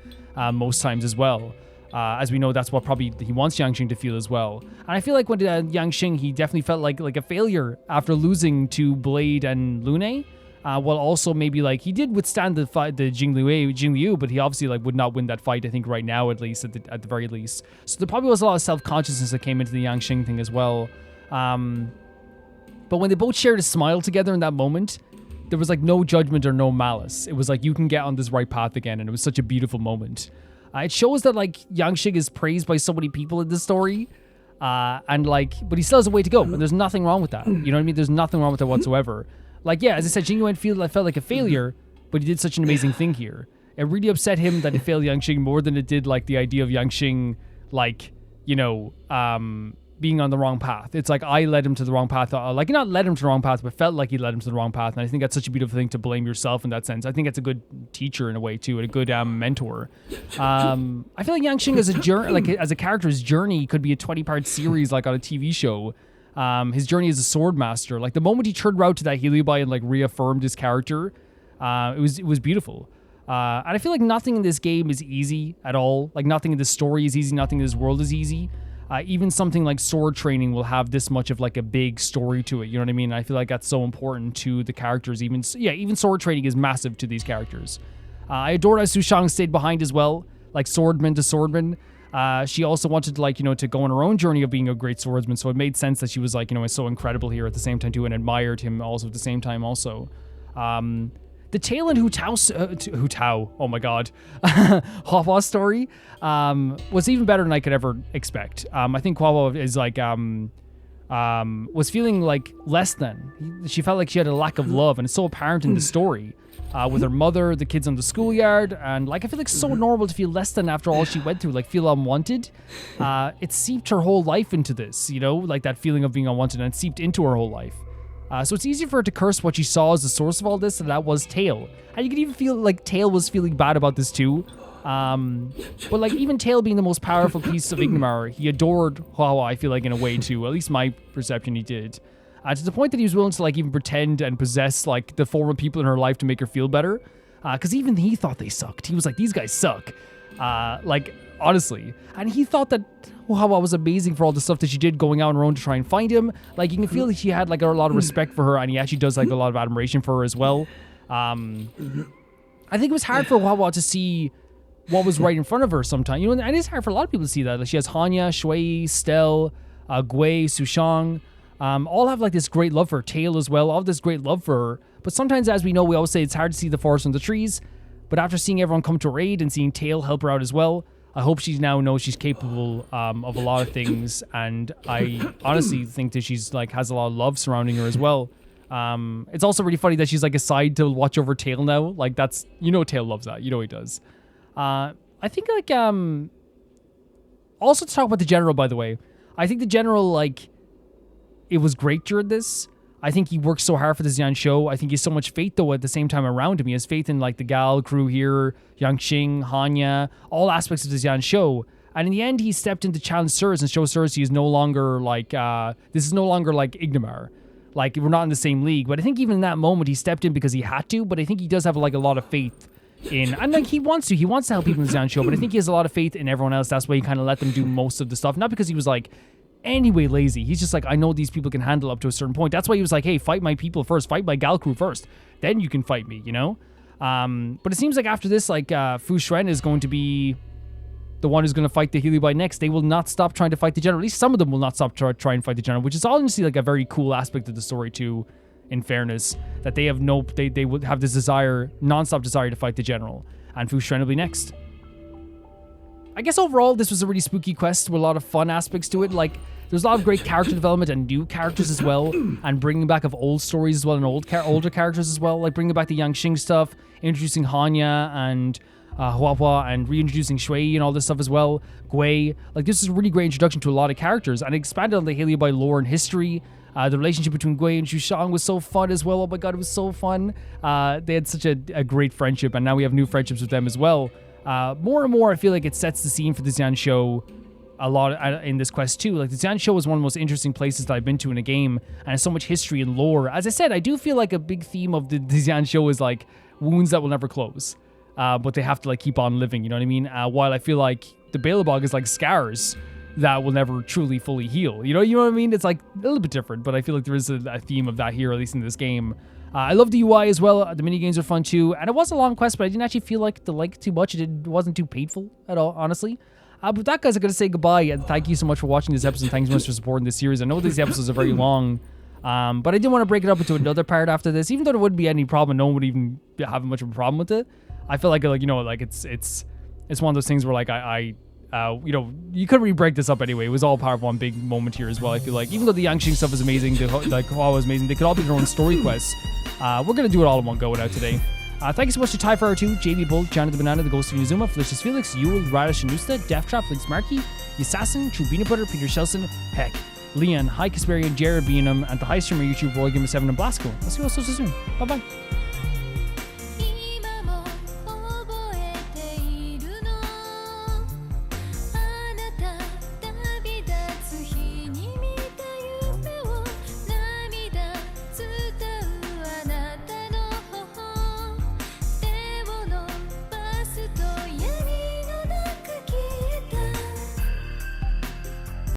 A: most times as well. As we know, that's what probably he wants Yanqing to feel as well. And I feel like when Yanqing, he definitely felt like a failure after losing to Blade and Lune. While also maybe like he did withstand the fight, the Jingliu, but he obviously like would not win that fight. I think right now, at least at the very least. So there probably was a lot of self-consciousness that came into the Yanqing thing as well. But when they both shared a smile together in that moment, there was like no judgment or no malice. It was like you can get on this right path again, and it was such a beautiful moment. It shows that like Yanqing is praised by so many people in this story, and like, but he still has a way to go, and there's nothing wrong with that. You know what I mean? There's nothing wrong with that whatsoever. Like, yeah, as I said, Jin Yuen felt like a failure, but he did such an amazing thing here. It really upset him that it failed Yanqing more than it did like the idea of Yanqing, like, being on the wrong path. It's like I led him to the wrong path. Like, not led him to the wrong path, but felt like he led him to the wrong path. And I think that's such a beautiful thing to blame yourself in that sense. I think it's a good teacher in a way too, and a good mentor. I feel like Yanqing as a journey, like as a character's journey, could be a 20-part series, like on a TV show. His journey as a sword master, like the moment he turned around to that Heliobi and like reaffirmed his character, it was beautiful. And I feel like nothing in this game is easy at all. Like nothing in this story is easy. Nothing in this world is easy. Even something like sword training will have this much of like a big story to it. You know what I mean? I feel like that's so important to the characters. Even sword training is massive to these characters. I adore how Su Shang stayed behind as well, like swordman to swordman. She also wanted to, to go on her own journey of being a great swordsman. So it made sense that she was like, so incredible here at the same time too, and admired him also at the same time also. The Tail and Huohuo, oh my god, Huohuo story was even better than I could ever expect. I think Huohuo is like, was feeling like less than. She felt like she had a lack of love, and it's so apparent in the story. With her mother, the kids on the schoolyard, and like I feel like it's so normal to feel less than after all she went through, like feel unwanted. It seeped her whole life into this, you know, like that feeling of being unwanted, and it seeped into her whole life. So it's easy for her to curse what she saw as the source of all this, and that was Tail. And you can even feel like Tail was feeling bad about this too. But like even Tail being the most powerful piece of Ignomar, he adored Huohuo, I feel like in a way too. At least my perception he did. To the point that he was willing to like even pretend and possess like the former people in her life to make her feel better. Because even he thought they sucked. He was like, these guys suck. Like, honestly. And he thought that Huohuo was amazing for all the stuff that she did going out on her own to try and find him. Like, you can feel that she had like a lot of respect for her, and he actually does like a lot of admiration for her as well. I think it was hard for Huohuo to see what was right in front of her sometimes. You know, and it's hard for a lot of people to see that. Like, she has Hanya, Shui, Stell, Gui, Sushang. All have like this great love for her. Tail as well, all have this great love for her. But sometimes, as we know, we always say it's hard to see the forest from the trees. But after seeing everyone come to her aid and seeing Tail help her out as well, I hope she now knows she's capable of a lot of things. And I honestly think that she's like has a lot of love surrounding her as well. It's also really funny that she's like aside to watch over Tail now. Like that's, you know, Tail loves that. You know he does. I think like also to talk about the general, by the way, I think the general like. It was great during this. I think he worked so hard for the Xian show. I think he has so much faith, though, at the same time around him. He has faith in, like, the Gal crew here, Yanqing, Hanya, all aspects of the Xian show. And in the end, he stepped in to challenge Cirrus and show Cirrus he is no longer, like, this is no longer, like, Ignomar. Like, we're not in the same league. But I think even in that moment, he stepped in because he had to. But I think he does have, like, a lot of faith in... And, like, he wants to. He wants to help people in the Xian show. But I think he has a lot of faith in everyone else. That's why he kind of let them do most of the stuff. Not because he was, like... anyway lazy. He's just like, I know these people can handle up to a certain point. That's why he was like, hey, fight my people first, fight my Gal crew first, then you can fight me, you know? But it seems like after this, like Fu Xuan is going to be the one who's going to fight the Heliobi next. They will not stop trying to fight the general. At least some of them will not stop try and fight the general, which is honestly like a very cool aspect of the story too, in fairness, that they have they would have this desire, non-stop desire to fight the general, and Fu Xuan will be next. I guess overall, this was a really spooky quest with a lot of fun aspects to it. Like, there's a lot of great character development and new characters as well, and bringing back of old stories as well and older characters as well. Like bringing back the Yanqing stuff, introducing Hanya and Huohuo, and reintroducing Shui and all this stuff as well. Gui. Like, this is a really great introduction to a lot of characters, and it expanded on the Heliobi lore and history. The relationship between Gui and Sushang was so fun as well. Oh my god, it was so fun. They had such a great friendship, and now we have new friendships with them as well. More and more, I feel like it sets the scene for the Xian show a lot in this quest too. Like, the Xian show is one of the most interesting places that I've been to in a game, and has so much history and lore. As I said, I do feel like a big theme of the Xian show is like wounds that will never close, but they have to like keep on living. You know what I mean? While I feel like the Balebog is like scars that will never truly fully heal. You know what I mean? It's like a little bit different, but I feel like there is a theme of that here, at least in this game. I love the UI as well. The minigames are fun too. And it was a long quest, but I didn't actually feel like the length too much. It wasn't too painful at all, honestly. But with that, guys, I'm going to say goodbye. And thank you so much for watching this episode. Thanks so much for supporting this series. I know these episodes are very long. But I did want to break it up into another part after this. Even though there wouldn't be any problem, no one would even have much of a problem with it. I feel like you know, like it's one of those things where like you know, you couldn't really break this up anyway. It was all part of one big moment here as well. I feel like even though the Yanqing stuff is amazing, the Huohuo is amazing, they could all be their own story quests. We're going to do it all in one go out today. Thank you so much to TieFire2, JB Bull, Johnny the Banana, The Ghost of Inazuma, Felicious Felix, Yule, Radish Anusta, Deathtrap, Links Markey, Assassin, True Peanut Butter, Peter Shelson, Heck, Leon, High Casparian, Jared Beanham, and the high streamer YouTube, Roy Gamer 7 and Blasco. I'll see you all so soon. Bye bye.